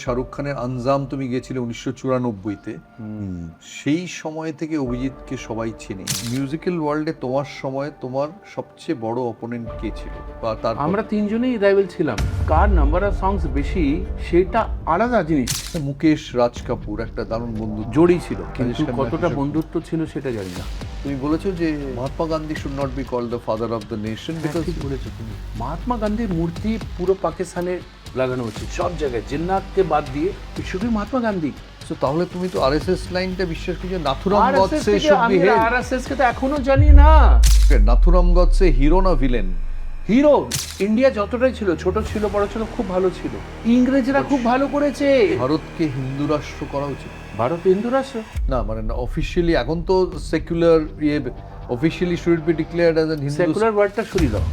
শাহরুখ খানের আনজাম তুমি গেছিলে 1994-তে, সেই সময় থেকে অভিজিৎকে সবাই চেনে। মিউজিক্যাল ওয়ার্ল্ডে তোমার সময় তোমার সবচেয়ে বড় অপোনেন্ট কে ছিল? বা তার আমরা তিনজনেই রাইভেল ছিলাম। কার নাম্বার অফ সংস বেশি সেটা আলাদা জিনিস। মুকেশ রাজ কাপুর একটা দারুণ বন্ধু জড়ি ছিল, কিন্তু রাজেশ খান্না কতটা কিশোর। বন্ধুত্ব ছিল সেটা জানি না। তুমি বলেছো যে Mahatma Gandhi should not be called the father of the nation because ঠিক বলেছো তুমি। মহাত্মা গান্ধীর মূর্তি পুরো পাকিস্তানে লাগানো উচিত, সব জায়গায়, জিন্নাতকে বাদ দিয়ে শুধু মহাত্মা গান্ধী। তাহলে তুমি তো আরএসএস লাইনটা বিশ্বাস করছো? নাথুরাম RSS গডসে থেকে শুড বি আমি হেড। RSS কে তো এখনো জানি না। নাথুরাম গডসে হিরো না ভিলেন? হিরো। ইন্ডিয়া যতটাই ছিল, ছোট ছিল বড় ছিল, খুব ভালো ছিল। ইংরেজরা খুব ভালো করেছে। ভারতকে হিন্দু রাষ্ট্র করা উচিত ভারত হিন্দু রাষ্ট্র না, মানে অফিসিয়ালি এখন তো secular officially should be declared as an Hindu. Secular ওয়ার্ডটা সরিয়ে দাও।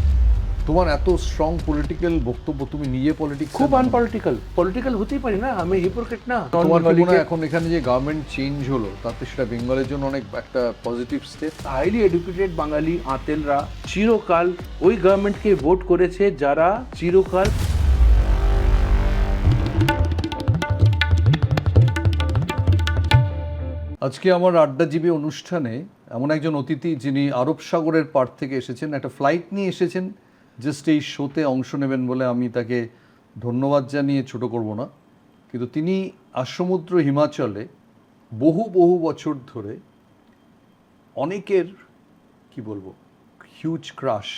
তোমার এত স্ট্রং পলিটিক্যাল বক্তব্য, তুমি নিজে পলিটিক্স খুব আনপলিটিক্যাল। পলিটিক্যাল হতেই পারি না, আমি হিপোক্রেট না। তোমার কি মনে হয় এখন এখানে যে গভর্নমেন্ট চেঞ্জ হলো তাতে সেটা বেঙ্গলের জন্য অনেক একটা পজিটিভ স্টেপ? হাইলি এডুকেটেড বাঙালি আতেলরা চিরকাল ওই গভর্নমেন্টকে ভোট করেছে যারা চিরকাল আজকে আমার আড্ডাজীবী অনুষ্ঠানে এমন একজন অতিথি যিনি আরব সাগরের পার থেকে এসেছেন, একটা ফ্লাইট নিয়ে এসেছেন জাস্ট এই শোতে অংশ নেবেন বলে। আমি তাকে ধন্যবাদ জানিয়ে ছোট করব না, কিন্তু তিনি আসমুদ্র হিমাচলে বহু বহু বছর ধরে অনেকের কি বলবো হিউজ ক্রাশ,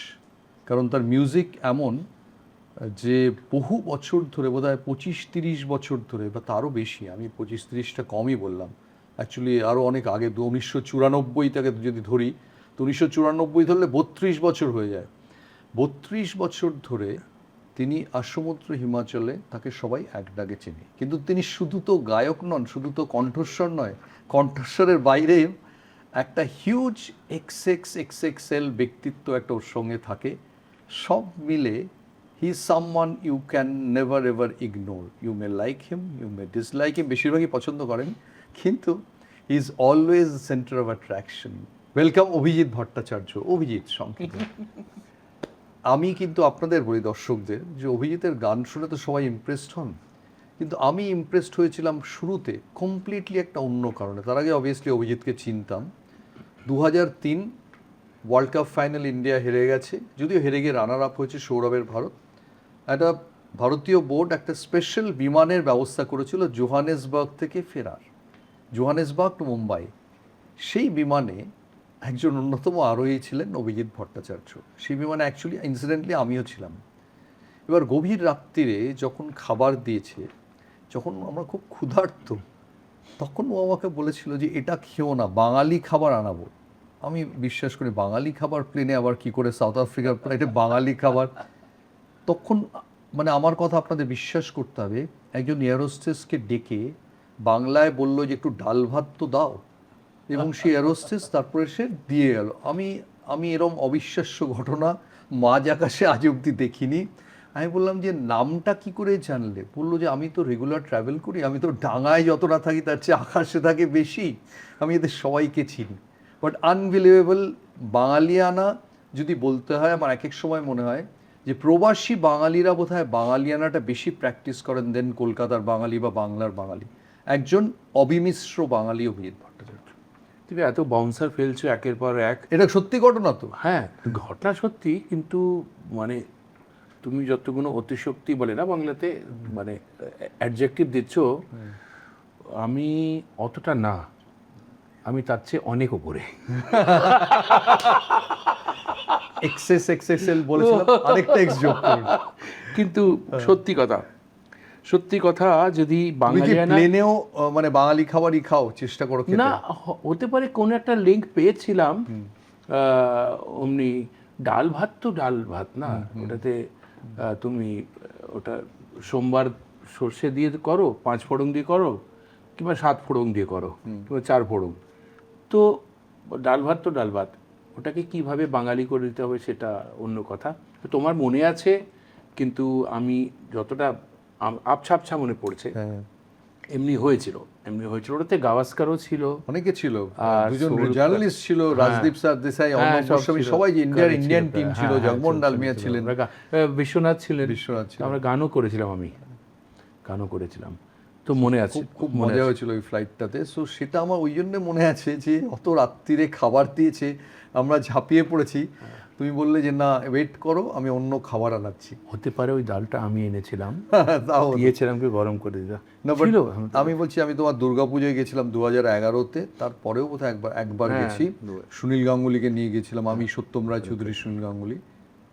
কারণ তার মিউজিক এমন যে বহু বছর ধরে, বোধহয় 25-30 বছর ধরে বা তারও বেশি, আমি 25-30টা কমই বললাম, অ্যাকচুয়ালি আরও অনেক আগে 1994 থেকে যদি ধরি তো 1994 ধরলে 32 বছর হয়ে যায়। 32 বছর ধরে তিনি আসমুদ্র হিমাচলে, তাকে সবাই এক ডাকে চেনে। কিন্তু তিনি শুধু তো গায়ক নন, শুধু তো কণ্ঠস্বর নয়, কণ্ঠস্বরের বাইরে একটা হিউজ XXXXL ব্যক্তিত্ব একটা ওর সঙ্গে থাকে। সব মিলে he is someone you can never ever ignore. You may like him, you may dislike him, বেশিরভাগই পছন্দ করেন, কিন্তু he is always centre of attraction. Welcome Abhijit Bhattacharya. Abhijit সংক্ষেপে। আমি কিন্তু আপনাদের বলি, দর্শকদের, যে অভিজিতের গান শুনে তো সবাই ইমপ্রেসড হন, কিন্তু আমি ইমপ্রেসড হয়েছিলাম শুরুতে কমপ্লিটলি একটা অন্য কারণে। তার আগে অবভিয়াসলি অভিজিৎকে চিনতাম। 2003 ওয়ার্ল্ড কাপ ফাইনাল ইন্ডিয়া হেরে গেছে, যদিও হেরে গিয়ে রানার আপ হয়েছে সৌরভের ভারত। একটা ভারতীয় বোর্ড একটা স্পেশাল বিমানের ব্যবস্থা করেছিল জোহানেসবার্গ থেকে ফেরার, জোহানেসবার্গ টু মুম্বাই। সেই বিমানে একজন অন্যতম আরোহী ছিলেন অভিজিৎ ভট্টাচার্য। সেই বিমানে অ্যাকচুয়ালি ইনসিডেন্টলি আমিও ছিলাম। এবার গভীর রাত্রিরে যখন খাবার দিয়েছে, যখন আমরা খুব ক্ষুধার্ত, তখন ও আমাকে বলেছিল যে এটা খেও না, বাঙালি খাবার আনাবো। আমি বিশ্বাস করি, বাঙালি খাবার প্লেনে আবার কি করে, সাউথ আফ্রিকার প্লেনে বাঙালি খাবার। তখন মানে আমার কথা আপনাদের বিশ্বাস করতে হবে, একজন এয়ারোস্টেসকে ডেকে বাংলায় বলল যে একটু ডাল ভাত তো দাও, এবং সেই এয়ারোস্টেস তারপরে সে দিয়ে গেল। আমি এরম অবিশ্বাস্য ঘটনা মাঝ আকাশে আজ অবধি দেখিনি। আমি বললাম যে নামটা কি করে জানলে? বললো যে আমি তো রেগুলার ট্রাভেল করি, আমি তো ডাঙায় যতটা থাকি তার চেয়ে আকাশে থাকে বেশি, আমি এদের সবাইকে চিনি। বাট আনবিলিভেবল বাঙালিয়ানা যদি বলতে হয়, আমার এক এক সময় মনে হয় যে প্রবাসী বাঙালিরা বোধহয় বাঙালিয়ানাটা বেশি প্র্যাকটিস করেন দেন কলকাতার বাঙালি বা বাংলার বাঙালি। একজন অবিমিশ্র বাঙালি অভিজিৎ ভট্টাচার্য। তুমি এত বাউন্সার ফেলছো একের পর এক। এটা সত্যি ঘটনা তো? হ্যাঁ, ঘটনা সত্যি, কিন্তু মানে তুমি যতগুলো অতিশক্তি বলে না বাংলাতে, মানে অ্যাডজেক্টিভ দিচ্ছ, আমি অতটা না, আমি তার চেয়ে অনেক উপরে। XXXL বলেছিলাম, আরেকটা এক্স যোগ করুন। কিন্তু সত্যি কথা যদি বাঙালিয়ানা প্লেনেও মানে বাঙালি খাবারই খাও, চেষ্টা করো খেতে? না, হতে পারে কোনো একটা লিঙ্ক পেয়েছিলাম। অমনি ডাল ভাত তো ডাল ভাত না, ওটাতে তুমি ওটা সোমবার সর্ষে দিয়ে করো, 5 ফোড়ন দিয়ে করো, কিংবা 7 ফোড়ন দিয়ে করো, কিংবা 4 ফোড়ন, তো ডাল ভাত তো ডাল ভাত। ওটাকে কিভাবে বাঙালি করে দিতে হবে সেটা অন্য কথা। তো তোমার মনে আছে, কিন্তু আমি যতটা আবছা মনে পড়ছে, এমনি হয়েছিল। ওটাতে গাভাস্কারও ছিল, অনেকে ছিল, আর দুজন সৌরভ জার্নালিস্ট ছিল, রাজদীপ স্যার দেশাই, অর্ণব গোস্বামী, সবাই যে ইন্ডিয়ান টিম ছিল, জগমোহন ডালমিয়া ছিলেন, বিশ্বনাথ ছিলেন, বিশ্বনাথ ছিল। আমরা গানও করেছিলাম, আমি গানও করেছিলাম। তো মনে আছে, খুব মজা হয়েছিল ওই ফ্লাইটটাতে। সো সেটা আমার ওই জন্য মনে আছে যে অত রাত্রিরে খাবার দিয়েছে, আমরা ঝাঁপিয়ে পড়েছি, তুমি বললে যে না ওয়েট করো আমি অন্য খাবার আনাচ্ছি। হতে পারে ওই ডালটা আমি এনেছিলাম, তাও দিয়েছিলাম কি গরম করে দিতে না, but ছিল। আমি বলছি আমি তোমার দুর্গাপুজোয় গেছিলাম 2011-তে, তারপরেও বোধহয় একবার হ্যাঁ, গেছি, সুনীল গাঙ্গুলিকে নিয়ে গেছিলাম আমি, সত্যম রায় চৌধুরী, সুনীল গাঙ্গুলি।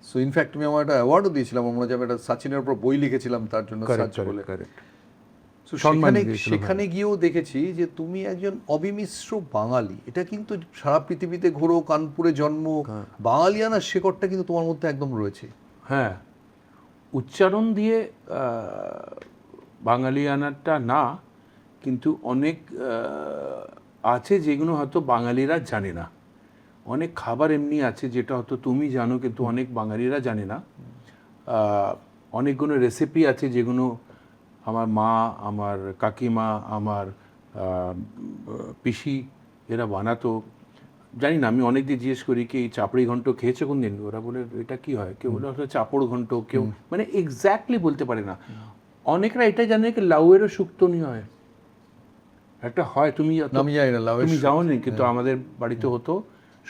সো ইনফ্যাক্ট তুমি আমার একটা অ্যাওয়ার্ডও দিয়েছিলাম, আমরা যে আমি একটা সচিনের উপর বই লিখেছিলাম তার জন্য সার্চ বলে। So সেখানে গিয়েও দেখেছি যে তুমি একজন অবিমিশ্র বাঙালি। এটা কিন্তু সারা পৃথিবীতে ঘোরো, কানপুরে জন্ম, বাঙালিয়ানার শেকড়টা কিন্তু তোমার মধ্যে একদম রয়েছে। হ্যাঁ, উচ্চারণ দিয়ে বাঙালিয়ানাটা না, কিন্তু অনেক আছে যেগুলো হয়তো বাঙালিরা জানে না। অনেক খাবার এমনি আছে যেটা হয়তো তুমি জানো কিন্তু অনেক বাঙালিরা জানে না। অনেকগুলো রেসিপি আছে যেগুলো আমার মা, আমার কাকিমা, আমার পিসি এরা বানাতো, জানি না। আমি অনেক দিন জিজ্ঞেস করি কি এই চাপড়ি ঘন্ট খেয়েছে কোন দিন, ওরা বলে এটা কি হয়, কেউ বলে হয়তো চাপড় ঘন্ট, কেউ মানে এক্স্যাক্টলি বলতে পারে না। অনেকরা এটা জানে কি লাউয়েরও শুক্তনি হয়, একটা হয়, তুমি আমি জানি না লাউয়ের তুমি যাওনি, কিন্তু আমাদের বাড়িতে হতো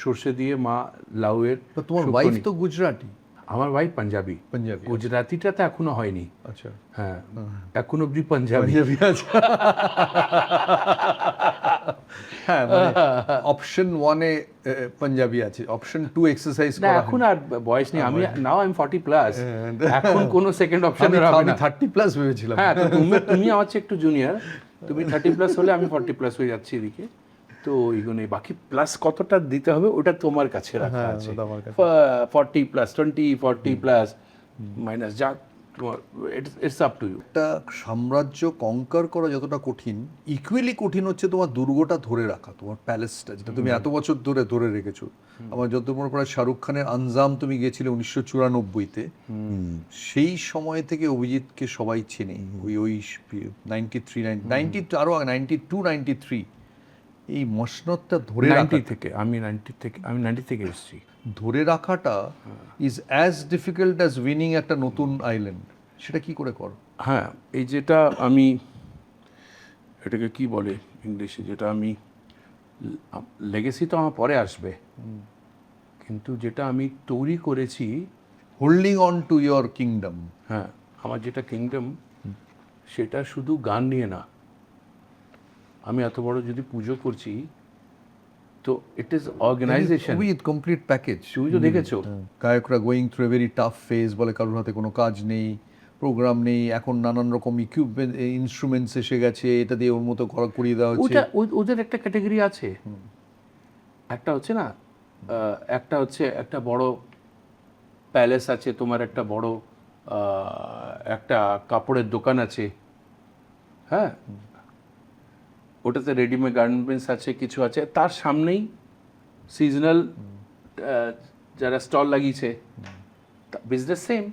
সর্ষে দিয়ে মা লাউয়ের। তোমার ওয়াইফ তো গুজরাটি? আমার ওয়াইফ পাঞ্জাবি। গুজরাটিটা তো এখনো হয়নি। আচ্ছা, হ্যাঁ, এখন অব্দি পাঞ্জাবি। হ্যাঁ, মানে অপশন 1-এ পাঞ্জাবি আছে, অপশন 2 এক্সারসাইজ না, করা। এখন আর বয়স নেই, আমি নাও আই এম 40 প্লাস, এখন কোনো সেকেন্ড অপশন হবে আমি না। 30 প্লাস ভেবেছিলাম। হ্যাঁ, তো তুমি আমার চেয়ে একটু জুনিয়র, তুমি 30 প্লাস হলে আমি 40 প্লাস হয়ে যাচ্ছি এদিকে। তো এইগুলো বাকি প্লাস কতটা দিতে হবে ওটা তোমার কাছে রাখা আছে। 40 প্লাস 20, 40 প্লাস মাইনাস, যা তোমার, ইটস আপ টু ইউ। একটা সাম্রাজ্য কঙ্কার করা যতটা কঠিন, ইকুয়ালি কঠিন হচ্ছে তোমার দুর্গটা ধরে রাখা, তোমার প্যালেসটা যেটা তুমি এত বছর ধরে রেখেছো। আমার যত মনে পড়ে শাহরুখ খানের আনজাম তুমি গিয়েছিলে 1994-তে, সেই সময় থেকে অভিজিৎকে সবাই চেনে। ওই 93 আরো 92 93 এই মসনদটা ধরে রাখা, আমি 90 থেকে এসেছি। ধরে রাখাটা is as difficult as winning একটা নতুন আইল্যান্ড। সেটা কি করে করো? হ্যাঁ, এই যেটা আমি, এটাকে কি বলে ইংলিশে, যেটা আমি, লেগেসি তো আমার পরে আসবে, কিন্তু যেটা আমি তৈরি করেছি, holding on to your kingdom. হ্যাঁ, আমার যেটা কিংডম, সেটা শুধু গান নিয়ে না। আমি এত বড় যদি পুজো করছি, তো it is organization with complete package. তুমি তো দেখেছো গায়করা going through a very tough phase, বলে কারোর হাতে কোনো কাজ নেই, প্রোগ্রাম নেই, এখন নানান রকম ইকুইপমেন্ট ইনস্ট্রুমেন্টস এসে গেছে, এটা দিয়ে ওর মতো করিয়ে দেওয়া হচ্ছে। ওদের একটা ক্যাটাগরি আছে, একটা হচ্ছে না, একটা হচ্ছে একটা বড় প্যালেস আছে, তোমার একটা বড় একটা কাপড়ের দোকান আছে, হ্যাঁ, ওটাতে রেডিমেড গার্মেন্টস আছে, কিছু আছে, তার সামনেই সিজনাল যারা স্টল লাগিয়েছে, বিজনেস সেম।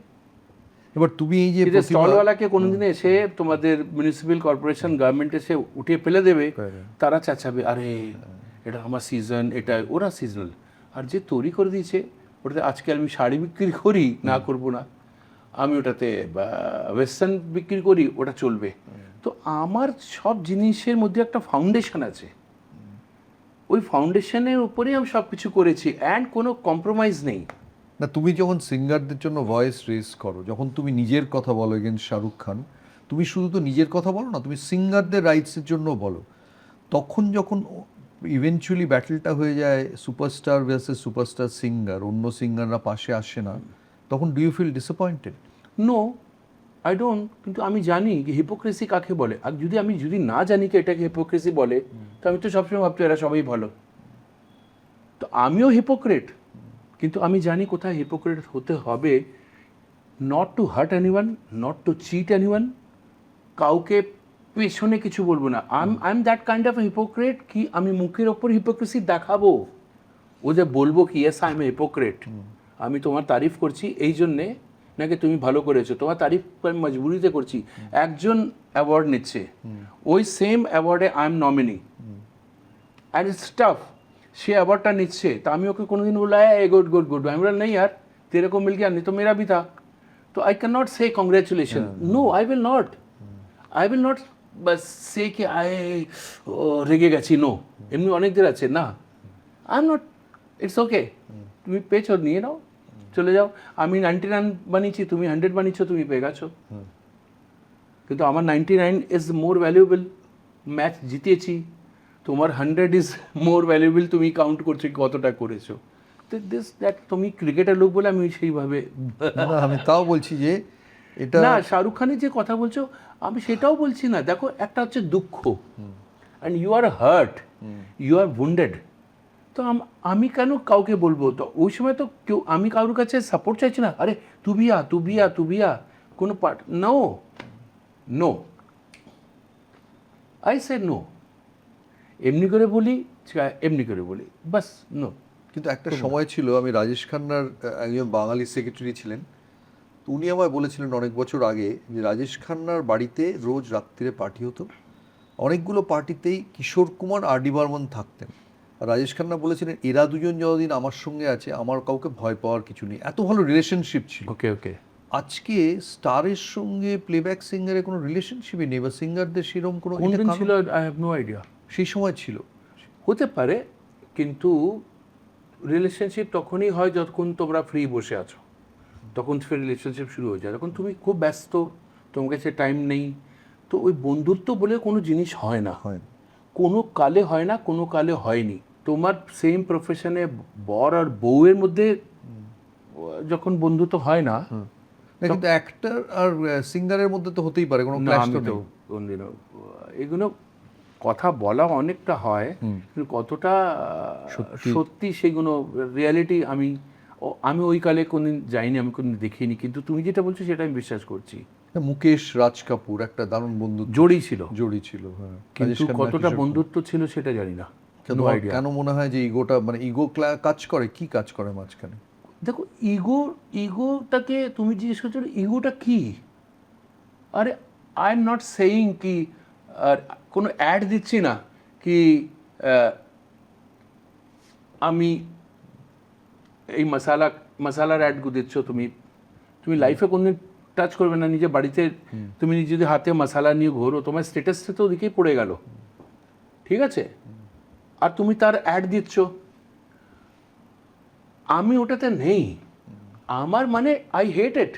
এবার তুমি এই যে স্টলওয়ালাকে কোনোদিন এসে তোমাদের মিউনিসিপ্যাল কর্পোরেশন গভর্নমেন্ট এসে উঠিয়ে ফেলে দেবে, তারা চাচাবে আরে এটা আমার সিজন, এটা ওরা সিজনাল। আর যে তৈরি করে দিয়েছে ওটাতে, আজকে আমি শাড়ি বিক্রি করি, না করব না, আমি ওটাতে ওয়েস্টার্ন বিক্রি করি, ওটা চলবে। তো আমার সব জিনিসের মধ্যে একটা ফাউন্ডেশন আছে, ওই ফাউন্ডেশনের উপরেই আমি সব কিছু করেছি, অ্যান্ড কোনো কম্প্রোমাইজ নেই। না, তুমি যখন সিঙ্গারদের জন্য ভয়েস রেজ করো, যখন তুমি নিজের কথা বলো এগেনস্ট শাহরুখ খান, তুমি শুধু তো নিজের কথা বলো না, তুমি সিঙ্গারদের রাইটসের জন্য বলো। তখন যখন ইভেনচুয়ালি ব্যাটেলটা হয়ে যায় সুপারস্টার ভার্সেস সুপারস্টার সিঙ্গার, অন্য সিঙ্গাররা পাশে আসে না, তখন do you feel disappointed? No, I don't. কিন্তু আমি জানি কি হিপোক্রেসি কাকে বলে, আর যদি না জানি কি এটাকে হিপোক্রেসি বলে, তো আমি তো সবসময় ভাবছি এরা সবাই ভালো। তো আমিও হিপোক্রেট, কিন্তু আমি জানি কোথায় হিপোক্রেট হতে হবে, not to hurt anyone, not to cheat anyone, কাউকে পেছনে কিছু বলবো না। I am that kind of hypocrite কি আমি মুখের ওপর হিপোক্রেসি দেখাবো, ওদের বলবো কি ইয়েস আই এম হিপোক্রেট, আমি তোমার তারিফ করছি এই জন্যে নাকি তুমি ভালো করেছো, তোমার তারিফ আমি মজবুরিতে করছি। একজন অ্যাওয়ার্ড নিচ্ছে, ওই সেম অ্যাওয়ার্ডে I am nominee, and it's tough, সে অ্যাওয়ার্ডটা নিচ্ছে, তা আমি ওকে কোনোদিন বললাম এ গুড গুড গুড, আমি বললাম नहीं यार तेरे को मिल गया, नहीं तो मेरा भी था। तो I can not say congratulation, no I will not বাস সে কি আয় ও রেগে গেছি, নো। এমনি অনেকদের আছে না, I am not, it's okay, তুমি পেয়েছো নিয়ে নাও, চলে যাও। আমি 99 বানিয়েছি, তুমি 100 বানিয়েছো, তুমি পেয়ে গেছো। কিন্তু আমার 99 ইজ মোর ভ্যালুয়েবল, ম্যাচ জিতেছি। তোমার 100 ইজ মোর ভ্যালুয়েবল, তুমি কাউন্ট করছো কতটা করেছো। তো দিস দ্যাট, তুমি ক্রিকেটের লোক বলে আমি সেইভাবে না, আমি তাও বলছি যে এটা না, শাহরুখ খানের যে কথা বলছো আমি সেটাও বলছি না। দেখো, একটা হচ্ছে দুঃখ, and you are hurt, you are wounded. তো আমি কেন কাউকে বলবো? তো ওই সময় তো কেউ, আমি কারোর কাছে সাপোর্ট চাইছি না, আরে তুবিয়া কোনো part, no no, I say no. এমনি করে বলি, এমনি করে বলি, বাস, নো। কিন্তু একটা সময় ছিল, আমি রাজেশ খান্নার একজন বাঙালি সেক্রেটারি ছিলেন, তো উনি আমায় বলেছিলেন অনেক বছর আগে যে রাজেশ খান্নার বাড়িতে রোজ রাত্রিরে পার্টি হতো, অনেকগুলো পার্টিতেই কিশোর কুমার আর ডি বর্মন থাকতেন। আর রাজেশ খান্না বলেছিলেন এরা দুজন যতদিন আমার সঙ্গে আছে আমার কাউকে ভয় পাওয়ার কিছু নেই, এত ভালো রিলেশনশিপ ছিল। ওকে ওকে। আজকে স্টারের সঙ্গে প্লেব্যাক সিঙ্গারের কোনো রিলেশনশিপই নেই, বা সিঙ্গারদের সেরকম কোনো, কোন এটা দিন কারণ- ছিল আই হ্যাভ নো আইডিয়া। সেই সময় ছিল। হতে পারে, কিন্তু রিলেশনশিপ তখনই হয় যতক্ষণ তোমরা ফ্রি বসে আছো, তখন ফের রিলেশনশিপ শুরু হয়ে যায়। যখন তুমি খুব ব্যস্ত, তোমার কাছে টাইম নেই, তো ওই বন্ধুত্ব বলে কোনো জিনিস হয় না। হয়। কোনো কালে হয় না, কোনো কালে হয়নি। তোমার সেম প্রফেশনে বর আর বউয়ের মধ্যে যখন বন্ধুত্ব হয় না, না, কিন্তু অ্যাক্টর আর সিঙ্গারের মধ্যে তো হতেই পারে, কোনো না, ক্ল্যাশ আমি তো তো নেই। কোনদিনও এগুলো কথা বলা অনেকটা হয়, কিন্তু কতটা সত্যি সেগুলো রিয়ালিটি, আমি ওই কালে কোনদিন যাইনি, আমি কোনদিন দেখিনি, কিন্তু তুমি যেটা বলছো সেটা আমি বিশ্বাস করছি। মুকেশ রাজ কাপুর একটা দারুণ বন্ধুত্ব জড়ি ছিল, জড়ি ছিল, হ্যাঁ। কিন্তু রাজেশ খান্না, কতটা কিশোর কুমার। বন্ধুত্ব ছিল সেটা জানি না। কেন কেন মনে হয় যে ইগোটা, মানে ইগো কাজ করে, কি কাজ করে মাঝখানে? দেখো, ইগোটাকে তুমি জিজ্ঞেস করছো ইগোটা কি? আরে, আই এম নট সেইং কি কোনো অ্যাড দিচ্ছি না কি আমি এই মশালার অ্যাড দিচ্ছ, তুমি লাইফে কোনদিন টাচ করবে না। নিজে বাড়িতে তুমি যদি হাতে মশালা নিয়ে ঘোরো, তোমার স্ট্যাটাসটা তো ওদিকেই পড়ে গেল, ঠিক আছে? আর তুমি তার অ্যাড দিচ্ছ, আমি ওটাতে নেই। আমার মানে I hate it,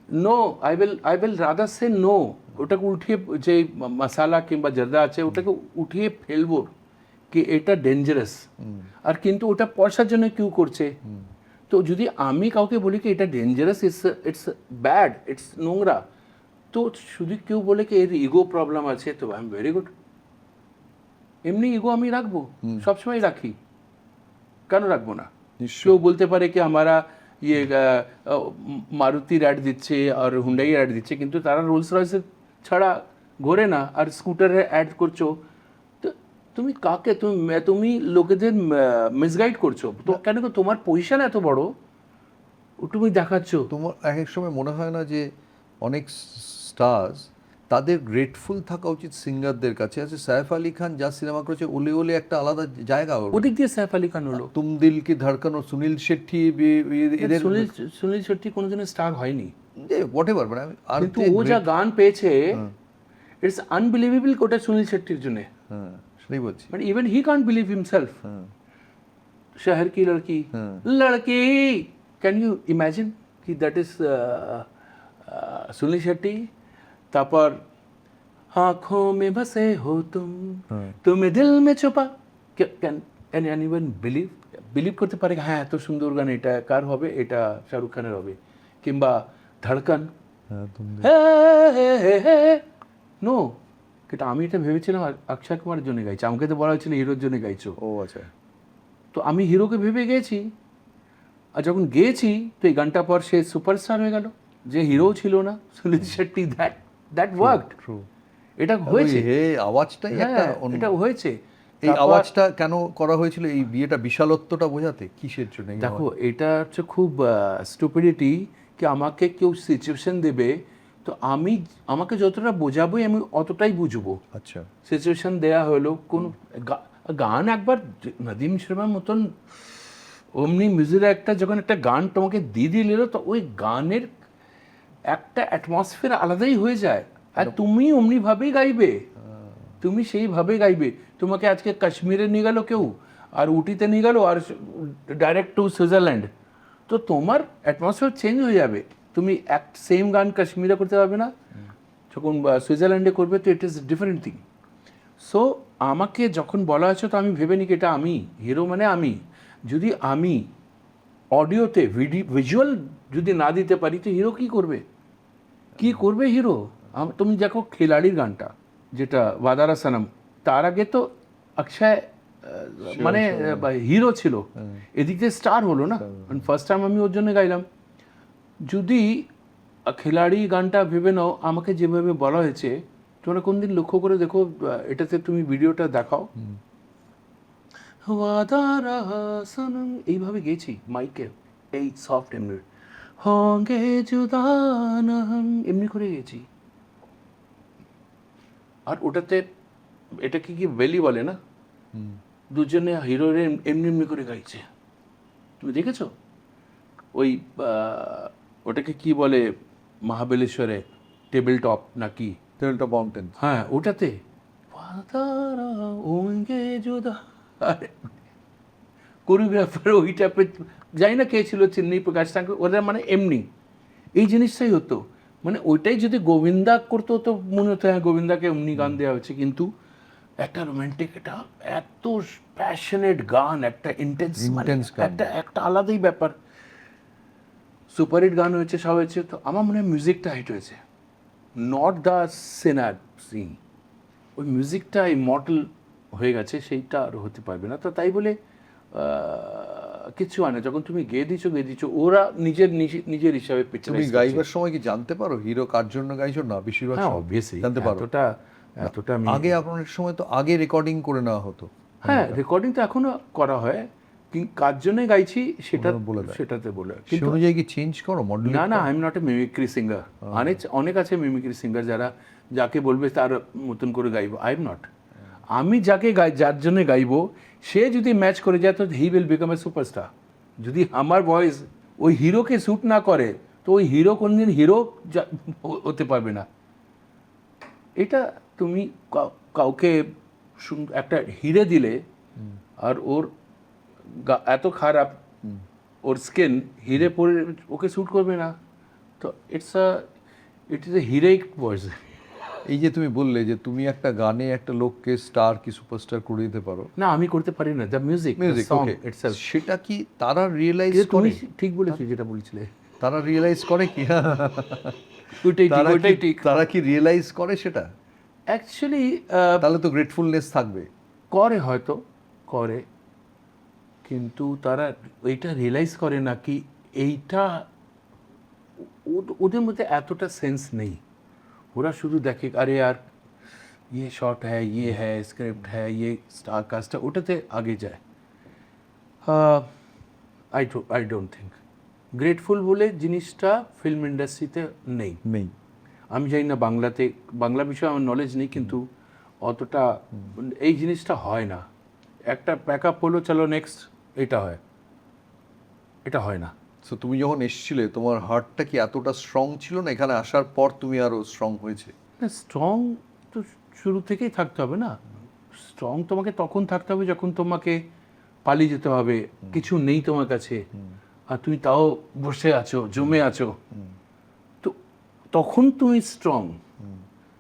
no, I will rather say no. ওটাকে উঠিয়ে, যে মশালা কিংবা জর্দা আছে ওটাকে উঠিয়ে ফেলবো, কি এটা ডেঞ্জারাস। আর কিন্তু ওটা পয়সার জন্য কেউ করছে, তো যদি আমি কাউকে বলি কি এটা ডেঞ্জারাস, ইটস ব্যাড, ইটস নোংরা, তো শুধু কেউ বলে কি এর ইগো প্রবলেম আছে, তো আই এম ভেরি গুড। এমনি ইগো আমি রাখবো, সবসময় রাখি, কেন রাখবো না? কেউ বলতে পারে কি আমারা ইয়ে মারুতির অ্যাড দিচ্ছে আর হুন্ডাই অ্যাড দিচ্ছে, কিন্তু তারা রোলস রয়েসের ছাড়া ঘোরে না, আর স্কুটারের অ্যাড করছো। তো তুমি কাকে, তুমি লোকেদের মিসগাইড করছো তো কেন? তোমার পজিশন এত বড়, তুমি দেখাচ্ছ। তোমার এক এক সময় মনে হয় না যে অনেক স্টার্স, তাদের গ্রেটফুল থাকা উচিত সিঙ্গারদের কাছে? আছে সাইফ আলী খান যা সিনেমা করেছে, ওলে ওলে একটা আলাদা জায়গা ওর। ওদিক দিয়ে সাইফ আলী খান হলো, তুম দিল কি ধড়কন, ও সুনীল শেট্টি, এদের সুনীল শেট্টি কোনোদিনও স্টার হয়নি, হোয়াট এভার, মানে আমি আর কিন্তু ও যা গান পেয়েছে, ইটস আনবিলিভেবল। ওটা সুনীল শেট্টির জন্য, হ্যাঁ, সেটাই বলছি। But even he can't believe himself. शहर की लड़की, लड़की, कैन यू इमेजिन कि दैट इज सुनील शेट्टी। তারপর आंखों में बसे हो तुम्हें दिल में छुपा, कैन एनीवन বিলিভ করতে পারে হ্যাঁ এত সুন্দর গান, এটা কার হবে? এটা শাহরুখ খানের হবে। কিংবা ধড়কন, নো, কিন্তু আমি এটা ভেবেছিলাম অক্ষয় কুমারের জন্য গাইছি, আমাকে তো বলা হয়েছিল হিরোর জন্য গাইছো। ও আচ্ছা। তো আমি হিরোকে ভেবে গেছি, আর যখন গেয়েছি তো এই গানটা পর সে সুপারস্টার হয়ে গেল, যে হিরো ছিল না সুনীল শেট্টি। That worked. এটা হয়েছে, হে আওয়াজটাই একটা হ্যাঁ, এটা হয়েছে। এই আওয়াজটা কেন করা হয়েছিল? এই বিয়েটা বিশালত্বটা বোঝাতে, কিসের জন্য? দেখো, এটা হচ্ছে খুব স্টুপিডিটি, কি আমাকে কেউ সিচুয়েশন দেবে, তো আমাকে যতটা বোঝাবোই আমি অতটাই বুঝবো। আচ্ছা, সিচুয়েশন দেয়া হলো, কোন গান একবার নদীম শর্মার মতন অমনি মিউজিক একটা যখন একটা গান তোমাকে দিয়ে দিল, তো ওই গানের একটা অ্যাটমসফিয়ার আলাদাই হয়ে যায়। আর তুমি অমনি ভাবেই গাইবে, তুমি সেইভাবে গাইবে। তোমাকে আজকে কাশ্মীরে নিয়ে গেল কেউ, আর উটিতে নিয়ে গেল, আর ডাইরেক্ট টু সুইজারল্যান্ড, তো তোমার অ্যাটমসফিয়ার চেঞ্জ হয়ে যাবে। তুমি এক সেম গান কাশ্মীরে করতে পারবে না, যখন সুইজারল্যান্ডে করবে তো it is different thing. So আমাকে যখন বলা হয়েছে তো আমি ভেবে নিই এটা আমি হিরো, মানে আমি যদি আমি অডিওতে ভিজুয়াল যদি না দিতে পারি তো হিরো কি করবে, কি করবে হিরো? তুমি দেখো খিলাড়ির গানটা যেটা ওয়াদারা সনম, তার আগে তো অক্ষয় মানে হিরো ছিল, এদিক দিয়ে স্টার হলো না, ফার্স্ট টাইম আমি ওর জন্য গাইলাম। যদি খিলাড়ি গানটা ভেবে নাও, আমাকে যেভাবে বলা হয়েছে, তোমরা কোনদিন লক্ষ্য করে দেখো, এটাতে তুমি ভিডিওটা দেখাও, ওয়াদারা সনম এইভাবে গেছি মাইকে, এই সফট এমনি হোঙ্গে জুদা না হাম এমনি করে গেছি। আর ওটাতে এটাকে কি বেলি বলে না, দুজনে হিরোরে এমনি এমনি করে গাইছে, তুমি দেখেছো? ওই ওটাকে কি বলে মহাবেলেশ্বরে, টেবিল টপ নাকি টেবিলটপ মাউন্টেন, হ্যাঁ ওটাতে ওয়াদারা হোঙ্গে জুদা, কোরিওগ্রাফার ওই টাইপের, জানি না কে ছিল, চিন্নি প্রকাশ ঠাকুর, ওরা মানে এমনি এই জিনিসটাই হতো। মানে ওইটাই যদি গোবিন্দা করতো তো মনে হতো হ্যাঁ গোবিন্দাকে এমনি গান দেওয়া হচ্ছে, কিন্তু একটা রোম্যান্টিক, এটা এত প্যাশনেট গান, একটা ইন্টেন্স গান। একটা আলাদাই ব্যাপার। সুপারহিট গান হয়েছে, সব হয়েছে, তো আমার মনে হয় মিউজিকটা হিট হয়েছে, নট দ্য সিনার সিং। ওই মিউজিকটা ইমর্টাল হয়ে গেছে, সেইটা আর হতে পারবে না। তো তাই বলে কিছু হয় না, যখন তুমি গেয়ে দিচ্ছ, ওরা নিজের হিসাবে তুমি পিকচারাইজ গাইবার সময় কি জানতে পারো হিরো কার জন্য গাইছো? না, বেশিরভাগ হ্যাঁ সময় অবভিয়াসলি জানতে পারো। এতটা আমি আগে আপনার সময় তো আগে রেকর্ডিং করে নেওয়া হতো। হ্যাঁ রেকর্ডিং তো এখনো করা হয়, কার জন্য গাইছি সেটা বলে দেয়। সেটাতে বলে। সেই অনুযায়ী কি চেঞ্জ করো মডেল? না I am not a mimicry singer. অনেক আছে মিমিক্রি সিঙ্গার যাকে বলবে তার মতন করে গাইবো, আই এম নট। আমি যাকে যার জন্য গাইবো সে যদি ম্যাচ করে যায় তো he will become a superstar. যদি আমার ভয়েস ওই হিরোকে শ্যুট না করে তো ওই হিরো কোনদিন হিরো হতে পারবে না। এটা তুমি কাউকে একটা হিরে দিলে আর ওর এত খারাপ ওর স্কিন, হিরে পরে ওকে শ্যুট করবে না, তো it is a heroic voice. এই যে তুমি বললে যে তুমি একটা গানে একটা লোককে স্টার কি সুপারস্টার করে দিতে পারো, না আমি করতে পারি না, দ্য মিউজিক ওকে, সেটা কি তারা রিয়েলাইজ করে? তুমি ঠিক বলেছো যেটা বলছিলে, তারা রিয়েলাইজ করে কি? ওইটাই ঠিক। তারা কি রিয়েলাইজ করে সেটা? অ্যাকচুয়ালি তাহলে তো গ্রেটফুলনেস থাকবে। করে, হয়তো করে, কিন্তু তারা এইটা রিয়েলাইজ করে না কি এইটা ওদের মধ্যে এতটা সেন্স নেই। ওরা শুধু দেখে আরে আর ইয়ে শর্ট হ্যাঁ, ইয়ে হ্যাঁ, স্ক্রিপ্ট হ্যাঁ, ইয়ে স্টার কাস্টটা, ওটাতে আগে যায়। আই ডোন্ট থিঙ্ক গ্রেটফুল বলে জিনিসটা ফিল্ম ইন্ডাস্ট্রিতে নেই। আমি জানি না বাংলা বিষয়ে আমার নলেজ নেই, কিন্তু অতটা এই জিনিসটা হয় না। একটা প্যাক আপ হলো, চলো নেক্সট, এটা হয় না। সো তুমি যখন এসেছিলে তোমার হার্টটা কি এতটা স্ট্রং ছিল না? এখানে আসার পর তুমি আরো স্ট্রং হয়েছে? স্ট্রং তো শুরু থেকেই থাকতে হবে না। স্ট্রং তোমাকে তখন থাকতে হবে যখন তোমাকে পালিয়ে যেতে হবে, কিছু নেই তোমার কাছে, আর তুমি তাও বসে আছো, জমে আছো, তো তখন তুমি স্ট্রং।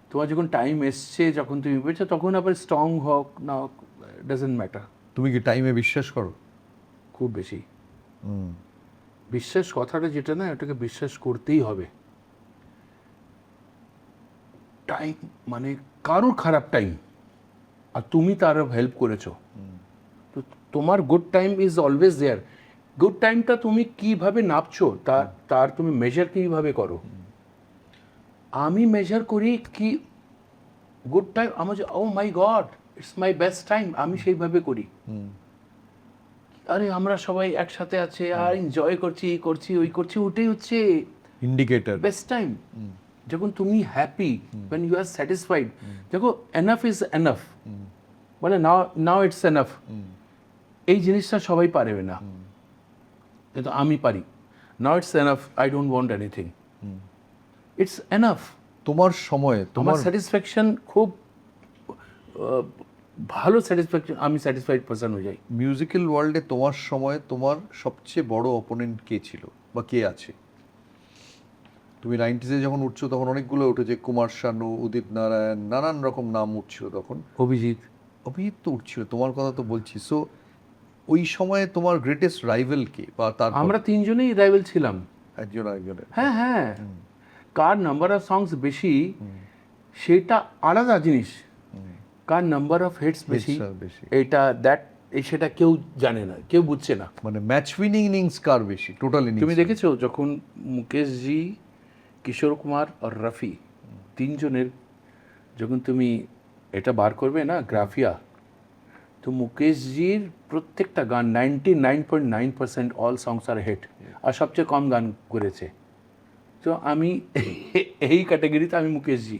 তোমার যখন টাইম এসছে, যখন তুমি বুঝছো, তখন আবার স্ট্রং হোক না হোক ডাজেন্ট ম্যাটার। তুমি কি টাইমে বিশ্বাস করো? খুব বেশি বিশ্বাস, কথাটা যেটা না ওটাকে বিশ্বাস করতেই হবে। টাইম মানে কারোর খারাপ টাইম আর তুমি তার হেল্প করেছো, তো তোমার good time is always there. Good টাইমটা তুমি কিভাবে নাপছো তার তুমি মেজার কিভাবে করো। আমি মেজার করি কি গুড টাইম, আমার oh my god it's my best time, আমি সেইভাবে করি। আরে আমরা সবাই একসাথে আছে আর এনজয় করছি ওই করছি, ওটাই হচ্ছে ইন্ডিকেটর বেস্ট টাইম। যখন তুমি happy, when you are satisfied, দেখো এনাফ ইজ এনাফ, বলে নাও ইটস এনাফ, এই জিনিসটা সবাই পারবে না, কিন্তু আমি পারি। Now it's enough, I don't want anything, it's enough, তোমার সময়ে আমার তোমার স্যাটিসফ্যাকশন খুব ভালো স্যাটিসফ্যাকশন, আমি স্যাটিসফাইড পারসন হয়ে যাই। মিউজিক্যাল ওয়ার্ল্ডে তোমার সময়ে তোমার সবচেয়ে বড় অপোনেন্ট কে ছিল বা কে আছে? তুমি 90s যখন উঠছো তখন অনেকগুলো উঠেছে, কুমার শানু, উদিত নারায়ণ, নানান রকম নাম উঠছিল তখন। অভিজিৎ, অভিজিৎ তো উঠছিল, তোমার কথা তো বলছি। সো ওই সময়ে তোমার গ্রেটেস্ট রাইভেল কে, বা তার আমরা তিনজনেই রাইভেল ছিলাম। একজনের? হ্যাঁ হ্যাঁ, কার নাম্বার অফ সংস বেশি সেটা আলাদা জিনিস, কার নাম্বার অফ হিটস বেশি বেশি, এটা সেটা কেউ জানে না, কেউ বুঝছে না। মানে ম্যাচ উইনিং ইনিংস কার বেশি টোটাল ইনিংস? তুমি দেখেছো যখন মুকেশজি, কিশোর কুমার আর রফি তিনজনের যখন তুমি এটা বার করবে না গ্রাফিয়া, তো মুকেশজির প্রত্যেকটা গান 99.9% অল সংস আর হিট, আর সবচেয়ে কম গান করেছে। তো আমি এই ক্যাটাগরিতে আমি মুকেশজি,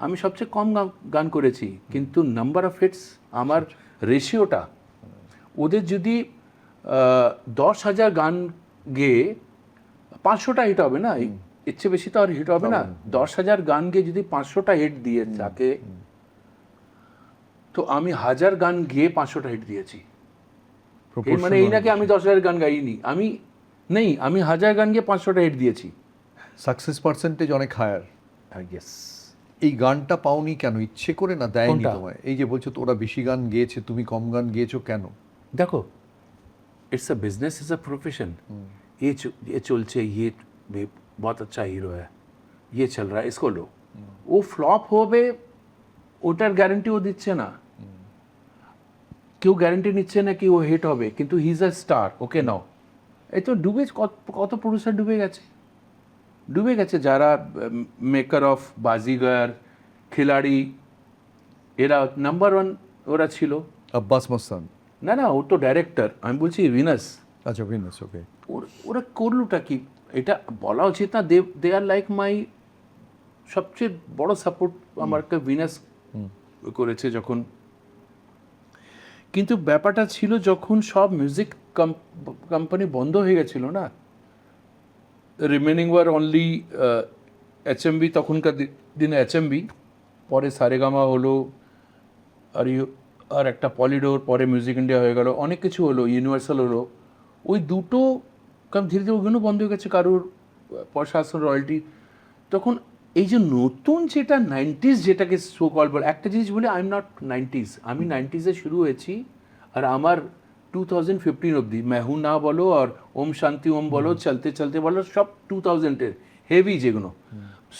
আমি সবচেয়ে কম গান করেছি, কিন্তু নাম্বার অফ হিটস আমার রেশিওটা, ওদের যদি 10,000 গান গেয়ে 500টা হিট হবে না, এর চেয়ে বেশি তো আর হিট হবে না। 10,000 গান গেয়ে যদি 500টা হিট দিয়ে থাকে, তো আমি 1000 গান গেয়ে 500টা হিট দিয়েছি। এর মানে এই নাকি আমি 10,000 গান গাইনি, আমি 1000 গান গিয়ে 500টা হিট দিয়েছি। সাকসেস পার্সেন্টেজ অনেক হায়ার। ইয়েস। এই গানটা পাওনি কেন? ইচ্ছে করে না দেয়নি কোনটা? তোমায়? এই যে বলছো তোরা বেশি গান গেয়েছে, তুমি কম গান গেয়েছো কেন? দেখো, it's a business, is a profession. ये चलছে, ये बहुत अच्छा हीरो है, ये चल रहा है, इसको लो। ও ফ্লপ হবে ওটার গ্যারান্টি ও দিচ্ছে না, কেউ গ্যারান্টি নিচ্ছে না কি ও হিট হবে, কিন্তু হি ইজ আ স্টার, ওকে নাও। এই তো ডুবে কত প্রডিউসার ডুবে গেছে যারা মেকার অফ বাজিগার, খিলাড়ি, এরা নাম্বার 1 ওরা ছিল। আব্বাস মস্তান? না, ও তো ডাইরেক্টর, আমি বলছি ভিনাস। আচ্ছা, ভিনাস, ওকে। ওরা করলোটা কি, এটা বলা উচিত না? দে আর লাইক মাই সবচেয়ে বড় সাপোর্ট আমাকে ভিনাস করেছে যখন। কিন্তু ব্যাপারটা ছিল যখন সব মিউজিক কোম্পানি বন্ধ হয়ে গেছিল না, রিমেনিং ওয়ার অনলি HMV, তখনকার দিনে HMV, পরে সারেগামা হলো, আর একটা পলিডোর, পরে মিউজিক ইন্ডিয়া হয়ে গেল, অনেক কিছু হলো, ইউনিভার্সাল হলো। ওই দুটো কারণ ধীরে ধীরে ওগুলো বন্ধ হয়ে গেছে, কারোর পয়সা আসল রয়্যালটি। তখন এই যে নতুন যেটা 90s, যেটাকে সো কল বলে, একটা জিনিস বলি, আই এম নট 90s, আমি 90s-এ শুরু হয়েছি, আর আমার 2015 অবধি মেহু না বলো আর ওম শান্তি ওম বলো, চলতে চলতে বলো, সব 2000-এর হেভি যেগুলো।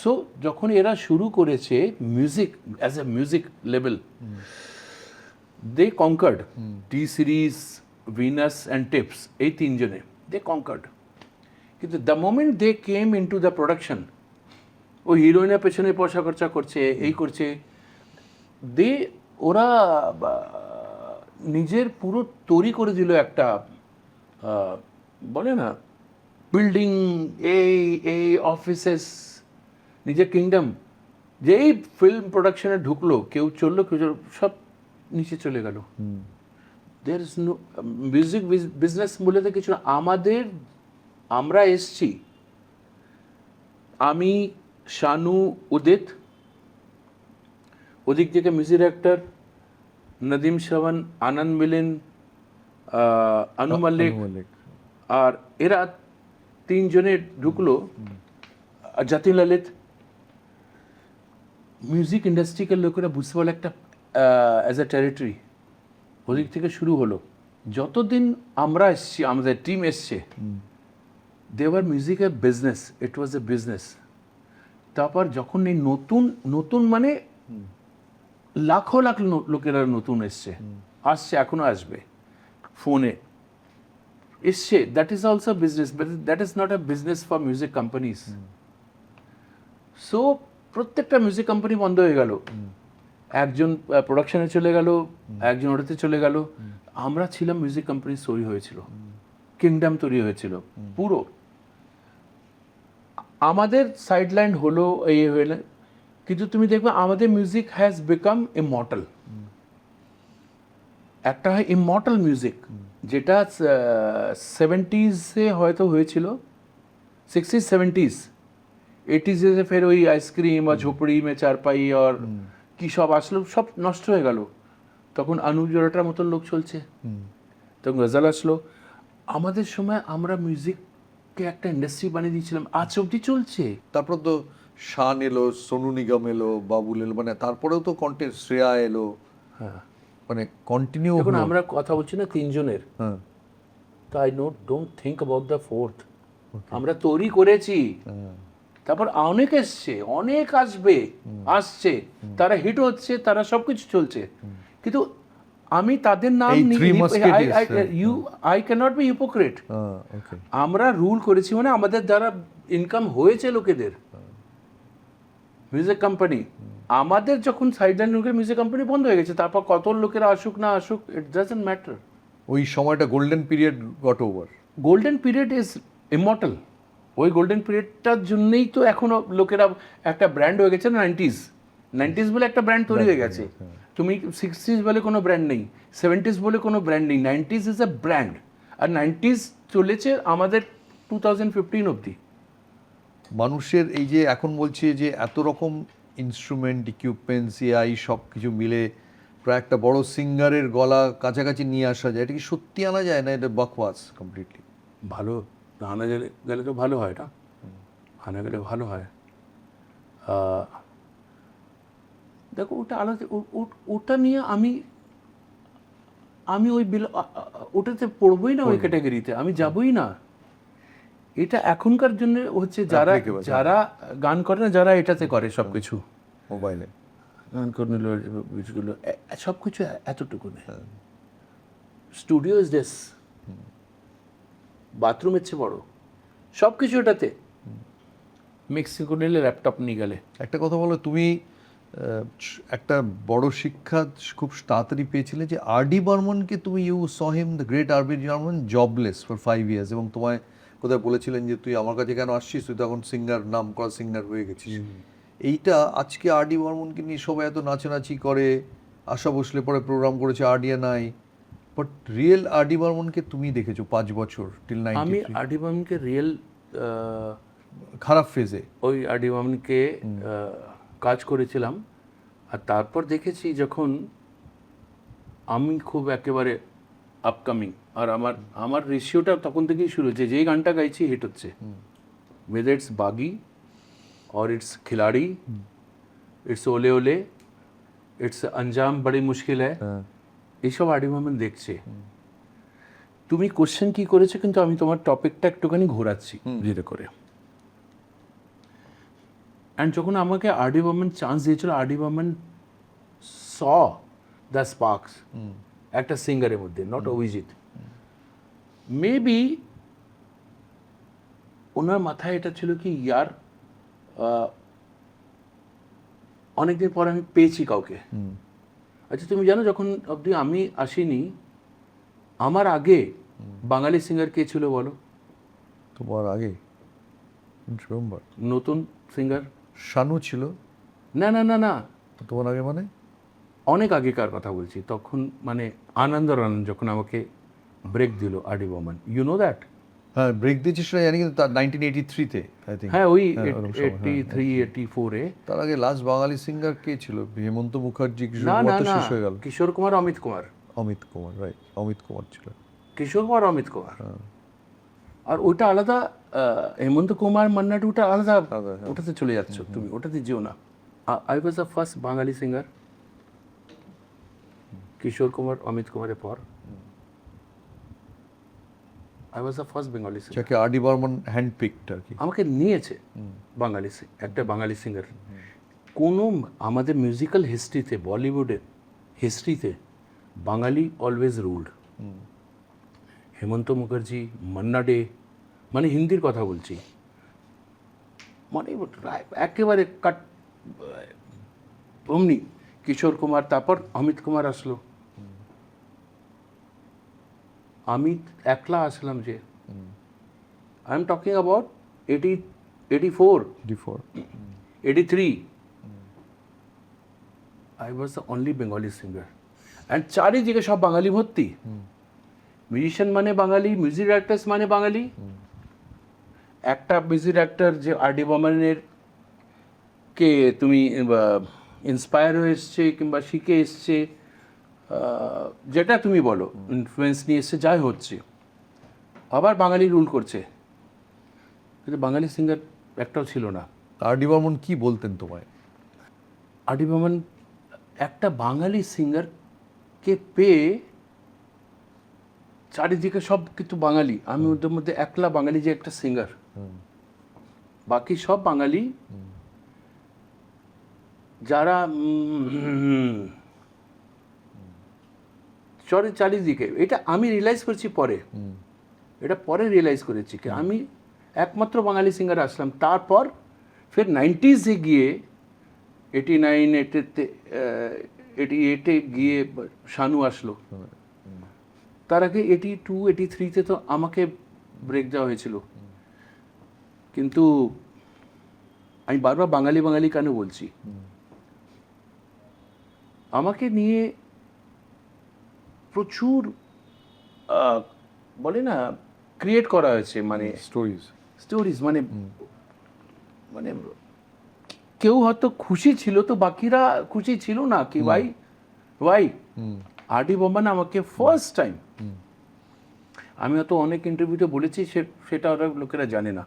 সো যখন এরা শুরু করেছে music as a music level, they conquered T series, Venus and Tips, এই তিনজনে দে কনকার্ড। কিন্তু the moment they came into the production, ও হিরোইনের পেছনে পয়সা খরচা করছে, এই করছে, ওরা নিজের পুরো তৈরি করে দিল একটা, বলে না, বিল্ডিং, এই অফিসেস, নিজের কিংডম। যেই ফিল্ম প্রোডাকশনে ঢুকলো, কেউ চললো, সব নিচে চলে গেল। There is no music business বলে তো কিছু না। আমরা এসছি, আমি, শানু, উদিত, ওদিক থেকে মিউজিক ডাইরেক্টর নদীম শ্রবণ, আনন্দ মিলিন, আনু মল্লিক, আর এরা তিনজনে ঢুকলো, যতীন ললিত। মিউজিক ইন্ডাস্ট্রিকে লোকেরা বুঝতে পারলো একটা অ্যাজ এ টেরিটরি, ওদিক থেকে শুরু হলো। যতদিন আমরা এসছি, আমাদের টিম এসছে, they were music a business, it was a business. তারপর যখন এই নতুন মানে লাখ লোকেরা নতুন আসছে, এখনো আসবে, ফোনে এসছে, that is also business, but that is not a business for music companies. So প্রত্যেকটা মিউজিক কোম্পানি বন্ধ হয়ে গেল, একজন প্রোডাকশনে চলে গেল, একজন ওটাতে চলে গেল। আমরা ছিলাম মিউজিক কোম্পানি, তৈরি হয়েছিল, কিংডম তৈরি হয়েছিল পুরো। আমাদের সাইডলাইন হলো, এই হলো, কিন্তু তুমি দেখবে আমাদের মিউজিক হ্যাজ বিকাম ইমর্টাল। একটা হয় ইমর্টাল মিউজিক, যেটা 70s হয়তো হয়েছিল, 60s 70s, 80s এ ফের ওই আইসক্রিম আর ঝোপড়ি মে চারপাই আর কি সব আসলো, সব নষ্ট হয়ে গেল। তখন অনুপ জলোটার মতন লোক চলছে, তখন গজল আসলো। আমাদের সময় আমরা মিউজিককে একটা ইন্ডাস্ট্রি বানিয়ে দিয়েছিলাম, আজ অবধি চলছে। তারপর তো শান এলো, সোনু নিগম এলো, বাবুল এলো, মানে তারপরেও তো কন্টেন্ট শ্রেয়া এলো, হ্যাঁ, মানে কন্টিনিউ এখন আমরা কথা বলছি না তিনজনের, হ্যাঁ তো I don't think about the fourth. আমরা তৈরি করেছি, তারপর অনেক এসছে, অনেক আসবে, আসছে, তারা হিট হচ্ছে, তারা সবকিছু চলছে, কিন্তু আমি তাদের নাম এই Three Musketeers, I cannot be hypocrite. Okay আমরা রুল করেছি মানে আমাদের দ্বারা ইনকাম হয়েছে লোকেদের, মিউজিক কোম্পানি। আমাদের যখন সাইডলাইন লোকের মিউজিক কোম্পানি বন্ধ হয়ে গেছে, তারপর কত লোকেরা আসুক না আসুক, ইট ডাজন্ট ম্যাটার। ওই সময়টা golden period got over. Golden period is immortal. ওই গোল্ডেন পিরিয়ডটার জন্যই তো এখনো লোকেরা একটা ব্র্যান্ড হয়ে গেছে। 90s বলে একটা ব্র্যান্ড তৈরি হয়ে গেছে। তুমি 60s বলে কোনো ব্র্যান্ড নেই, 70s বলে কোনো ব্র্যান্ড নেই, 90s is a brand. R 90s চলেছে আমাদের 2015 অবধি। মানুষের এই যে এখন বলছে যে এত রকম ইনস্ট্রুমেন্ট, ইকুইপমেন্টস, এআই সব কিছু মিলে প্রায় একটা বড় সিঙ্গারের গলা কাছাকাছি নিয়ে আসা যায়, এটা কি সত্যি আনা যায় না এটা বকওয়াস কমপ্লিটলি? ভালো আনা গেলে গেলে তো ভালো হয় না, আনা গেলে ভালো হয়। দেখো ওটা আলাদা, ওটা নিয়ে আমি ওই ওটাতে পড়বই না, ওই ক্যাটাগরিতে আমি যাবই না। এটা এখনকার জন্য হচ্ছে যারা যারা গান করে না, যারা এটাতে করে সব কিছু, মোবাইলে গান করে নিল বিষয়গুলো, সব কিছু এতটুকু স্টুডিও ইজ দিস, বাথরুমের চেয়ে বড় সব কিছু এটাতে। মেক্সিকো নিলে ল্যাপটপ নিয়ে গেলে। একটা কথা বলো, তুমি একটা বড় শিক্ষা খুব তাড়াতাড়ি পেয়েছিলে যে আর.ডি. বর্মনকে তুমি, you saw him, the great RD. Burman, jobless for 5 years, এবং তোমায় কোথায় বলেছিলেন যে তুই আমার কাছে কেন আসছিস, তুই তখন সিঙ্গার, নাম করা সিঙ্গার হয়ে গেছিস। এইটা আজকে আর.ডি. বর্মনকে নিয়ে সবাই এত নাচানাচি করে, আশা ভোসলে পরে প্রোগ্রাম করেছে, আরডিএ নাই, বাট রিয়েল আর.ডি. বর্মনকে তুমি দেখেছো 5 বছর টিল 93। আমি আর.ডি. বর্মনকে রিয়েল খারাপ ফেজে ওই আর.ডি. বর্মনকে কাজ করেছিলাম, আর তারপর দেখেছি যখন আমি খুব একেবারে আপকামিং, আর আমার রেশিওটা তখন থেকেই শুরু হচ্ছে, যেই গানটা গাইছি হিট হচ্ছে, whether it's বাগি or it's খিলাড়ি, it's ওলে ওলে, it's अंजाम बड़ी मुश्किल है, এইসব আর.ডি. বর্মন দেখছে। তুমি কোশ্চেন কি করেছো, কিন্তু আমি তোমার টপিকটা একটুখানি ঘোরাচ্ছি ধীরে করে। অ্যান্ড যখন আমাকে আর.ডি. বর্মন চান্স দিয়েছিল, RD. Barman saw the sparks একটা সিঙ্গারের মধ্যে, নট অভিজিৎ। মেবি ওনার মাথায় এটা ছিল কি, ইয়ার অনেকদিন পর আমি পেয়েছি কাউকে। আচ্ছা তুমি জানো, যখন অবধি আমি আসিনি, আমার আগে বাঙালি সিঙ্গার কে ছিল বলো? তোমার আগে নতুন সিঙ্গার শানু ছিল। না না না না, তোমার আগে মানে অনেক আগেকার কথা বলছি। তখন মানে আনন্দ যখন আমাকে ব্রেক দিল RD. Burman, you know that? হ্যাঁ, ব্রেক দিয়েছে সেটা জানি, কিন্তু তার 1983-তে আই থিঙ্ক। হ্যাঁ, ওই 83-84-এ। তার আগে লাস্ট বাঙালি সিঙ্গার কে ছিল? হেমন্ত মুখার্জি, কিশোর না কুমার না তো না, শেষ হয়ে গেল। কিশোর কুমার, অমিত কুমার। অমিত কুমার, রাইট, অমিত কুমার ছিল। কিশোর কুমার, অমিত কুমার, আর ওটা আলাদা। হেমন্ত কুমার, মান্নাডু, ওটা আলাদা, ওটাতে চলে যাচ্ছ তুমি, ওটাতে যেও না। I was the first Bangali singer, Kishore Kumar, Amit কুমারের পর I was the first Bengali singer. যাকে আর.ডি. বর্মন হ্যান্ড পিকড আর কি, আমাকে নিয়েছে বাঙালি, একটা বাঙালি সিঙ্গার। কোনো আমাদের মিউজিক্যাল হিস্ট্রিতে, বলিউডের হিস্ট্রিতে বাঙালি অলওয়েজ রুলড। হেমন্ত মুখার্জি, মান্না ডে, মানে হিন্দির কথা বলছি, মানে একেবারে কাট অমনি। কিশোর কুমার, তারপর অমিত কুমার আসলো, আমি একলা আসলাম যে। I am talking about 84, 83. I was the only Bengali singer. And চারিদিকে সব বাঙালি ভর্তি, মিউজিশিয়ান মানে বাঙালি, মিউজিক ডাইরেক্টরস মানে বাঙালি। একটা মিউজিক ডাইরেক্টর যে আর.ডি. বর্মনের কে তুমি ইন্সপায়ার হয়ে এসছে কিংবা শিখে এসছে, যেটা তুমি বলো ইনফ্লুয়েন্স নিয়ে এসছে, যাই হচ্ছে, আবার বাঙালি রুল করছে, কিন্তু বাঙালি সিঙ্গার একটাও ছিল না। আর ডি বর্মন কি বলতেন তোমায়? আর ডি বর্মন একটা বাঙালি সিঙ্গারকে পেয়ে চারিদিকে সব কিন্তু বাঙালি, আমি ওদের মধ্যে একলা বাঙালি যে একটা সিঙ্গার, বাকি সব বাঙালি যারা চারিদিকে। এটা আমি রিয়েলাইজ করছি পরে, এটা পরে রিয়েলাইজ করেছি কি আমি একমাত্র বাঙালি সিঙ্গার আসলাম। তারপর ফের 90s-এ গিয়ে 88-এ গিয়ে শানু আসলো, তার আগে 82-83-তে তো আমাকে ব্রেক দেওয়া হয়েছিল। কিন্তু আমি বারবার বাঙালি বাঙালি কেন বলছি, আমাকে নিয়ে প্রচুর বলে না ক্রিয়েট করা হয়েছে, মানে স্টোরিজ, মানে মানে কেউ হয়তো খুশি ছিল তো বাকিরা খুশি ছিল না, কি ভাই আর ডি বর্মন আমাকে ফার্স্ট টাইম, আমি হয়তো অনেক ইন্টারভিউতে বলেছি, সেটা ওরা লোকেরা জানে না,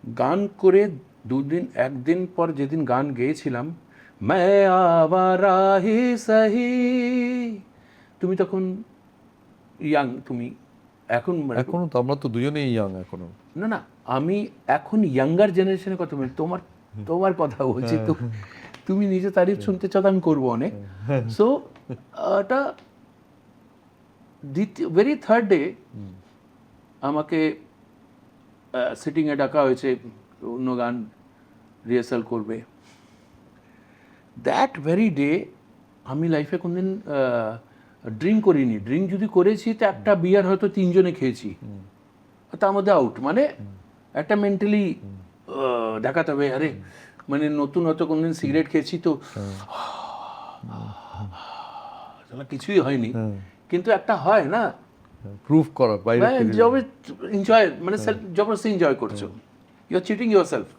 গান করে একদিন পর যেদিন গান গেয়েছিলাম, मैं आवारा ही सही, তুমি তখন ইয়াং, তুমি এখনো তো আমরা তো দুজনেই ইয়াং এখনো। না আমি এখন ইয়াঙ্গার জেনারেশনের কথা বলি, তোমার কথা বলছি। তো তুমি নিজে তারিফ শুনতে চাও, আমি করবো অনেক। সো এটা ভেরি থার্ড ডে আমাকে সিটিংয়ে ডাকা হয়েছে, অন্য গান রিহার্সাল করবে। দ্যাট ভেরি ডে আমি লাইফে কোনদিন ড্রিঙ্ক করিনি, ড্রিঙ্ক যদি করেছি তো একটা বিয়ার হয়তো 3 জনে খেয়েছি, তার মধ্যে আউট, মানে একটা মেন্টালি দেখাতে হবে, আরে মানে নতুন হয়তো কোনদিন সিগারেট খেয়েছি তো কিছুই হয়নি, কিন্তু একটা হয় না প্রুফ করা, বাইরে জবে এনজয়, মানে জবরদস্তি এনজয় করছো, you are cheating yourself.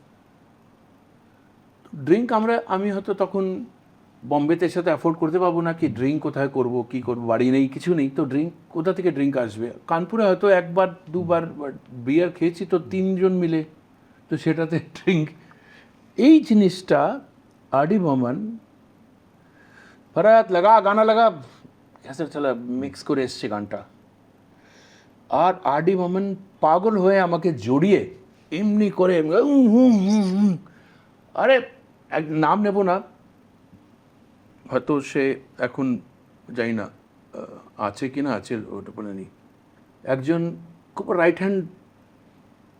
Drink আমি হয়তো তখন বম্বেতে সাথে অ্যাফোর্ড করতে পারবো না, কি ড্রিঙ্ক কোথায় করব, কি করবো, বাড়ি নেই, কিছু নেই, তো ড্রিঙ্ক কোথা থেকে ড্রিঙ্ক আসবে। কানপুরে হয়তো 1-2 বিয়ার খেয়েছি তো 3 জন মিলে, তো সেটাতে ড্রিঙ্ক। এই জিনিসটা আর ডি বর্মন ফরাত লাগা গানা লাগা ক্যাসেট চালা মিক্স করে এসছে গানটা, আর আর ডি বর্মন পাগল হয়ে আমাকে জড়িয়ে এমনি করে, আরে এক নাম নেব না, হয়তো সে এখন জানি না আছে কি না আছে, ওটা বলে নি, একজন খুব রাইট হ্যান্ড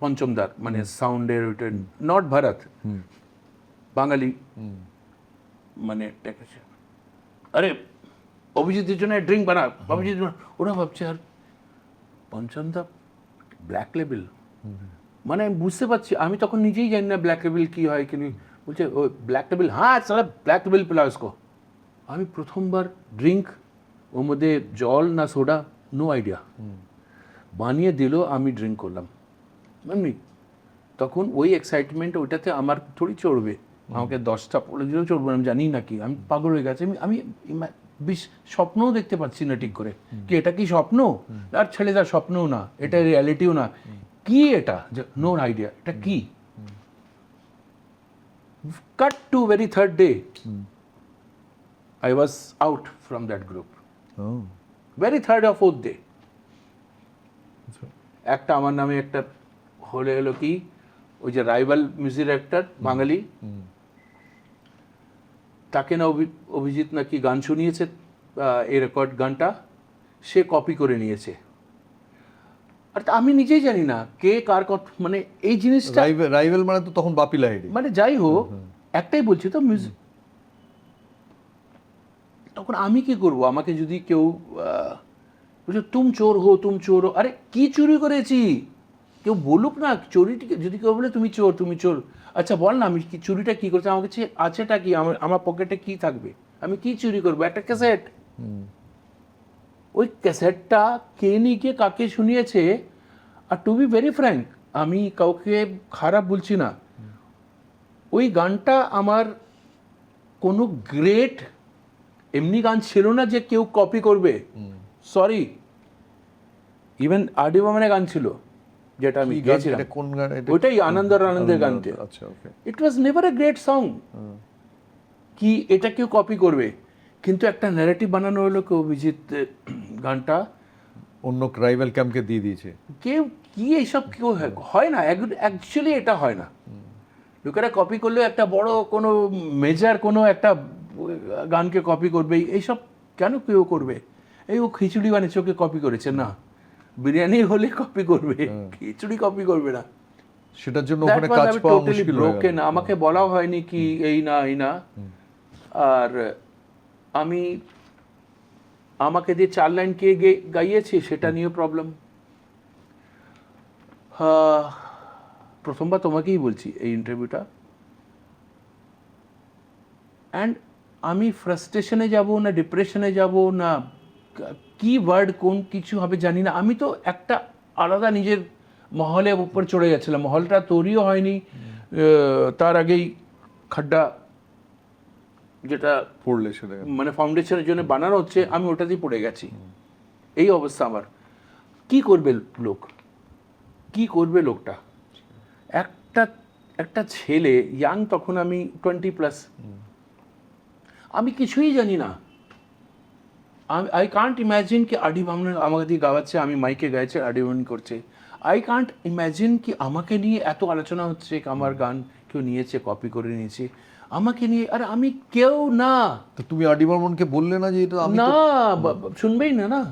পঞ্চমদার, মানে সাউন্ডের ওইটা, নট ভারত, বাঙালি, মানে আরে অভিজিতের জন্য ড্রিঙ্ক বানা, অভিজিৎ, ওরা ভাবছে আর পঞ্চমদা ব্ল্যাক লেবেল, মানে আমি বুঝতে পারছি, আমি তখন নিজেই জানি না ব্ল্যাক লেবেল কী হয়, কিন্তু বলছে ও ব্ল্যাক লেবেল, হ্যাঁ সারা ব্ল্যাক লেবেল পেলাও ইসকো। আমি প্রথমবার ড্রিঙ্ক, ওর মধ্যে জল না সোডা, নো আইডিয়া, বানিয়ে দিল, আমি ড্রিঙ্ক করলাম, এমনি। তখন ওই এক্সাইটমেন্ট ওইটাতে আমার থোড়ি চড়বে, আমাকে 10টা পড়ে দিলেও চড়বে, আমি জানি না কি, আমি পাগল হয়ে গেছে, আমি স্বপ্নও দেখতে পাচ্ছি না ঠিক করে, কি এটা কি স্বপ্ন, আর ছেলে তার স্বপ্নও না, এটা রিয়ালিটিও না, কি এটা, নো আইডিয়া এটা কি। Cut to very third day I was out from that group. Oh. Very third or fourth day. একটা আমার নামে একটা হলো কি, ওই যে রাইভাল মিউজিক ডাইরেক্টর বাঙালি, তাকে না অভিজিৎ নাকি গান শুনিয়েছে, এই রেকর্ড গানটা সে কপি করে নিয়েছে, আর আমি নিজেই জানি না কে কার কথা, মানে এই জিনিসটা রাইভেল মানে তো তখন বাপি লাহিড়ী, মানে যাই হোক, একটাই বলছি তো মিউজিক। তখন আমি কি করব, আমাকে যদি কেউ বলছে তুম চোর হো, আরে কি চুরি করেছি, কেউ বলুক না চুরিটি, যদি কেউ বলে তুমি চোর, আচ্ছা বল না আমি কি চুরিটা কি করছি, আমার কাছে আছেটা কি, আমার পকেটে কি থাকবে, আমি কি চুরি করবো, একটা ক্যাসেট, ওই ক্যাসেটটা কে নিয়ে গিয়ে কাকে শুনিয়েছে। আর টু বি ভেরি ফ্র্যাঙ্ক, আমি কাউকে খারাপ বলছি না, ওই গানটা আমার কোনো গ্রেট এমনি গান ছিল না যে কেউ কপি করবে, সরি। ইভেন আর ডি বর্মনের গান ছিল যেটা আমি কি গান? গেয়েছিলাম, এটা কোন গান? এটা ওইটাই আনন্দ আনন্দের গানটা। আচ্ছা, okay. It was never a great song কি এটা কেউ কপি করবে, কিন্তু একটা ন্যারেটিভ বানানো হলো কেউ অভিজিৎ গানটা অন্য রাইভাল ক্যাম্পকে দিয়ে দিয়েছে। কেউ কি এইসব কেউ হয় না, অ্যাকচুয়ালি এটা হয় না। লোকেরা কপি করলেও একটা বড় কোনো মেজর কোনো একটা গানকে কপি করবে, এইসব কেন কেউ করবে? এই ও খিচুড়ি বানিয়েছে ওকে কপি করেছে না, বিরিয়ানি হলে কপি করবে, খিচুড়ি কপি করবে না। সেটার জন্য ওখানে কাজ পাওয়া মুশকিল হয়ে গেল। আমাকে বলাও হয়নি কি এই না এই না। আর আমি আমাকে দিয়ে 4 লাইন কে গাইয়েছি সেটা নিয়ে প্রবলেম। প্রথমবার তোমাকেই বলছি এই ইন্টারভিউটা, অ্যান্ড আমি ফ্রাস্ট্রেশনে যাব না ডিপ্রেশনে যাব না কি ওয়ার্ড কোন কিছু হবে জানি না। আমি তো একটা আলাদা নিজের মহলের উপর চড়ে যাচ্ছিলাম, মহলটা তৈরিও হয়নি, তার আগেই খাড্ডা যেটা পড়লে সেটা মানে ফাউন্ডেশনের জন্য বানানো হচ্ছে, আমি ওটাতেই পড়ে গেছি। এই অবস্থা আমার। কি করবে লোক, কি করবে লোকটা? একটা একটা ছেলে ইয়াং, তখন আমি 20+, আমি কিছুই জানি না। আই কান্ট ইম্যাজিন কি আর ডি বর্মন আমাকে দিয়ে গাওয়াচ্ছে, আমি মাইকে গাইছে, আর ডি বর্মন করছে। আই কান্ট ইম্যাজিন কি আমাকে নিয়ে এত আলোচনা হচ্ছে, আমার গান কেউ নিয়েছে, কপি করে নিয়েছে আমাকে নিয়ে। আর আমি কেউ না। তো তুমি আর ডি বর্মনকে বললে না যে এটা আমি? না, শুনবেই না। না,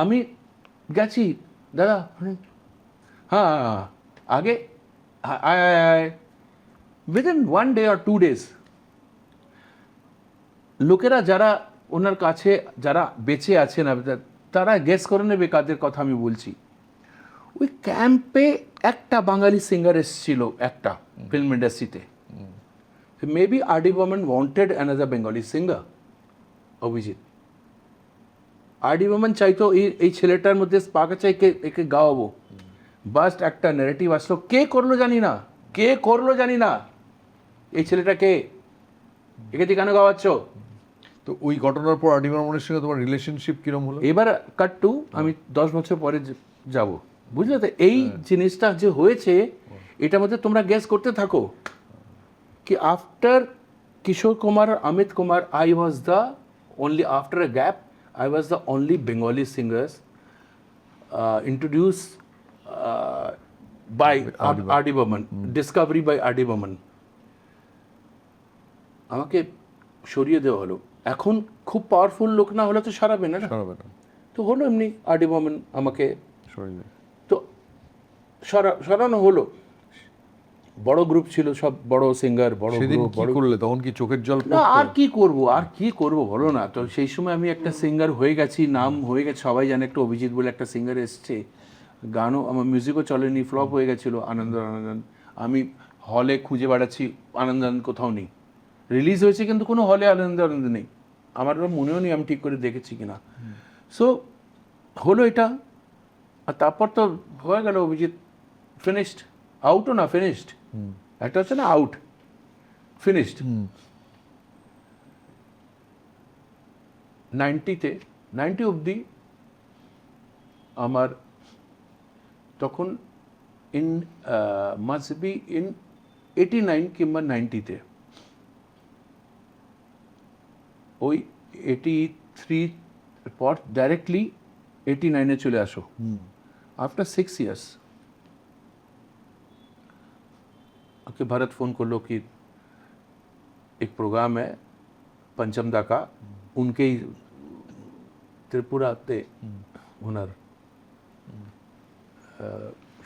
আমি গেছি দাদা, হ্যাঁ আগে উইদিন 1 day or 2 days লোকেরা যারা ওনার কাছে যারা বেঁচে আছে না, তারা গেস করে নেবে কাদের কথা আমি বলছি। ওই ক্যাম্পে একটা বাঙালি সিঙ্গার এসেছিল, একটা ফিল্ম ইন্ডাস্ট্রিতে। Maybe R D Burman wanted another Bengali singer, Abhijit. R D Burman চাইতো এই ছেলেটার মধ্যে স্পার্ক আছে, একে গাওয়াবো। বাস্ট একটা ন্যারেটিভ আসলো, কে করলো জানি না, কে করলো জানি না, এই ছেলেটা কে, একে দিয়ে কেন গাওয়াচ্ছ? তো ওই ঘটনার পর আর ডি বর্মনের সঙ্গে তোমার রিলেশনশিপ কিরম হলো? এবার কাট টু, আমি 10 বছর পরে যাব, বুঝলে তো? এই জিনিসটা যে হয়েছে এটার মধ্যে তোমরা গেস করতে থাকো কি আফটার কিশোর কুমার আর Amit Kumar, I was the only after a gap, I was the only Bengali singers introduced by R.D. Burman, discovery by R.D. Burman. আমাকে সরিয়ে দেওয়া হলো। এখন খুব পাওয়ারফুল লোক না হলে তো সরাবে না, সরাবে না। তো হলো এমনি, আর.ডি. বর্মন আমাকে সরিয়ে দেয়। তো সরানো হলো। বড় গ্রুপ ছিল, সব বড় সিঙ্গার, বড় সেদিন গ্রুপ। কি করলে? তখন কি চোখের জল না, আর কি করব বলো না। তো সেই সময় আমি একটা সিঙ্গার হয়ে গেছি, নাম হয়ে গেছে, সবাই জানে একটা অভিজিৎ বলে একটা সিঙ্গার এসছে, গানও আমার মিউজিকও চলেনি, ফ্লপ হয়ে গেছিলো আনন্দ আনন্দন। আমি হলে খুঁজে বেড়াচ্ছি, আনন্দ আনন্দ কোথাও নেই। রিলিজ হয়েছে কিন্তু কোনো হলে আনন্দ আনন্দ নেই, আমার মনেও নেই আমি ঠিক করে দেখেছি কিনা। সো হলো এটা, আর তারপর তো হয়ে গেল অভিজিৎ ফিনিশড, আউটও না ফিনিশড, একটা হচ্ছে না আউট, ফিনিশড। 90 অবধি আমার তখন ইন মাস্ট বি ইন 89 কিংবা 90-তে, ওই 83 পর ডাইরেক্টলি 89-এ চলে আসো। After 6 years okay Bharat phone कर लो कि एक प्रोग्राम है पंचमदा का, उनके ही त्रिपुराते ওনার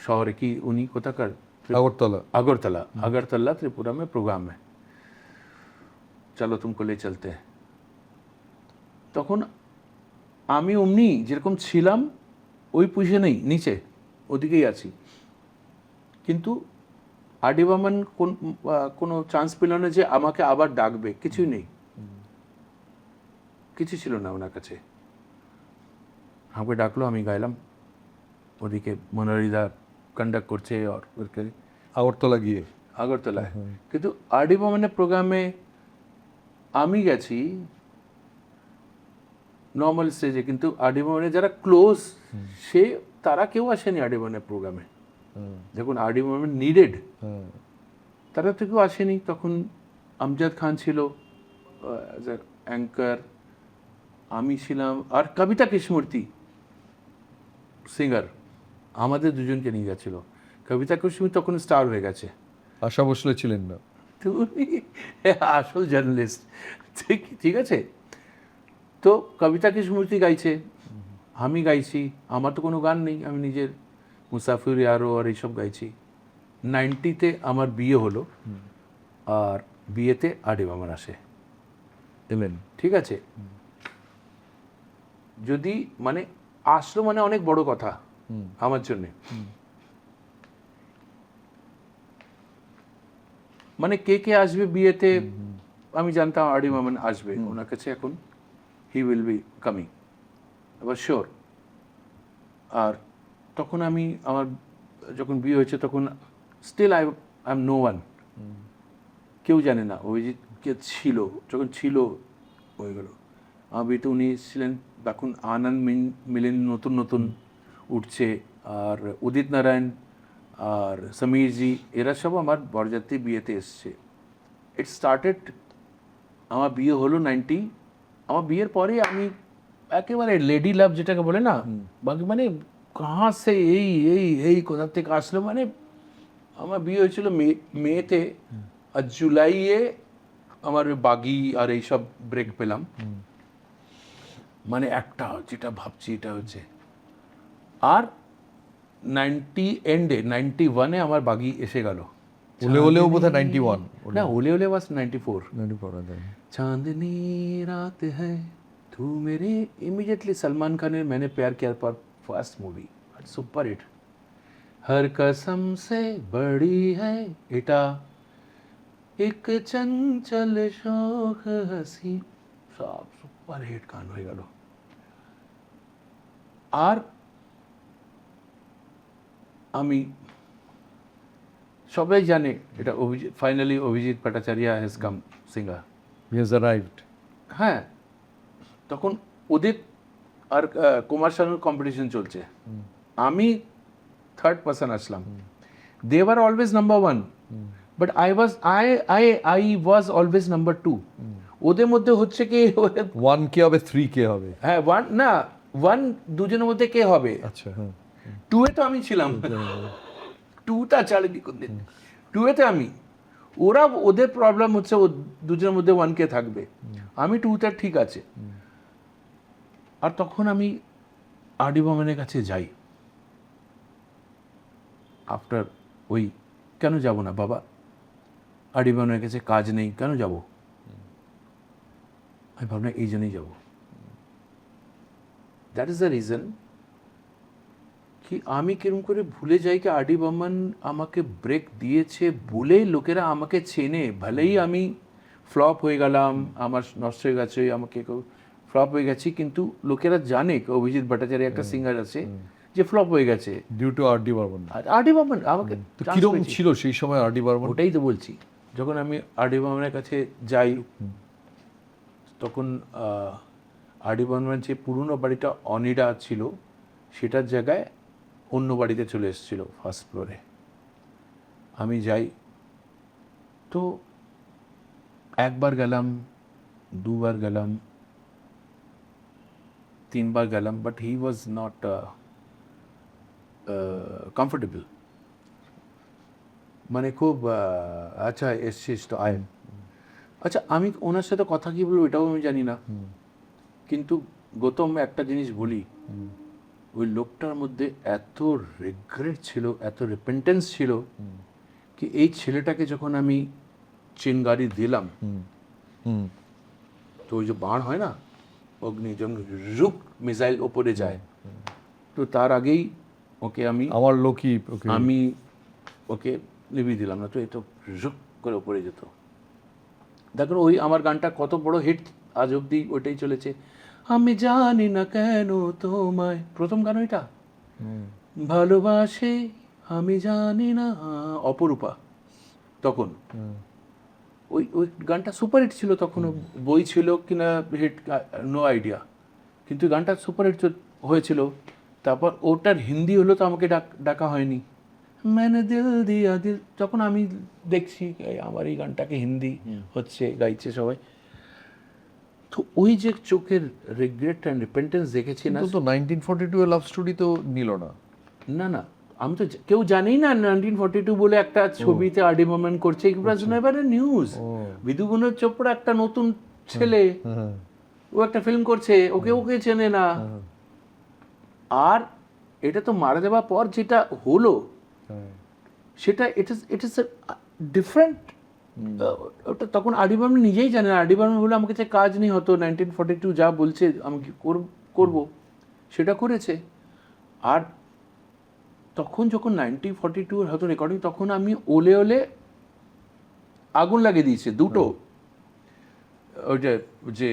শহরে কি উনি কোথাকার, আগরতলা त्रिपुरा में प्रोग्राम है, चलो तुमको ले चलते हैं। তখন আমি অমনি যেরকম ছিলাম ওই পজিশনেই নিচে ওদিকেই আছি, কিন্তু আর.ডি. বর্মন কোনো চান্স পেল না যে আমাকে আবার ডাকবে, কিছুই নেই, কিছু ছিল না ওনার কাছে। আমাকে ডাকলো, আমি গাইলাম, ওদিকে মনোহরিদা কন্ডাক্ট করছে, আর আগরতলা গিয়ে আগরতলায়। কিন্তু আরডি বর্মনের প্রোগ্রামে আমি গেছি নর্মাল স্টেজে, কিন্তু আরডি বর্মনের যারা ক্লোজ তারা কেউ আসেনি আরডি বর্মনের প্রোগ্রামে। যখন আরডি বর্মন নিডেড তারা তো কেউ আসেনি। তখন আমজাদ খান ছিল অ্যাজ এ অ্যাঙ্কার, আমি ছিলাম, আর কবিতা কৃষ্ণমূর্তি সিঙ্গার, আমাদের দুজনকে নিয়ে গেছিল। কবিতা কৃষ্ণমূর্তি তখন স্টার হয়ে গেছে। আশা ভোসলে ছিলেন না? তুমি আসল জার্নালিস্ট, ঠিক আছে। তো কবিতা কৃষ্ণমূর্তি গাইছে, আমি গাইছি, আমার তো কোনো গান নেই, আমি নিজের মুসাফির ইয়ারো আর এইসব গাইছি। 90-তে আমার বিয়ে হলো, আর বিয়েতে আরডি বর্মন আসে, এলেন, ঠিক আছে। যদি মানে আসলো মানে অনেক বড় কথা আমার জন্যে। মানে কে কে আসবে বিয়েতে আমি জানতাম আরডি বর্মন আসবে, ওনার কাছে এখন হি উইল বি কামিং, আবার শিওর। আর তখন আমার যখন বিয়ে হয়েছে তখন still I am no one, কেউ জানে না অভিজিৎ কে ছিল। যখন ছিল হয়ে গেল আমার বিয়েতে, উনি ছিলেন তখন আনন্দ মিলেন নতুন নতুন উঠছে, আর উদিত নারায়ণ আর সমীরজি এরা সব আমার বরযাত্রী বিয়েতে এসছে। ইট স্টার্টেড, আমার বিয়ে হলো 90, আমার বিয়ের পরে আমি একেবারে লেডি লাভ যেটাকে বলে না, বাকি মানে কাহা সে এই এই এই কোথা থেকে আসলো, মানে আমার বিয়ে হয়েছিল মেতে, আর জুলাইয়ে আমার বাগি আর এইসব ব্রেক পেলাম। মানে একটা যেটা ভাবছি এটা হচ্ছে, আর 90 এন্ডে 91-এ আমার বাগি এসে গেল। ওলে ওলেও বোধহয় 91, না ওলে ওলে ওয়াজ 94। 94 চাঁদনি রাত হ্যায় তু মেরে, ইমিডিয়েটলি সলমান খানের मैंने प्यार किया पर फर्स्ट मूवी, सुपर हिट। हर कसम से बड़ी है এটা, एक चंचल शौक हसी, সব সুপার হিট গান হয়ে গেল। আর আমি সবাই জানে এটা Abhijit, finally Abhijit Bhattacharya has come singer, he has arrived. হ্যাঁ, তখন উদিত আর কুমার শানুর কম্পিটিশন চলছে, আমি থার্ড পার্সন আসলাম। They were always number 1, but I was always number 2। ওদের মধ্যে হচ্ছে কি 1 কে হবে 3 কে হবে? হ্যাঁ 1 না 1 দুজনের মধ্যে কে হবে, আচ্ছা, হ্যাঁ 2-এ তো আমি ছিলাম, 2টা চালিয়ে কোন দিন, 2-এতে আমি, ওরা ওদের প্রবলেম হচ্ছে ও দুজনের মধ্যে 1 কে থাকবে, আমি 2তে ঠিক আছে। আর তখন আমি আরডি বর্মনের কাছে যাই আফটার ওই, কেন যাব না বাবা, আরডি বর্মনের কাছে কাজ নেই, কেন যাব, আমি ভাবলাম এই জন্যই যাব। দ্যাট ইজ দ্য রিজন কি আমি কিরম করে ভুলে যাই কি আরডি বর্মন আমাকে ব্রেক দিয়েছে বলেই লোকেরা আমাকে চেনে। ভলেই আমি ফ্লপ হয়ে গেলাম, আমার নষ্ট হয়ে গেছে, আমাকে ফ্লপ হয়ে গেছি, কিন্তু লোকেরা জানে অভিজিৎ ভট্টাচার্য একটা সিঙ্গার আছে যে ফ্লপ হয়ে গেছে ডিউ টু আরডি বর্মন। আর আরডি বর্মন আমাকে তো কিরকম ছিল সেই সময় আরডি বর্মন? ওটাই তো বলছি, যখন আমি আরডি বর্মনের কাছে যাই তখন আরডি বর্মন যে পুরনো বাড়িটা অনিডা ছিল সেটার জায়গায় অন্য বাড়িতে চলে এসেছিল ফার্স্ট ফ্লোরে। আমি যাই তো একবার গেলাম, দুবার গেলাম, 3বার গেলাম, but he was not comfortable, মানে খুব আচ্ছা এসছিস তো আয়। আচ্ছা আমি ওনার সাথে কথা কি বলবো এটাও আমি জানি না, কিন্তু গৌতম একটা জিনিস বলি, ওই লোকটার মধ্যে এত রিগ্রেট ছিল, এত রিপেন্টেন্স ছিল কি এই ছেলেটাকে যখন আমি চিনগারি দিলাম তো ওই যে বাণ হয় না অগ্নি, যখন রুক মিসাইল ওপরে যায়, তো তার আগেই ওকে আমার লোকই আমি ওকে নিভিয়ে দিলাম, না তো এই তো রুক করে ওপরে যেত। দেখো ওই আমার গানটা কত বড় হিট আজ অব্দি ওইটাই চলেছে, আমি জানি না কেন তোমায়, প্রথম গান ওইটা, ভালোবাসে আমি জানি না, অপরূপা তখন ওই ওই গানটা সুপার হিট ছিল তখনও, বই ছিল কিনা হিট নো আইডিয়া, কিন্তু গানটা সুপার হিট হয়েছিল। তারপর ওটার হিন্দি হলো তো আমাকে ডাকা হয়নি, मैंने दिल दिया दिल, যখন আমি দেখছি আমার এই গানটাকে হিন্দি হচ্ছে, গাইছে সবাই, তো ওই যে চোখের রিগ্রেট অ্যান্ড রিপেন্টেন্স দেখেছি না। কিন্তু তো 1942 এর লাভ স্টোরি তো নিল না। না না, আমি তো কেউ জানি না 1942 বলে একটা ছবিতে আরডি বর্মন করছে, it was never a news. বিধুগুণ চোপড়া একটা নতুন ছেলে, ও একটা ফিল্ম করছে, ওকে চেনে না। আর এটা তো মারা যাওয়ার পর যেটা হলো সেটা ইট ইজ ডিফারেন্ট। ওটা তখন আরডি বর্মন নিজেই জানে না। আরডি বর্মন বলে আমাকে যে কাজ নেই হতো, 1942 যা বলছে আমি কি করবো সেটা করেছে। আর তখন যখন 1942 হয়তো রেকর্ডিং, তখন আমি ওলে ওলে আগুন লাগিয়ে দিয়েছে দুটো, ওই যে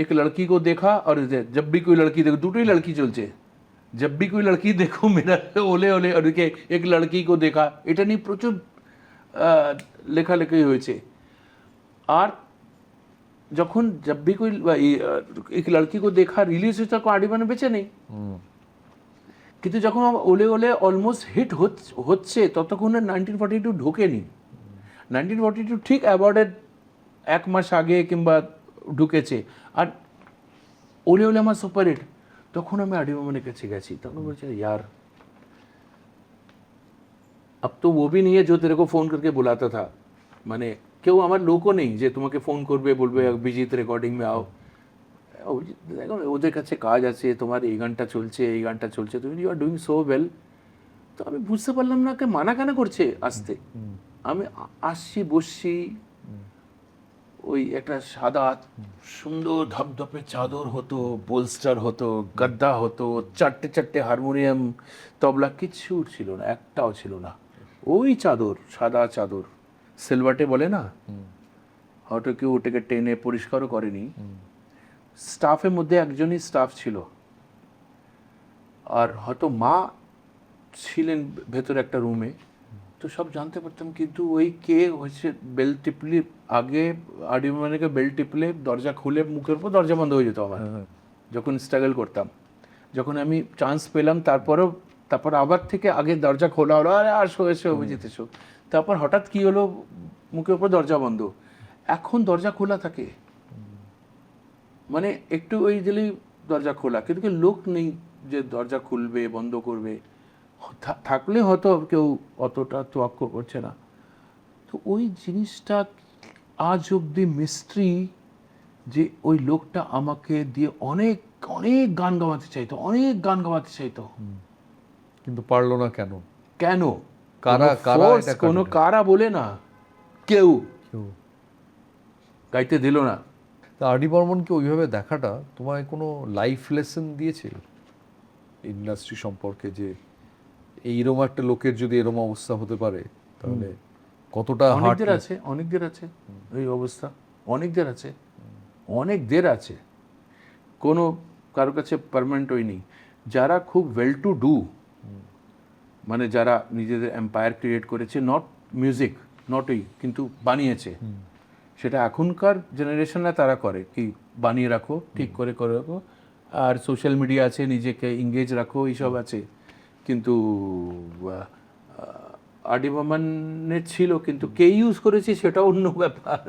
এক লড়কি কো দেখা আর জব ভি কোই লড়কি দেখো, দুটোই লড়কি চলছে। জব ভি কোই লড়কি দেখো মেরা ওলে ওলে, আর এক লড়কি কো দেখা, এটা নিয়ে প্রচুর লেখালেখি হয়েছে। আর যখন জব ভি কোই এক লড়কি কো দেখা রিলিজ হয়েছে তখন আরডি বর্মন বেঁচে নেই, কিন্তু যখন ওলে ওলে অলমোস্ট হিট হচ্ছে ততক্ষণে 1942 ঢোকেনি। 1942 ঠিক অ্যাওয়ার্ডের 1 মাস আগে কিংবা ঢুকেছে, আর ওলে ওলে আমার সুপার হিট। তখন আমি আরডি বর্মনের কাছে গেছি, তখন বলছে यार अब तो वो भी नहीं है जो तेरे को फोन करके बुलाता था, মানে কেউ আমার লোকও নেই যে তোমাকে ফোন করবে বলবে অভিজিৎ রেকর্ডিং মে আও। দেখো ওদের কাছে কাজ আছে, তোমার এই গানটা চলছে, এই গানটা চলছে, তুমি you are doing so well. তো আমি বুঝতে পারলাম না কে মানা কেন করছে আসতে। আমি আসছি, বসছি, ওই একটা সাদা সুন্দর ধপধপে চাদর হতো, বোলস্টার হতো, গদ্দা হতো, চারটে চারটে হারমোনিয়াম, তবলা, কিচ্ছু ছিল না, একটাও ছিল না। ওই চাদর, সাদা চাদর, সিলভাটে বলে না, হয়তো কেউ ওটাকে টেনে পরিষ্কারও করেনি। স্টাফের মধ্যে একজনই স্টাফ ছিল, আর হয়তো মা ছিলেন ভেতরে একটা রুমে, তো সব জানতে পারতাম। কিন্তু ওই কে হচ্ছে বেল টিপলি, আগে আরডি বর্মনকে বেল টিপলে দরজা খুলে মুখের উপর দরজা বন্ধ হয়ে যেত আমার, যখন স্ট্রাগল করতাম। যখন আমি চান্স পেলাম তারপর আবার থেকে আগে দরজা খোলা হলো, আরে আসো এসো অভিজিৎ এসো। তারপর হঠাৎ কি হলো, মুখের উপর দরজা বন্ধ। এখন দরজা খোলা থাকে, মানে একটু ওই দিলেই দরজা খোলা, কিন্তু লোক নেই যে দরজা খুলবে বন্ধ করবে। থাকলে হয়তো কেউ অতটা তোয়াক্ক করছে না। তো ওই জিনিসটা আজ অব্দি মিস্ট্রি, যে ওই লোকটা আমাকে দিয়ে অনেক অনেক গান গাওয়াতে চাইতো, অনেক গান গাওয়াতে চাইতো, কিন্তু পারলো না কেন? কেন? কারা কোনো কারা বলে না, কেউ গাইতে দিল না। তা আরডি বর্মনকে ওইভাবে দেখাটা তোমায় কোনো লাইফ লেসন দিয়েছে ইন্ডাস্ট্রি সম্পর্কে, যে এইরকম একটা লোকের যদি এরকম অবস্থা হতে পারে তাহলে কতটা? অনেকদের আছে এই অবস্থা, অনেকদের আছে। কোনো কারোর কাছে পার্মানেন্ট ওই নেই। যারা খুব ওয়েল টু ডু, মানে যারা নিজেদের এম্পায়ার ক্রিয়েট করেছে, নট মিউজিক, নট ওই, কিন্তু বানিয়েছে, সেটা এখনকার জেনারেশনরা তারা করে কি, বানিয়ে রাখো, ঠিক করে রাখো, আর সোশ্যাল মিডিয়া আছে, নিজেকে এঙ্গেজ রাখো, এইসব আছে। কিন্তু আরডি বর্মনের ছিল, কিন্তু কে ইউজ করেছে সেটা অন্য ব্যাপার।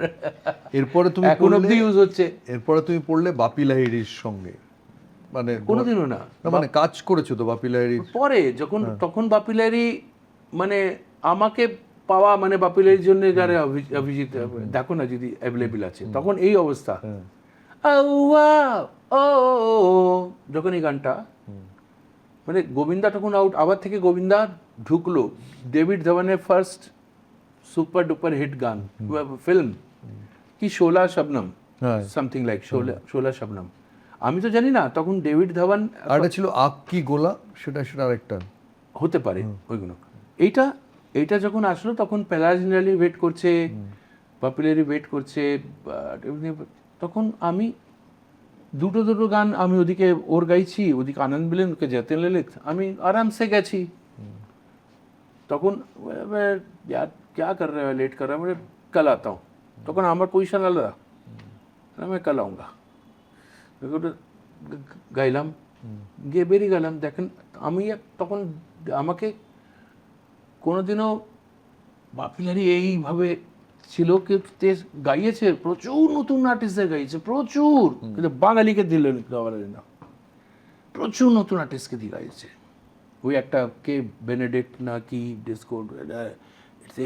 এরপরে তুমি এখন অব্দি ইউজ হচ্ছে। এরপরে তুমি পড়লে বাপি লাহিড়ির সঙ্গে, মানে কোনোদিনও না, মানে কাজ করেছো তো বাপি লাহিড়ির পরে যখন, তখন বাপি লাহিড়ি মানে আমাকে পাওয়া, মানে বাপি লাহিড়ির জন্য যারা অভিজিৎ দেখো না যদি অ্যাভেলেবেল আছে, তখন এই অবস্থা। যখন এই গানটা, মানে গোবিন্দা তখন আউট, আবার থেকে গোবিন্দা ঢুকলো, ডেভিড ধাওয়ানের ফার্স্ট সুপার ডুপার হিট গান, ফিল্ম কি শোলা শবনম, সামথিং লাইক শোলা শবনম। আমি তো জানি না তখন ডেভিড ধাওয়ান, আর ছিল আগ কি গোলা, সেটা আরেকটা হতে পারে ওইগুলো। এইটা যখন আসলো তখন প্যালাজিনালি ওয়েট করছে, পপুলারি ওয়েট করছে, তখন আমি দুটো গান আমি ওদিকে ওর গাইছি, ওদিকে আনন্দ মিলেন, ওকে যতীন ললিত, আমি আরামসে গেছি। তখন क्या कर रहे हो, लेट कर रहा है, मैं कल आता हूँ। তখন আমার পজিশন আলাদা, আমি কাল আউঙ্গা, গাইলাম, গিয়ে বেরিয়ে গেলাম। দেখেন আমি তখন আমাকে কোনোদিনও বাপিলারি এইভাবে ছিল কি গাইয়েছে, প্রচুর নতুন আর্টিস্টদের গাইছে, প্রচুর, কিন্তু বাঙালিকে দিল গাওয়ার না, প্রচুর নতুন আর্টিস্টকে দিয়ে গাইছে। ওই একটা কে বেনেডিক্ট না কি ডিসকো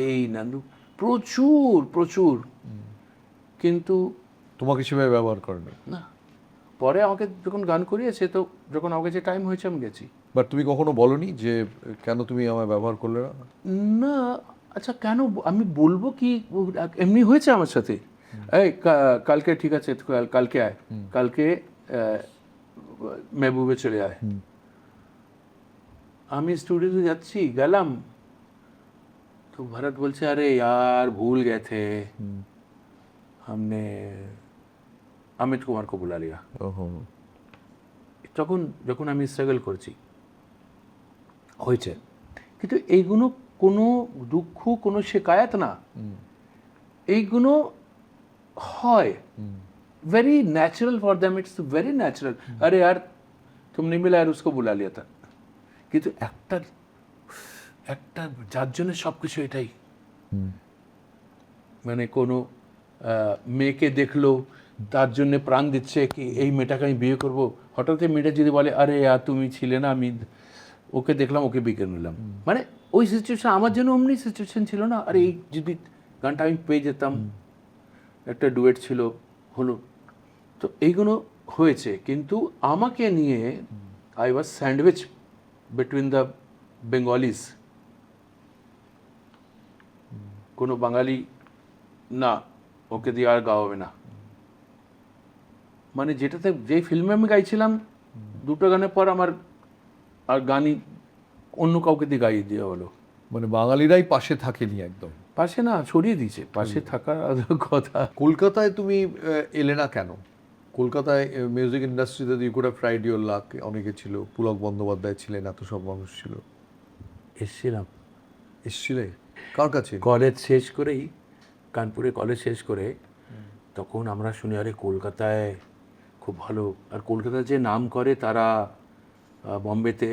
এই নান্দু, প্রচুর প্রচুর, কিন্তু তোমাকে সেভাবে ব্যবহার করেনি। না। পরে আমাকে যখন গান করিয়েছে, তো যখন আমাকে যে টাইম হয়েছে আমি গেছি। বাট তুমি কখনো বলনি যে কেন তুমি আমায় ব্যবহার করলে না? না, আচ্ছা কেন আমি বলবো কি, এমনি হয়েছে আমার সাথে। এই কালকে ঠিক আছে, কালকে আয়, কালকে মেহবুবে চলে আয়। আমি স্টুডিওতে যাচ্ছি, গেলাম, তো ভরত বলছে আরে यार भूल गए थे, हमने अमित कुमार को बुला लिया। তখন যখন আমি স্ট্রাগল করছি হয়েছে, কিন্তু এইগুলো কোনো দুঃখ, কোনো শিকায়ত না, এইগুলো হয়, very natural for them, it's very natural. अरे यार तुम नहीं मिला यार, उसको बुला लिया था। কিন্তু একটা একটা যার জন্য সব কিছু এটাই, মানে কোনো মেয়েকে দেখলো, তার জন্য প্রাণ দিচ্ছে কি এই মেয়েটাকে আমি বিয়ে করবো, হঠাৎ মেয়েটা যদি বলে আরে আর তুমি ছিলে না, আমি ওকে দেখলাম, ওকে বিয়ে করে নিলাম, মানে ওই সিচুয়েশন আমার জন্য অমনি সিচুয়েশন ছিল না। আর এই যদি গানটা আমি পেয়ে যেতাম, একটা ডুয়েট ছিল, হলো, তো এইগুলো হয়েছে। কিন্তু আমাকে নিয়ে I was sandwich between the Bengalis. কোনো বাঙালি না, ওকে দিয়ে আর গাওয়াবে না, মানে যেটাতে যে ফিল্মে আমি গাইছিলাম, দুটো গানের পর আমার আর গানই অন্য কাউকে দিয়ে গাইয়ে দেওয়া হলো। মানে বাঙালিরাই পাশে থাকেনি একদম। পাশে না, সরিয়ে দিয়েছে, পাশে থাকার কথা। কলকাতায় তুমি এলে না কেন? কলকাতায় মিউজিক ইন্ডাস্ট্রিতে you could have tried your luck, অনেকে ছিল, পুলক বন্দ্যোপাধ্যায় ছিলেন, এত সব মানুষ ছিল। এসছিলাম, এসছিলে কার কাছে? কলেজ শেষ করেই, কানপুরে কলেজ শেষ করে, তখন আমরা শুনি আরে কলকাতায় খুব ভালো, আর কলকাতায় যে নাম করে তারা বম্বেতে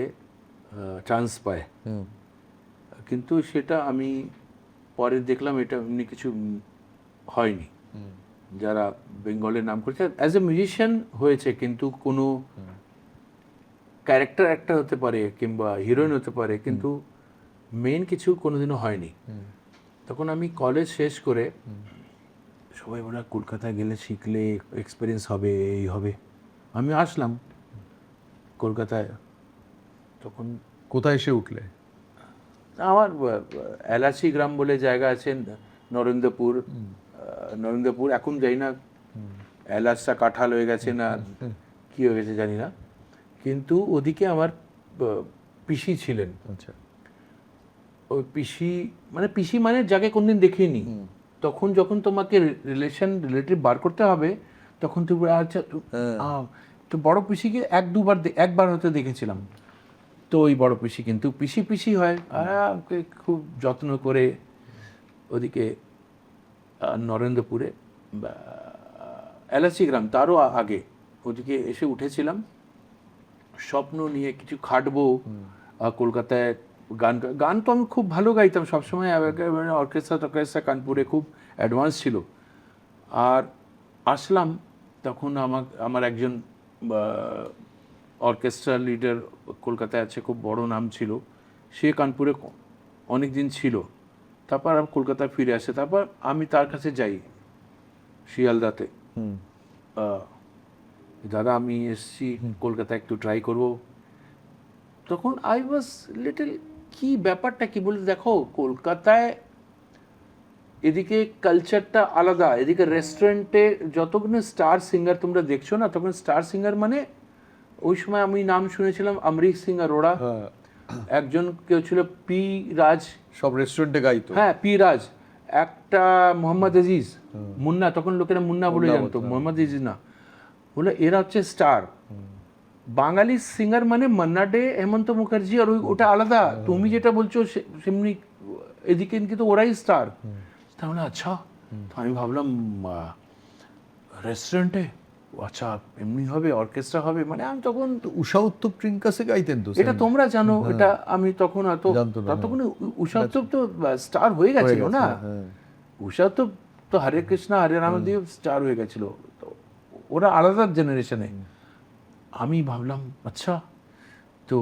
চান্স পায়। কিন্তু সেটা আমি পরে দেখলাম এটা এমনি কিছু হয়নি। যারা বেঙ্গলের নাম করেছে অ্যাজ এ মিউজিশিয়ান হয়েছে, কিন্তু কোনো ক্যারেক্টার একটা হতে পারে কিংবা হিরোইন হতে পারে, কিন্তু মেন কিছু কোনোদিনও হয়নি। তখন আমি কলেজ শেষ করে, সবাই বলে কলকাতায় গেলে শিখলে এক্সপিরিয়েন্স হবে, এই হবে। আমি আসলাম কলকাতায়, তখন কোথায় এসে উঠলে? আমার এলাচি গ্রাম বলে জায়গা আছে, নরেন্দ্রপুর, নরেন্দ্রপুর এখন যাই না, এলাচটা কাঁঠাল হয়ে গেছে না কি হয়ে গেছে জানি না, কিন্তু ওদিকে আমার পিসি ছিলেন। আচ্ছা, ওই পিসি মানে যাকে কোনদিন দেখিনি, তখন যখন তোমাকে রিলেটিভ বার করতে হবে, তখন তুমি আচ্ছা তো বড় পিসিকে একবার হয়তো দেখেছিলাম। তো ওই বড় পিসি কিন্তু পিসি হয়, আর আমাকে খুব যত্ন করে ওদিকে নরেন্দ্রপুরে এলাচি গ্রাম তারও আগে ওদিকে এসে উঠেছিলাম, স্বপ্ন নিয়ে কিছু খাটবো কলকাতায়। গান তো আমি খুব ভালো গাইতাম সবসময়, অর্কেস্ট্রা কানপুরে খুব অ্যাডভান্স ছিল। আর আসলাম তখন আমার একজন অর্কেস্ট্রা লিডার কলকাতায় আছে, খুব বড় নাম ছিল, সে কানপুরে অনেক দিন ছিল, তারপর কলকাতায় ফিরে আসে। তারপর আমি তার কাছে যাই শিয়ালদাতে, দাদা আমি এসছি কলকাতায়, একটু ট্রাই করব। তখন আই ওয়াজ লিটল কি ব্যাপারটা কি বলে, দেখো কলকাতায় এদিকে কালচারটা আলাদা, এদিকে রেস্টুরেন্টে যতগুলো স্টার সিঙ্গার তোমরা দেখছো না, তখন স্টার সিঙ্গার মানে ওই সময় আমি নাম শুনেছিলাম অমরিক সিং অরোড়া, একজন কেউ ছিল পি রাজ, সব রেস্টুরেন্টে গাইতো। হ্যাঁ পি রাজ, একটা মোহাম্মদ আজিজ, মুন্না, তখন লোকেরা মুন্না বলে জানতো, মোহাম্মদ আজিজ না, বলে এরা হচ্ছে স্টার। বাঙালি সিঙ্গার মানে মান্না ডে, হেমন্ত মুখার্জি, আর ওটা আলাদা। তুমি যেটা বলছো সেমনি এদিকে কিন্তু ওরাই স্টার। তাহলে আচ্ছা, তো আমি ভাবলাম রেস্টুরেন্টে, আচ্ছা এমনি হবে, অর্কেস্ট্রা হবে, মানে আমি তখন তো উষা উত্তপ ট্রিঙ্কাসে গাইতেন তো এটা তোমরা জানো, এটা আমি তখন অত জানতো না, ততক্ষণে উষা উত্তপ তো স্টার হয়ে গেছিল না। হ্যাঁ। উষা উত্তপ তো হরে কৃষ্ণা হরে রাম দিয়ে স্টার হয়ে গেছিল, তো ওরা আলাদা জেনারেশনে। আমি ভাবলাম আচ্ছা, তো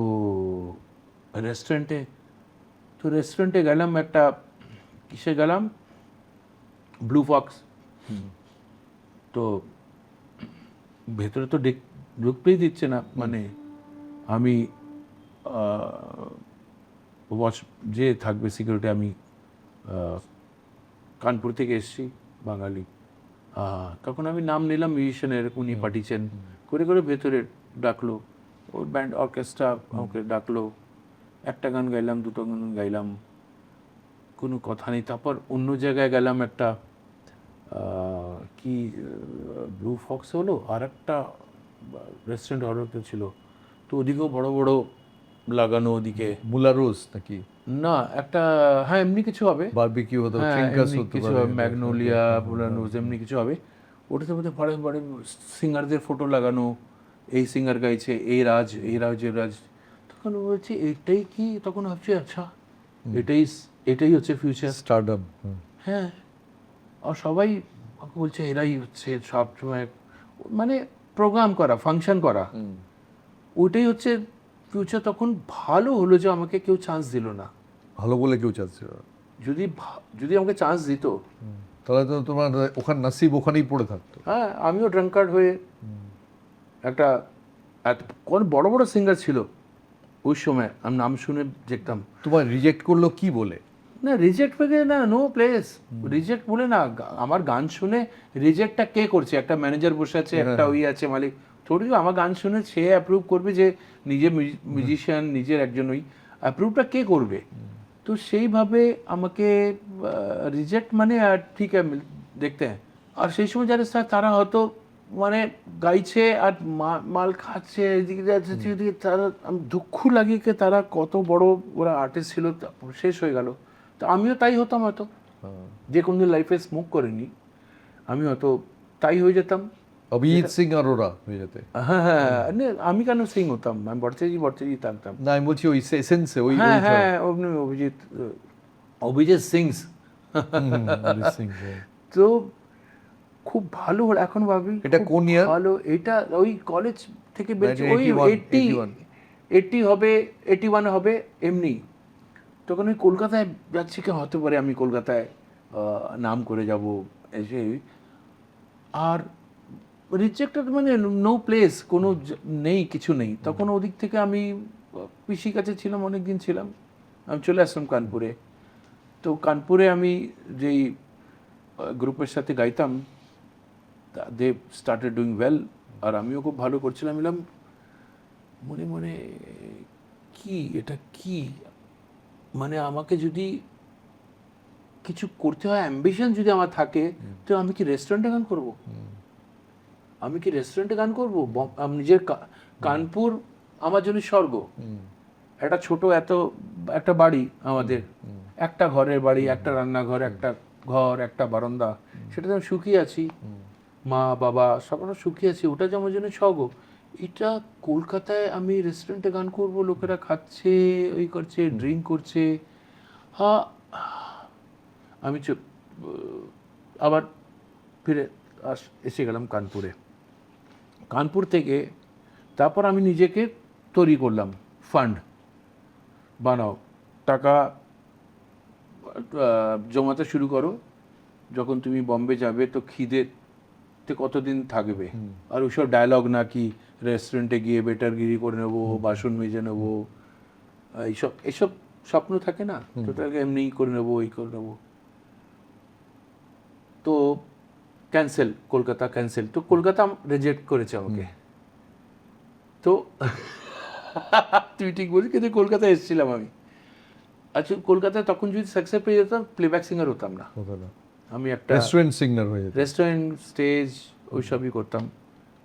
রেস্টুরেন্টে গেলাম, একটা কিসে গেলাম, ব্লু ফক্স। তো ভেতরে তো ঢুকতেই দিচ্ছে না, মানে আমি ওয়াচ যে থাকবে সিকিউরিটি, আমি কানপুর থেকে এসেছি, বাঙালি। তখন আমি নাম নিলাম মিউজিশিয়ানের, উনি পাঠিয়েছেন করে করে, ভেতরে ডাকলো, ওর ব্যান্ড অর্কেস্ট্রা আমাকে ডাকলো, একটা গান গাইলাম, দুটো গান গাইলাম, কোনো কথা নেই। তারপর অন্য জায়গায় গেলাম, একটা কি ব্লু ফক্স হলো, আর একটা রেস্টুরেন্ট অর্ডার ছিল, তো ওদিকেও বড় বড় লাগানো, ওদিকে মুলা রোজ নাকি না একটা, হ্যাঁ এমনি কিছু হবে, বারবিকিউ হতো, হ্যাঁ ট্রিঙ্কাস এমনি হতো, কিছু হবে, ম্যাগনোলিয়া, বুলানোজ, এমনি কিছু হবে। ওটাতে মধ্যে বড় বড় সিঙ্গারদের ফটো লাগানো, এই সিঙ্গার গাইছে, এই রাজ। তখন বলছি এটাই কি, তখন ভাবছি আচ্ছা এটাই হচ্ছে ফিউচার স্টারডম। হ্যাঁ। আর সবাই আমাকে বলছে এরাই হচ্ছে সব সময়, মানে প্রোগ্রাম করা, ফাংশন করা, ওইটাই হচ্ছে ফিউচার। তখন ভালো হলো যে আমাকে কেউ চান্স দিল না। ভালো বলে কেউ চাচ্ছে না। যদি আমাকে চান্স দিত, তাহলে তো তোমার ওখানে নাসিব ওখানেই পড়ে থাকতো। হ্যাঁ আমিও ড্রাঙ্কার্ড হয়ে একটা, কোন বড় বড় সিঙ্গার ছিল ওই সময়, আমি নাম শুনে দেখতাম। তোমার রিজেক্ট করলো কি বলে? না রিজেক্ট হয়ে না, নো প্লেস, রিজেক্ট বলে না। আমার গান শুনে রিজেক্টটা কে করছে? একটা ম্যানেজার বসে আছে, একটা ওই আছে মালিক, থোড়ি আমার গান শুনে সে অ্যাপ্রুভ করবে যে নিজে মিউজিশিয়ান, নিজের একজন, ওই অ্যাপ্রুভটা কে করবে? তো সেইভাবে আমাকে রিজেক্ট মানে আর ঠিক আছে দেখতে হয়। আর সেই সময় যারা স্যার, তারা হয়তো মানে গাইছে আর মাল খাচ্ছে, এদিকে যাচ্ছে এদিকে, তারা আমি দুঃখ লাগিয়ে তারা কত বড় ওরা আর্টিস্ট ছিল, শেষ হয়ে গেল। তো আমিও তাই হতাম হয়তো, যে কোনদিন লাইফে স্মোক করিনি, আমি হয়তো তাই হয়ে যেতাম, অভিজিৎ সিং আর ওরা হয়ে যেতে। হ্যাঁ আমি কেন সিং হতাম, আমি বর্তেজি থাকতাম। না আমি বলছি ওই এসেন্সে, ওই হ্যাঁ অভিজিৎ সিংস। তো খুব ভালো হলো, এখন ভাবি এটা কোন ইয়ার? ভালো, এটা ওই কলেজ থেকে বেরিয়েছে, ওই 80 হবে, 81 হবে এমনি। তখন ওই কলকাতায় যাচ্ছি, কি হতে পারে আমি কলকাতায় নাম করে যাব এসে, আর রিজেক্টেড মানে নো প্লেস, কোনো নেই, কিছু নেই। তখন ওদিক থেকে আমি পিসির কাছে ছিলাম, অনেক দিন ছিলাম, আমি চলে আসলাম কানপুরে। তো কানপুরে আমি যেই গ্রুপের সাথে গাইতাম, দে স্টার্টেড ডুইং ওয়েল, আর আমিও খুব ভালো করছিলাম। এলাম মনে মনে, এটা কি, মানে আমাকে যদি কিছু করতে হয়, অ্যাম্বিশন যদি আমার থাকে, তো আমি কি রেস্টুরেন্টে গান করব? নিজের কানপুর আমার জন্য স্বর্গ। একটা ছোট একটা বাড়ি আমাদের, একটা ঘরের বাড়ি, একটা রান্নাঘর, একটা ঘর, একটা বারান্দা, সেটাতে আমি সুখী আছি, মা বাবা সব আমরা সুখী আছি, ওটা যে আমার জন্য স্বর্গ। এটা কলকাতায় আমি রেস্টুরেন্টে গান করব, লোকেরা খাচ্ছে, ওই করছে, ড্রিঙ্ক করছে, হ্যাঁ। আমি আবার ফিরে এসে গেলাম কানপুরে। কানপুর থেকে তারপর আমি নিজেকে তৈরি করলাম, ফান্ড বানাও, টাকা জমাতে শুরু করো। যখন তুমি বম্বে যাবে, তো খিদেতে কতদিন থাকবে, আর ওইসব ডায়লগ না কি রেস্টুরেন্টে গিয়ে বেটারগিরি করে নেবো, বাসন মেজে নেবো, এইসব স্বপ্ন থাকে না, তো তাকে এমনি করে নেবো, এই করে নেবো। তো কলকাতা ক্যান্সেল। তো কলকাতা রিজেক্ট করেছে আমাকে। তো তুই ঠিক বলছিস, কিন্তু কলকাতায় এসেছিলাম আমি। আচ্ছা, কলকাতায় তখন যদি সাকসেস পেয়ে যেতাম, প্লেব্যাক সিঙ্গার হতাম না, আমি একটা রেস্টুরেন্ট সিঙ্গার হয়ে যেত, রেস্টুরেন্ট স্টেজ ওইসবই করতাম,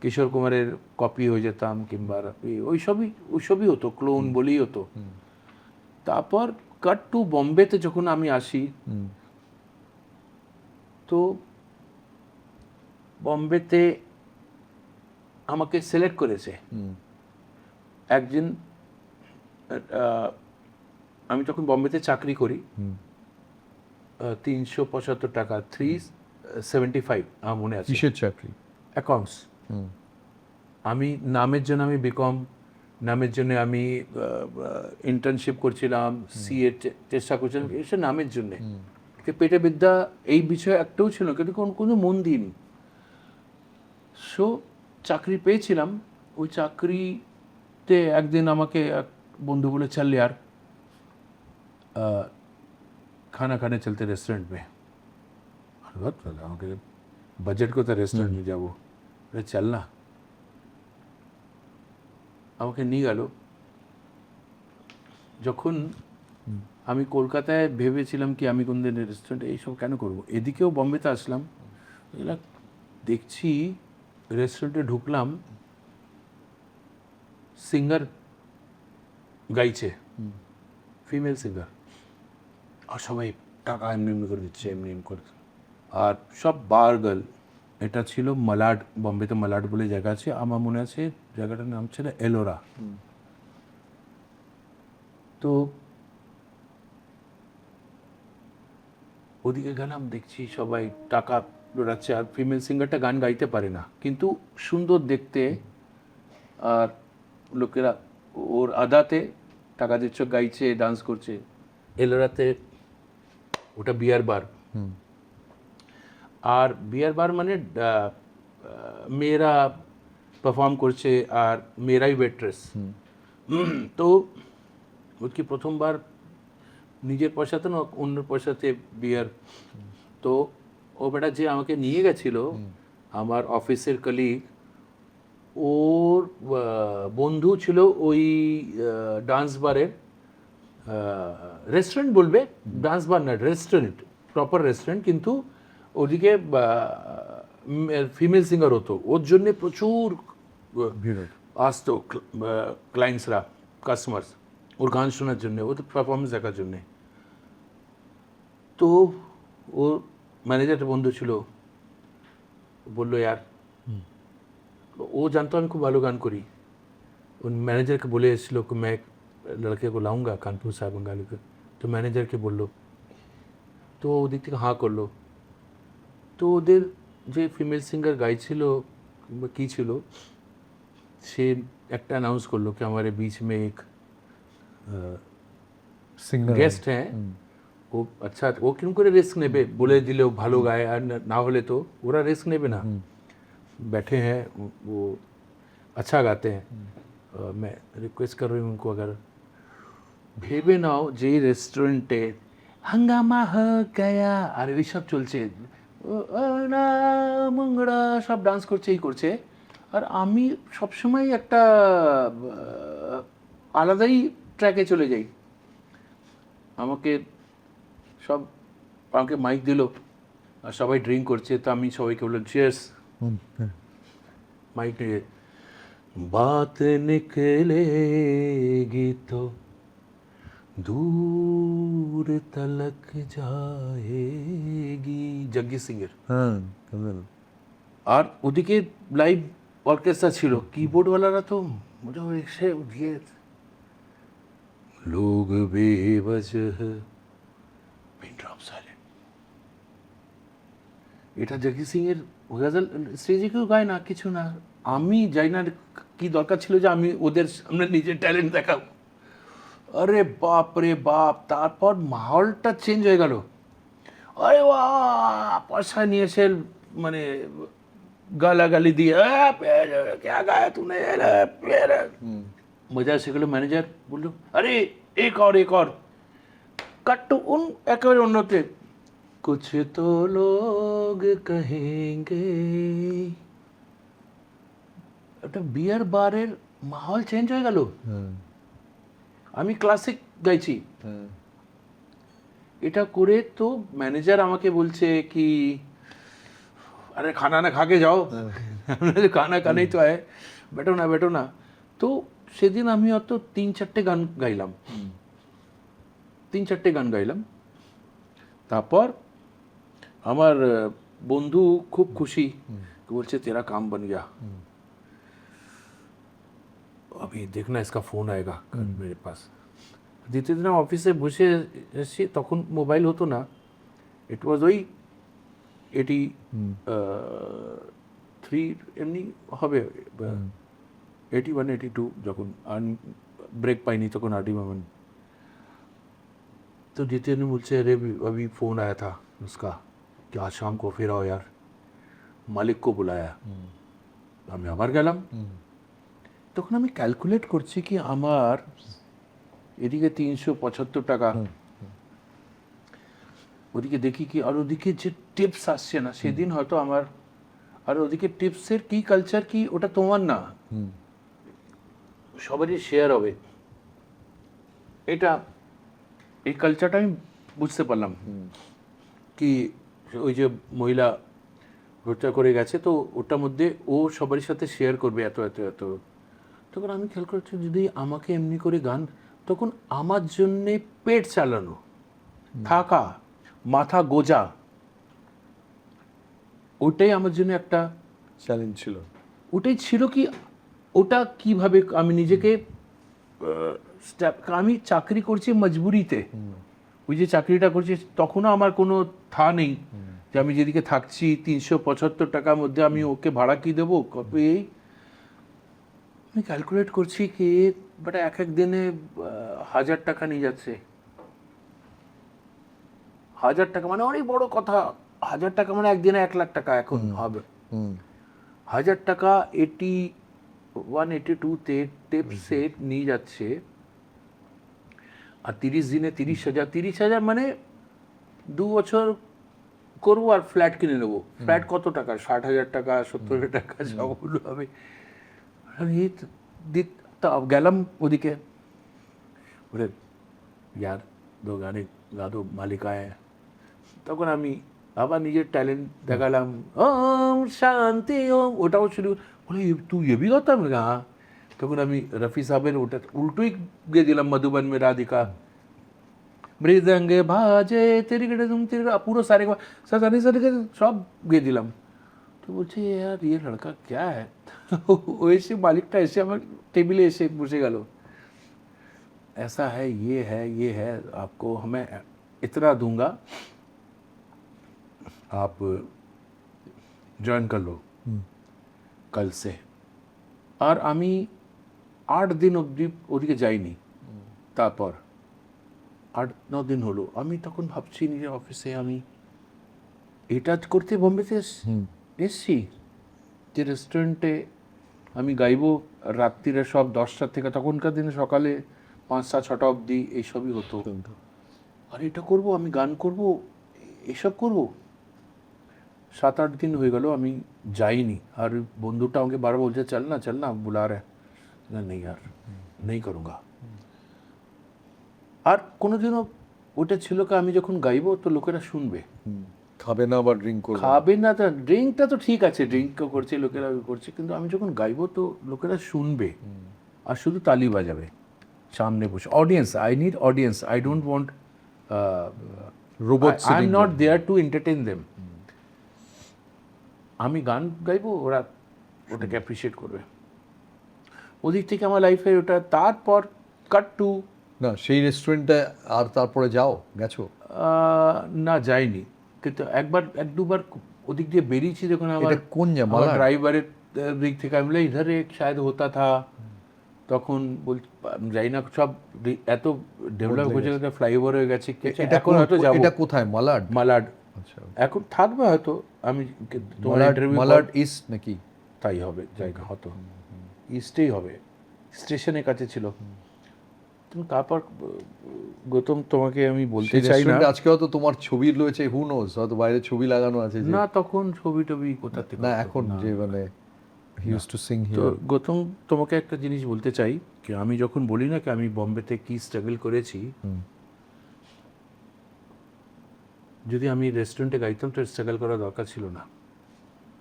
কিশোর কুমারের কপি হয়ে যেতাম, কিংবা ওইসবই হতো, ক্লোন বলেই হতো। তারপর কাট টু বম্বেতে যখন আমি আসি, তো বম্বেতে আমাকে সিলেক্ট করেছে একজন। আমি তখন বম্বেতে চাকরি করি, 375 টাকা, 375 আমার মনে আছে। কিসের চাকরি? অ্যাকাউন্টস। আমি নামের জন্য আমি বিকম, নামের জন্য আমি ইন্টার্নশিপ করছিলাম, সিএ চেষ্টা করছিলাম, এসব নামের জন্যে। পেটে বিদ্যা এই বিষয়ে একটাও ছিল না, কিন্তু কোনো মন দিইনি। সো চাকরি পেয়েছিলাম। ওই চাকরিতে একদিন আমাকে এক বন্ধু বলে, চল यार खाना खाने चलते रेस्टोरेंट में। আমাকে বাজেট কোথায় রেস্টুরেন্টে যাবো, চল না। আমাকে নিয়ে গেল। যখন আমি কলকাতায় ভেবেছিলাম কি আমি কোন দিন রেস্টুরেন্টে এইসব কেন করবো, এদিকেও বম্বেতে আসলাম, দেখছি রেস্টুরেন্টে ঢুকলাম, সিঙ্গার গাইছে, ফিমেল সিঙ্গার, আর সবাই টাকা এমনি এমনি করে দিচ্ছে, এমনি এমনি করে, আর সব বার গার্ল। এটা ছিল মালাড, বম্বেতে মালাড বলে জায়গা আছে, আমার মনে আছে জায়গাটার নাম ছিল এলোরা। তো ওদিকে গেলাম, দেখছি সবাই টাকা লোড়াচ্ছে, আর ফিমেল সিঙ্গারটা গান গাইতে পারে না, কিন্তু সুন্দর দেখতে, আর লোকেরা ওর আদাতে টাকা দিচ্ছে, গাইছে, ডান্স করছে। এলোরাতে ওটা বিয়ার বার, আর বিয়ার বার মানে মেয়েরা পারফর্ম করছে আর মেয়েরাই ওয়েট্রেস। তো ওকে প্রথমবার নিজের পয়সাতে না অন্যের পয়সাতে বিয়ার। তো ও বেটা যে আমাকে নিয়ে গেছিল, আমার অফিসের কলিগ, ওর বন্ধু ছিল ওই ডান্স বারের, রেস্টুরেন্ট বলবে, ডান্স বার না, রেস্টুরেন্ট, প্রপার রেস্টুরেন্ট, কিন্তু ওদিকে ফিমেল সিঙ্গার হতো, ওর জন্যে প্রচুর আসতো ক্লায়েন্টসরা, কাস্টমার্স ওর গান শোনার জন্য, ওদের পারফরমেন্স দেখার জন্যে। তো ওর ম্যানেজারটা বন্ধু ছিল, বললো यार, ও জানতো আমি খুব ভালো গান করি। उन मैनेजर के बोले इस लोग को मैं लड़के को लाऊंगा कानपुर साहब बंगाली को। তো ম্যানেজারকে বললো, তো ওদিক থেকে হাঁ করলো। তো ওদের যে ফিমেল সিঙ্গার গাইছিল বা কী ছিল, সে একটা অ্যানাউন্স করলো কি हमारे बीच में एक গেস্ট হ্যাঁ, ও আচ্ছা, ও কিরকম করে রিস্ক নেবে, বলে দিলেও ভালো গায়, আর না হলে তো ওরা রিস্ক নেবে না। बैठे हैं वो अच्छा गाते हैं, मैं रिक्वेस्ट कर रही हूँ उनको, अगर ভেবে নাও যেই রেস্টুরেন্টে হাঙ্গামা হয়া আর এইসব চলছে, না মঙ্গড়া সব ডান্স করছে, এই করছে, আর আমি সবসময় একটা আলাদাই ট্র্যাকে চলে যাই। আমাকে মাইক দিল, আর সবাই ড্রিঙ্ক করছে, তো আমি সবাইকে বললাম চিয়ার্স। মাইক নিয়ে बात निकलेगी तो दूर तलक जाएगी, জগজিৎ সিংয়ের। আর ওদিকে লাইভ অর্কেস্ট্রা ছিল, কিবোর্ডওয়ালারা তো মোটামুটি এসে উঠিয়ে, লোক বেওয়াজহ পিন ড্রপ সাইলেন্ট। এটা জগজিৎ সিংয়ের গজল, স্টেজে কেউ গায় না, কিছু না। আমি যাই না, কি দরকার ছিল যে আমি ওদের সামনে নিজের ট্যালেন্ট দেখাবো। আরে বাপ রে বাপ, তারপর মাহলটা চেঞ্জ হয়ে গেল। আরে বাহ, পয়সা নিয়ে এসে মানে গালাগালি দিয়ে, ক্যা গায়া তুনে, মজা এসে গেলো। ম্যানেজার বললো, আরে এক और কাট্টু একেবারে অন্যতে, कुछ तो लोग कहेंगे। একটা বিয়ার বারের মাহল চেঞ্জ হয়ে গেল। আমি ক্লাসিক গাইছি, এটা করে তো ম্যানেজার আমাকে বলছে কি, আরে খানা না খাকে যাও, খানা খানেই তো হয়, বেটো না। তো সেদিন আমি অত 3-4টে গান গাইলাম, 3-4টে গান গাইলাম। তারপর আমার বন্ধু খুব খুশি, বলছে তেরা কাম বন গয়া, अभी देखना इसका फोन आएगा कल मेरे पास। দ্বিতীয় দিন অফিসে বসে এসেছি, তখন মোবাইল হতো না, ইট ওয়াজ ওই 83 এমনি হবে, 81-82 যখন ব্রেক পাইনি তখন RD-Mohan। तो द्वितीय ने मुझसे अरे अभी फ़ोन आया था उसका कि आज शाम को फिर आओ यार, মালিক को बुलाया। আমি আবার গেলাম। তখন আমি ক্যালকুলেট করছি কি আমার এদিকে 375 টাকা, ওদিকে দেখি কি, আর ওদিকে যে টিপস আসছে না সেদিন হয়তো আমার, আর ওদিকে টিপসের কি কালচার কি, ওটা তোমার না, সবারই শেয়ার হবে, এটা এই কালচারটা আমি বুঝতে পারলাম কি ওই যে মহিলা খরচা করে গেছে তো ওটার মধ্যে ও সবারই সাথে শেয়ার করবে এত এত এত। তখন আমি খেয়াল করছি যদি আমাকে এমনি করে গান, তখন আমার জন্যে পেট চালানো, থাকা, মাথা গোজা, ওটাই আমার জন্য একটা চ্যালেঞ্জ ছিল। ওটাই ছিল কি, ওটা কিভাবে আমি নিজেকে আমি চাকরি করছি মজবুরিতে, ওই যে চাকরিটা করছি তখনও আমার কোনো থা নেই যে আমি যেদিকে থাকছি 375 টাকার মধ্যে আমি ওকে ভাড়া কি দেবো, এই আমি ক্যালকুলেট করছি কি বাট এক এক দিনে 1000 টাকা নিয়ে যাচ্ছে। 1000 টাকা মানে অনেক বড় কথা, 1000 টাকা মানে একদিনে 1 লাখ টাকা এখন হবে। 1000 টাকা 182-তে টিপসে নিয়ে যাচ্ছে, আর 30 দিনে 30,000, 30,000 মানে 2 বছর করবো আর ফ্ল্যাট কিনে নেবো। ফ্ল্যাট কত টাকা, 60,000 টাকা, 70,000 টাকা সবগুলো হবে। अब গেলাম ওদিকে, বলে यार 2 গানে गा दो मालिक आए। তখন আমি আবার নিজের ট্যালেন্ট দেখালাম, ওম শান্তি ওম, ওটাও শুরু, বলে তুই ये भी गाता है? হ্যাঁ। তখন আমি রফি সাহেবের ওটা উল্টোই গিয়ে দিলাম, মধুবন মে রাধিকা, মৃদঙ্গে বাজে তেরি গড়ে তুম তেরি, পুরো সারে সারে সারে সব গিয়ে দিলাম। তো বলছে यार ये लड़का क्या है। ও এসে মালিকটা এসে আমার টেবিলে এসে বসে গেল, ऐसा है ये है आपको मैं इतना दूंगा, आप জয়েন कर लो कल से। আর আমি 8 দিন অবধি ওদিকে যাইনি। তারপর 8-9 দিন হলো, আমি তখন ভাবছি নিজের অফিসে আমি এটা করতে বোম্বেতে এসছি, যে রেস্টুরেন্টে আমি গাইবো রাত্রিরে সব 10টা থেকে, তখনকার দিনে সকালে 5টা-6টা অবধি এইসবই হতো, আর এটা করব, আমি গান করব, এসব করব। 7-8 দিন হয়ে গেল আমি যাইনি, আর বন্ধুটা আমাকে বারবার বলছে চল না বুলা রে, নেই यार নেই করুঙ্গা। আর কোনোদিনও ওটা ছিল কি আমি যখন গাইবো তো লোকেরা শুনবে, খাবে না বা ড্রিঙ্ক করবে, খাবে না, তো ড্রিঙ্কটা তো ঠিক আছে, ড্রিঙ্কও করছে লোকেরা করছে, কিন্তু আমি যখন গাইবো তো লোকেরা শুনবে আর শুধু তালি বাজাবে সামনে বসে। Audience, I need audience, I don't want robot, I am not there to entertain them. আমি গান গাইবো, ওরা ওটাকে অ্যাপ্রিসিয়েট করবে, ওদিক থেকে আমার লাইফে ওটা। তারপর কাট টু, না সেই রেস্টুরেন্টে আর তারপরে গেছো? না যাইনি, কিন্তু একবার 1-2 বার ওদিক দিয়ে বেরিয়েছি যখন আমার কোন ড্রাইভারের দিক থেকে আমি বলি ইধারে শায়দ হতা থা, তখন যাই না, সব এত ডেভেলপ হয়ে গেছে, ফ্লাইওভার হয়ে গেছে, এখন হয়তো যাবো। এটা কোথায়? মালাড? আচ্ছা, এখন থাকবে হয়তো, আমি তোমার ইন্টারভিউ মালাড ইস্ট নাকি? তাই হবে জায়গা, হয়তো ইস্টেই হবে, স্টেশনের কাছে ছিল। তারপর গৌতম তোমাকে আমি বলতে চাই না, আজকে হয়তো তোমার ছবি রয়েছে, হু নোজ, হয়তো বাইরে ছবি লাগানো আছে। না তখন ছবি টবি কোথা থেকে, না এখন যে মানে হি ইউজড টু সিং তো হিয়ার। গৌতম তোমাকে একটা জিনিস বলতে চাই কি, আমি যখন বলি না কি আমি বোম্বেতে কি স্ট্রাগল করেছি, যদি আমি রেস্টুরেন্টে গাইতাম তো স্ট্রাগল করার দরকার ছিল না,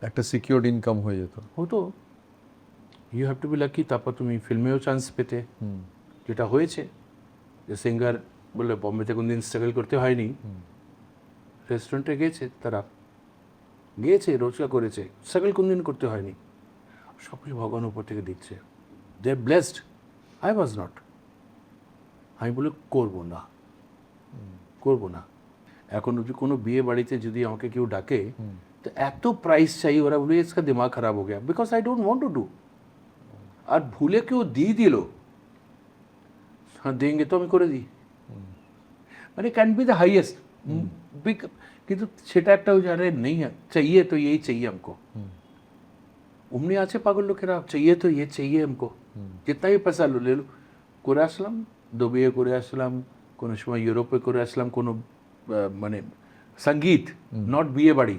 একটা সিকিউরড ইনকাম হয়ে যেত। হতো, you have to be lucky. তারপর তুমি ফিল্মেও চান্স পেতে, যেটা হয়েছে, যে সিঙ্গার বললে বম্বেতে কোনদিন স্ট্রাগল করতে হয়নি, রেস্টুরেন্টে গিয়েছে তারা, গিয়েছে রোজগার করেছে, স্ট্রাগল কোনদিন করতে হয়নি, সব কিছু ভগবান উপর থেকে দিচ্ছে, they are blessed, I was not. আমি বলে করবো না, করবো না। এখন যদি কোনো বিয়ে বাড়িতে যদি আমাকে কেউ ডাকে তো এত প্রাইস চাই, ওরা বলে इसका दिमाग खराब हो गया, because I don't want to do. আর ভুলে কেউ দিয়ে দিল, হ্যাঁ দেंगे তো আমি করে দিই, মানে ক্যান বি দ্য হাইয়েস্ট, কিন্তু সেটা একটা ওই জানে নেই চাইয়ে তো এই চাইয়ে हमको, অমনি আছে পাগল লোকেরা, চাইয়ে তো ये चाहिए हमको, जितना ही पैसा लो ले लो। করে আসলাম, দুবাইয়ে করে আসলাম, কোনো সময় ইউরোপে করে আসলাম, কোনো মানে সঙ্গীত, নট বিয়ে বাড়ি,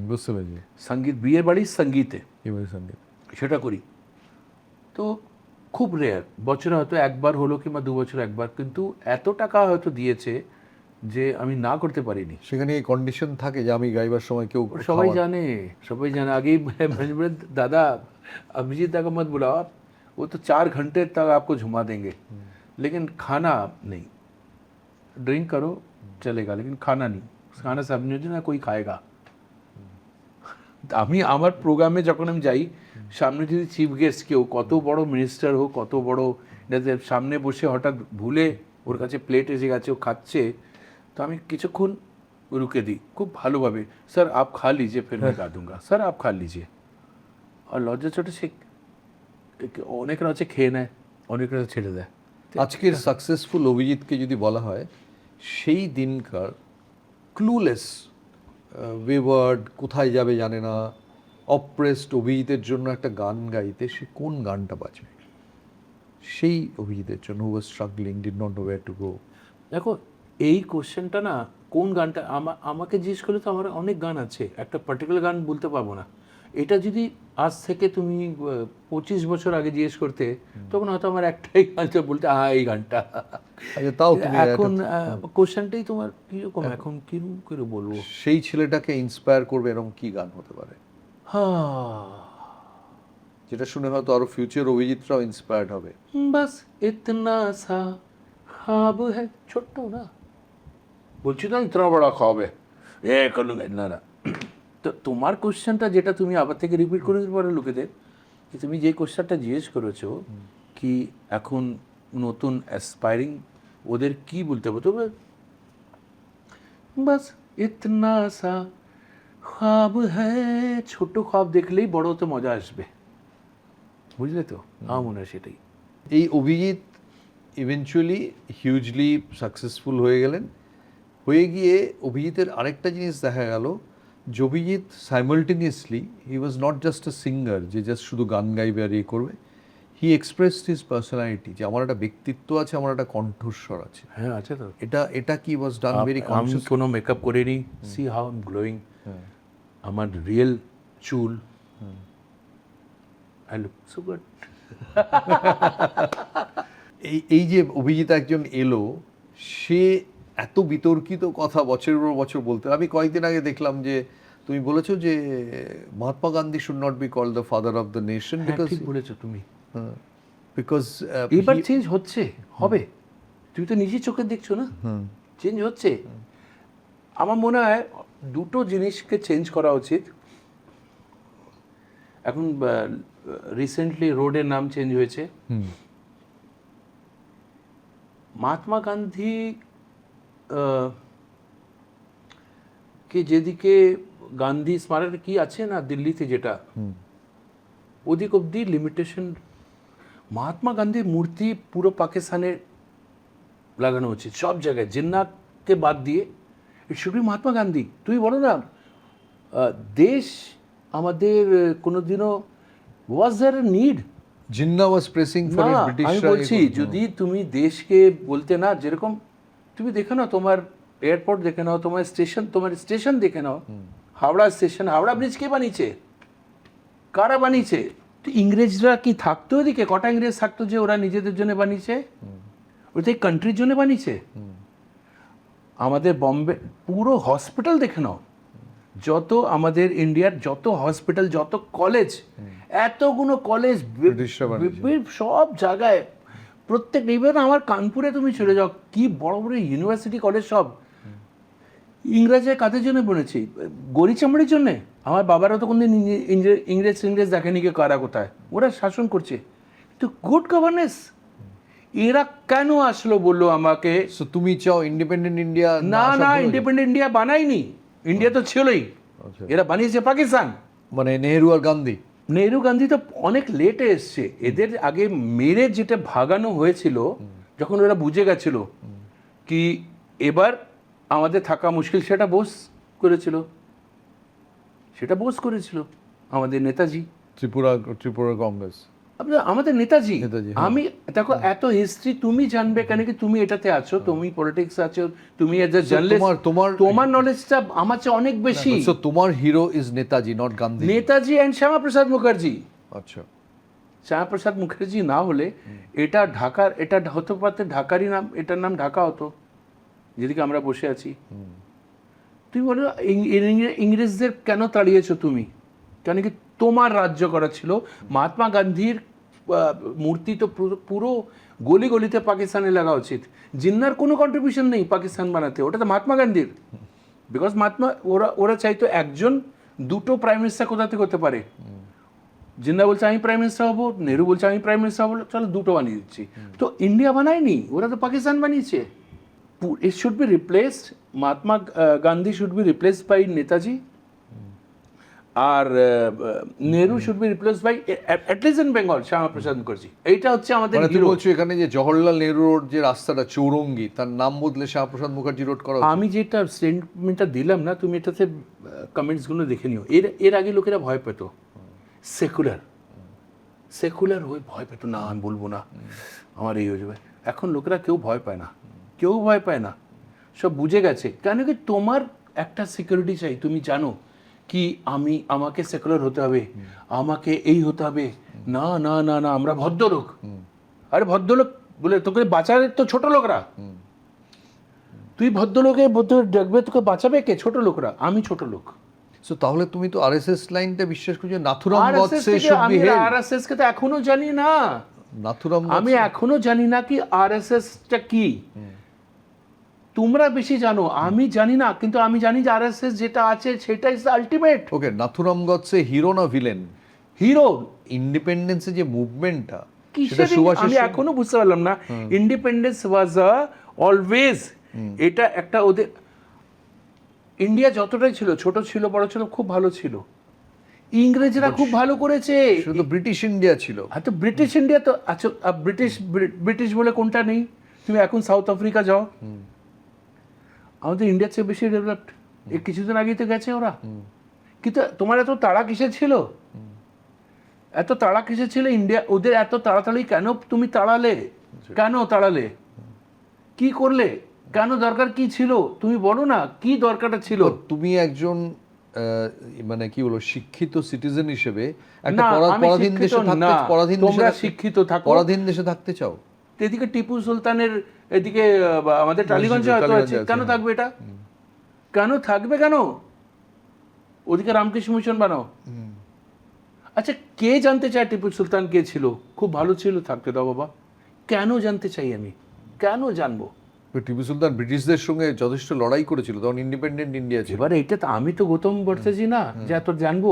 বুঝতে পেরেছি, সঙ্গীত, বিয়ে বাড়ি সঙ্গীতে, এবারে সঙ্গীত সেটা করি। তো খুব রেয়ার, বছরে হয়তো একবার হলো কিংবা 2 বছর একবার, কিন্তু এত টাকা হয়তো দিয়েছে যে আমি না করতে পারিনি। সেখানে এই কন্ডিশন থাকে যে আমি গাইবার সময় কেউ সবাই জানে, সবাই জানে আগেই বলে, দাদা अभिजीत दा को मत बुलाओ आप, वो तो 4 घंटे तक आपको झुमा देंगे, लेकिन खाना नहीं, ड्रिंक करो चलेगा लेकिन खाना नहीं, खाना सब नहीं ना कोई खाएगा। আমি আমার প্রোগ্রামে যখন আমি যাই, সামনে যদি চিফ গেস্ট কেউ, কত বড় মিনিস্টার হোক, কত বড়, সামনে বসে হঠাৎ ভুলে ওর কাছে প্লেট এসে গেছে, ও খাচ্ছে, তো আমি কিছুক্ষণ রুকে দিই খুব ভালোভাবে, স্যার আপ খা লিজিয়ে ফির मैं गा दूंगा, স্যার আপ খা লিজিয়ে। আর লজ্জা ছোট সে অনেকরা হচ্ছে খেয়ে নেয়, অনেকরা ছেড়ে দেয়। আজকের সাকসেসফুল অভিজিৎকে যদি বলা হয়, সেই দিনকার ক্লুলেস, ওয়েওয়ার্ড, কোথায় যাবে জানে না, অপ্রেসড অভিজিতের জন্য একটা গান গাইতে, সে কোন গানটা বাজবে সেই অভিজিতের জন্য, who was struggling, did not know where to go? দেখো এই কোশ্চেনটা না, কোন গানটা আমাকে জিজ্ঞেস করলে তো আমার অনেক গান আছে, একটা পার্টিকুলার গান বলতে পারবো না। এটা যদি আজ থেকে তুমি 25 বছর আগে জিজ্ঞেস করতে, তখন হয়তো আমার একটাই গান বলতে, হ্যাঁ এই গানটা। আচ্ছা, তাও তুমি এখন কোশ্চেনটাই তোমার কীরকম, এখন কীরকম করে বলবো, সেই ছেলেটাকে ইন্সপায়ার করবে এরকম কি গান হতে পারে, হ্যাঁ যেটা শুনে হয়তো আরো ফিউচার অভিজিৎরাও ইন্সপায়ার্ড হবে? বাস ইতনা সা খাব হ্যায়, ছোট্ট না, বলছি না ইতনা বড়া খাব হ্যায়, এ করলুঙ্গা না না। তো তোমার কোশ্চেনটা যেটা তুমি আবার থেকে রিপিট করে দিতে পারো লোকেদের, যে তুমি যে কোশ্চেনটা জিজ্ঞেস করেছো কি এখন নতুন অ্যাসপায়ারিং ওদের কি বলতে হবে, তবে বাস ইতনা সা খাব হ্যায়, ছোট খাব দেখলেই বড় হতে মজা আসবে, বুঝলে তো? আমার মনে হয় সেটাই। এই অভিজিৎ ইভেনচুয়ালি হিউজলি সাকসেসফুল হয়ে গেলেন। হয়ে গিয়ে অভিজিতের আরেকটা জিনিস দেখা গেল, যে Abhijit simultaneously he was not just a singer যে জাস্ট শুধু গান গাইবে আর করে, হি এক্সপ্রেসড হিজ পার্সোনালিটি, যে আমার একটা ব্যক্তিত্ব আছে, আমার একটা কণ্ঠস্বর আছে। হ্যাঁ আছে তো। এটা কি ওয়াজ ডান ভেরি আমি কনসিয়াস? কোনো মেকআপ করিনি, C how I am glowing, আমার রিয়েল চুল, আই লুক সো গুড। এই যে অভিজিৎ একজন এলো, সে এত বিতর্কিত কথা বছরের পর বছর বলতে, আমি কয়েকদিন আগে দেখলাম যে তুমি বলেছো যে Mahatma Gandhi should not be called the father of the nation, because ঠিক বলেছো তুমি, বিকজ এবার চেঞ্জ হচ্ছে, হবে, তুমি তো নিজের চোখে দেখছো না, চেঞ্জ হচ্ছে। আমার মনে হয় দুটো জিনিসকে চেঞ্জ করা উচিত। এখন রিসেন্টলি রোডের নাম চেঞ্জ হয়েছে, মহাত্মা গান্ধী কে যেদিকে গান্ধী স্মারক কি আছে না দিল্লিতে, যেটা ওদিক অব্দি লিমিটেশন, মহাত্মা গান্ধীর মূর্তি পুরো পাকিস্তানে লাগানো উচিত সব জায়গায়, জিন্নাহকে বাদ দিয়ে it should be Mahatma Gandhi. তুমি বলো না দেশ আমাদের কোনোদিনও was there a need, Jinnah was pressing for it, British. আমি বলছি যদি তুমি দেশকে বলতে না, যেরকম তুমি দেখে নাও, তোমার এয়ারপোর্ট দেখে নাও, তোমার স্টেশন দেখে নাও, হাওড়া স্টেশন, হাওড়া ব্রিজ কে বানিয়েছে, কারা বানিয়েছে? তো ইংরেজরা কি থাকতো ওদিকে? কটা ইংরেজ থাকতো যে ওরা নিজেদের জন্য বানিয়েছে? ওটা কান্ট্রির জন্য বানিয়েছে। আমাদের বম্বে পুরো হসপিটাল দেখে নাও, যত আমাদের ইন্ডিয়ার যত হসপিটাল, যত কলেজ, এতগুলো কলেজ সব জায়গায় প্রত্যেক ইভেন আমার কানপুরে তুমি চলে যাও, কি বড় বড় ইউনিভার্সিটি কলেজ সব ইংরেজের কাদের জন্য বলেছি, গরি চামড়ির জন্যে। আমার বাবারা তো কোনদিন ইংরেজ দেখেনি কে কারা কোথায়, ওরা শাসন করছে। তো গুড গভর্নেন্স, এরা কেন আসলো বললো আমাকে? সো তুমি চাও ইন্ডিপেন্ডেন্ট ইন্ডিয়া? না না, ইন্ডিপেন্ডেন্ট ইন্ডিয়া বানায়নি, ইন্ডিয়া তো ছিলই, এরা বানিয়েছে পাকিস্তান। মানে নেহেরু আর গান্ধী? নেহরু গান্ধী তো অনেক লেটে এসছে, এদের আগে মেরে যেটা ভাগানো হয়েছিল, যখন ওরা বুঝে গেছিল কি এবার আমাদের থাকা মুশকিল, সেটা বোস করেছিল, আমাদের নেতাজি। ত্রিপুরা কংগ্রেস, আমাদের নেতাজি। নেতাজি, হ্যাঁ। আমি দেখো এত হিস্ট্রি তুমি জানবে কেন কি, তুমি এটাতে আছো, তুমি পলিটিক্স আছো, তুমি এজ এ জার্নালিস্ট, তোমার নলেজটা আমার চেয়ে অনেক বেশি। সো তোমার hero is Netaji, not Gandhi? Netaji and Shyama Prasad Mukherjee. আচ্ছা, শ্যামা প্রসাদ মুখার্জি না হলে এটা ঢাকার, এটা হতে পারতে ঢাকারই নাম, এটার নাম ঢাকা হতো, যেদিকে আমরা বসে আছি। তুমি বলো ইংরেজদের কেন তাড়িয়েছো তুমি? কেন কি তোমার রাজ্য করা ছিল। মহাত্মা গান্ধীর মূর্তি তো পুরো গলি গলিতে পাকিস্তানে লাগা উচিত। জিন্নার কোনো কন্ট্রিবিউশন নেই পাকিস্তান বানাতে, ওটা তো মহাত্মা গান্ধীর। বিকজ ওরা চাইতো একজন দুটো প্রাইম মিনিস্টার কোথা থেকে হতে পারে। জিন্না বলছে আমি প্রাইম মিনিস্টার হবো, নেহরু বলছে আমি প্রাইম মিনিস্টার হবো, চলো দুটো বানিয়ে দিচ্ছি। তো ইন্ডিয়া বানায়নি, ওরা তো পাকিস্তান বানিয়েছে। It should be replaced, Mahatma Gandhi should be replaced by Netaji, R Nehru should be replaced by at least in Bengal শ্যামা প্রসাদ মুখার্জি। এইটা হচ্ছে আমাদের মানে তুমি hero। বলছো এখানে যে জওহরলাল নেহরু রোড যে রাস্তাটা চৌরঙ্গি, তার নাম বদলে শ্যামা প্রসাদ মুখার্জি রোড করা উচিত? আমি যেটা স্টেটমেন্টটা দিলাম না, তুমি এটাতে কমেন্টসগুলো দেখে নিও। এর আগে লোকেরা ভয় পেত, সেকুলার হয়ে ভয় পেত, না আমি বলবো না আমার এই হয়ে যাবে। এখন লোকেরা কেউ ভয় পায় না, সব বুঝে গেছে। কেন কি তোমার একটা সিকিউরিটি চাই, তুমি জানো কি আমাকে সেকুলার হতে হবে, আমাকে এই হতে হবে। না না না না, আমরা ভদ্রলোক। আরে ভদ্রলোক বলে তোকে বাঁচাবে তো ছোট লোকরা, তুই ভদ্রলোকে দেখবে, তোকে বাঁচাবে কে? ছোট লোকরা। আমি ছোট লোক। সো তাহলে তুমি তো আরএসএস লাইনটা বিশ্বাস করছো? Nathuram Godse should be held. RSS কে তো এখনো জানি না, নাথুরাম আমি এখনো জানি না কি আরএসএসটা কি। তোমরা বেশি জানো, আমি জানি না, কিন্তু আমি জানি যে আরএসএস যেটা আছে সেটা is ultimate. Okay, Nathuram Godse hero না ভিলেন? হিরো। ইন্ডিপেন্ডেন্সের যে মুভমেন্টটা, কিসের? আমি এখনো বুঝতে পারলাম না। ইন্ডিপেন্ডেন্স ওয়াজ অলওয়েজ, এটা একটা ওদের ইন্ডিয়া যতটাই ছিল, ছোট ছিল বড় ছিল, খুব ভালো ছিল। ইংরেজরা খুব ভালো করেছে। শুধু ব্রিটিশ ইন্ডিয়া ছিল। হ্যাঁ, তো ব্রিটিশ ইন্ডিয়া তো আচ্ছা, ব্রিটিশ বলে কোনটা নেই? তুমি এখন সাউথ আফ্রিকা যাও, আমাদের ইন্ডিয়ার চেয়ে বেশি ডেভেলপড। এই কিছুদিন আগেই তো গেছে ওরা। কিন্তু তোমার এত তাড়া কিসের ছিল? ইন্ডিয়া ওদের এত তাড়াতাড়ি কেন তুমি তাড়ালে? কি করলে? কেন? দরকার কি ছিল? তুমি বলো না, কি দরকারটা ছিল? তুমি একজন মানে কি বলবো, শিক্ষিত সিটিজেন হিসেবে একটা না, আমি পরাধীন শিক্ষিত দেশে থাকতে, না। পরাধীন তোমরা দেশে শিক্ষিত থাকো। পরাধীন দেশে থাকতে চাও? এদিকে টিপু সুলতানের, এদিকে আমাদের টালিগঞ্জে হয়তো আছে। কেন থাকবে এটা? কেন থাকবে? কেন? ওদিকে রামকৃষ্ণ মিশন বানাও। আচ্ছা, কে জানতে চায় টিপু সুলতান কে ছিল? খুব ভালো ছিল, থাকতে দাও বাবা। কেন জানতে চাই আমি? কেন জানবো? টিপু সুলতান ব্রিটিশদের সঙ্গে যথেষ্ট লড়াই করেছিল, তখন ইন্ডিপেন্ডেন্ট ইন্ডিয়া ছিল। এবার এটা তো আমি তো গৌতম বর্তেজি না যে এত জানবো।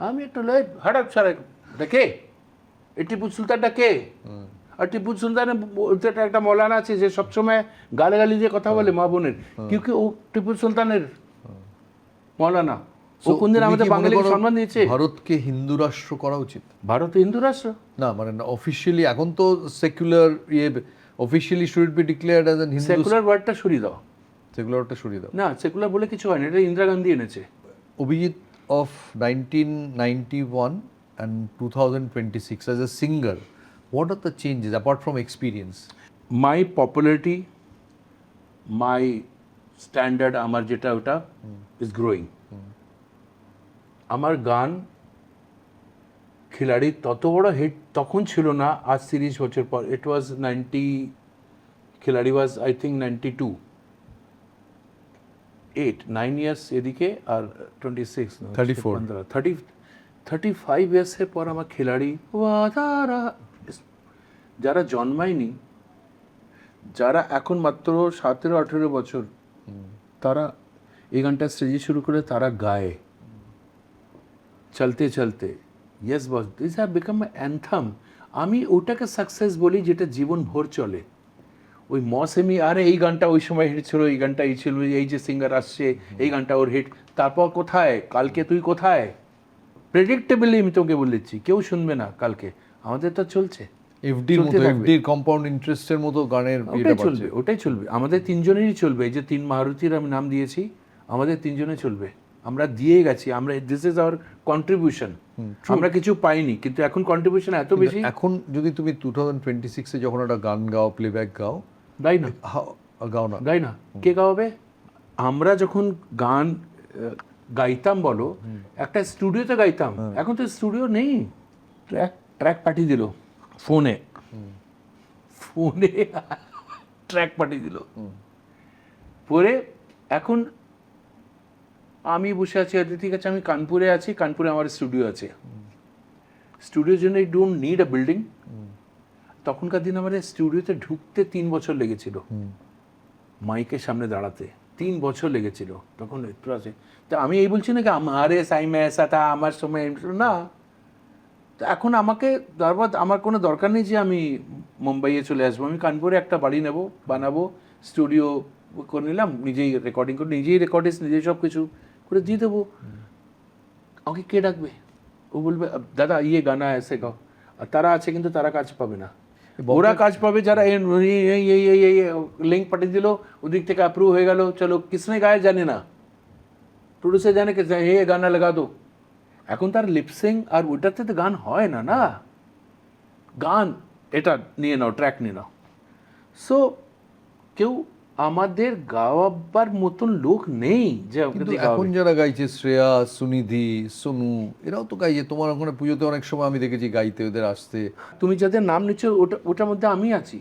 আমি একটা লয় হারাপ সারা, এটা কে? এই টিপু সুলতানটা কে? আর টিপু সুলতানের একটা মৌলানা আছে যে সবসময় গালাগালি দিয়ে কথা বলে মা বোনের, কিন্তু ও টিপু সুলতানের মৌলানা। ও কোনদিন আমাদের বাঙালিকে সম্মান দিয়েছে? ভারতকে হিন্দু রাষ্ট্র করা উচিত? ভারত হিন্দু রাষ্ট্র না, মানে অফিশিয়ালি এখন তো secular, officially should be declared as an Hindu. Secular ওয়ার্ডটা সরিয়ে দাও। সেকুলারটা সরিয়ে দাও। না, সেকুলার বলে কিছু হয় না, এটা ইন্দিরা গান্ধী এনেছে। Abhijit of 1991 and 2026 as a singer, what are the changes apart from experience? My popularity, my standard, আমার যেটা ওটা is growing. আমার গান খিলাড়ি তত বড় হিট তখন ছিল না, আজ 30 বছর পর। ইট ওয়াজ 90, খিলাড়ি ওয়াজ আই থিঙ্ক 92, 9 ইয়ার্স এদিকে, আর 26 34 35 ইয়ার্সের পর আমার খিলাড়ি যারা জন্মায়নি যারা এখন মাত্র 17-18 বছর, তারা এই গানটা স্টেজে শুরু করে তারা গায় চলতে চলতে। Yes boss, this have become anthem. আমি ওটাকে সাকসেস বলি যেটা জীবন ভর চলে। ওই মৌসুমি, আরে এই গানটা ওই সময় হিট ছিল, এই গানটা এই ছিল, এই যে সিঙ্গার আসছে, এই গানটা ওর হিট, তারপর কোথায়, কালকে তুই কোথায়, প্রেডিক্টেবলি আমি তোকে বলেছি, কেউ শুনবে না কালকে, আমাদের তো চলছে, এফডির চলতে মতো, থাকবে। এফডির কম্পাউন্ড ইন্টারেস্টের মতো গানের ওটাই চলবে, ওটাই চলবে, আমাদের তিনজনেরই চলবে। এই যে 3 মারুতির আমি নাম দিয়েছি, আমাদের তিনজনে চলবে, আমরা দিয়ে গেছি, আমরা দিস ইজ আওয়ার কন্ট্রিবিউশন। আমরা কিছু পাইনি, কিন্তু এখন কন্ট্রিবিউশন এত বেশি। এখন যদি তুমি 2026-এ যখন একটা গান গাও, প্লেব্যাক গাও, গাই না, গাও না, গাই না, কে গাওয়াবে? আমরা যখন গান গাইতাম বলো, একটা স্টুডিওতে গাইতাম, এখন তো স্টুডিও নেই। ট্র্যাক পাঠিয়ে দিল ফোনে, ফোনে ট্র্যাক পাঠিয়ে দিল। পরে এখন আমি বসে আছি, ঠিক আছে আমি কানপুরে আছি, কানপুরে আমার স্টুডিও আছে, স্টুডিওর জন্য I don't need a building. তখনকার দিন আমাদের স্টুডিওতে ঢুকতে 3 বছর লেগেছিল, মাইকের সামনে দাঁড়াতে 3 বছর লেগেছিল, তখন একটু আছে। তা আমি এই বলছি না কি আমারে সাইমে এসা তা, আমার সময় না। তো এখন আমাকে আমার কোনো দরকার নেই যে আমি মুম্বাইয়ে চলে আসবো, আমি কানপুরে একটা বাড়ি নেব, বানাবো, স্টুডিও করে নিলাম, নিজেই রেকর্ডিং করে, নিজেই রেকর্ডিং, নিজেই সব কিছু করে দিয়ে দেবো। আমাকে কে ডাকবে? ও বলবে দাদা ইয়ে গানা এসে গাও। আর তারা আছে কিন্তু তারা কাজ পাবে না, ওরা কাজ পাবে যারা লিঙ্ক পাঠিয়ে দিল, ওদিক থেকে অ্যাপ্রুভ হয়ে গেল, চলো কিসনে গায়ে জানে না, প্রডিউসার জানে কে হে গানা লাগা দো। এখন তার লিপসিং আর ওটাতে তো গান হয় না, না গান এটা নিয়ে নাও, ট্র্যাক নিয়ে নাও। সো কেউ আমাদের গাওয়াবার মতন লোক নেই যে কিন্তু এখন যারা গাইছে, শ্রেয়া, সুনিধি, সোনু, এরাও তো গাইছে। তোমার ওখানে পুজোতে অনেক সময় আমি দেখেছি গাইতে, ওদের আসতে। তুমি যাদের নাম নিচ্ছ ওটার মধ্যে আমি আছি।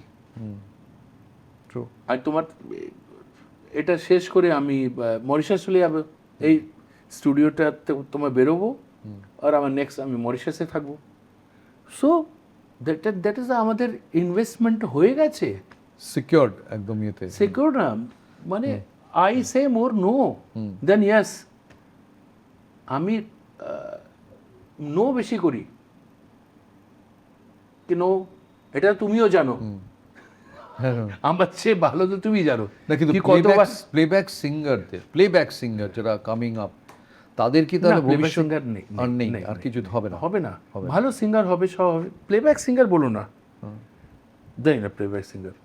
আর তোমার এটা শেষ করে আমি মরিশাস চলে যাবো, এই স্টুডিওটাতে তোমার বেরোবো, আর আমার নেক্সট আমি মরিশাসে থাকবো। সো দ্যাট ইজ আমাদের ইনভেস্টমেন্ট হয়ে গেছে, সিকিউরড একদম ইয়েতে। সিকিউর না, মানে I say more no then yes. আমি নো বেশি করি কি নো, এটা তুমিও জানো, আমার চেয়ে ভালো তো তুমি জানো। না কিন্তু প্লেব্যাক সিঙ্গার যারা কামিং আপ, তাদের কি তাহলে ভবিষ্যৎ আর নেই, আর কিছু হবে না? হবে না, ভালো সিঙ্গার হবে, সব হবে, প্লেব্যাক সিঙ্গার বলো না, জানি না প্লেব্যাক সিঙ্গার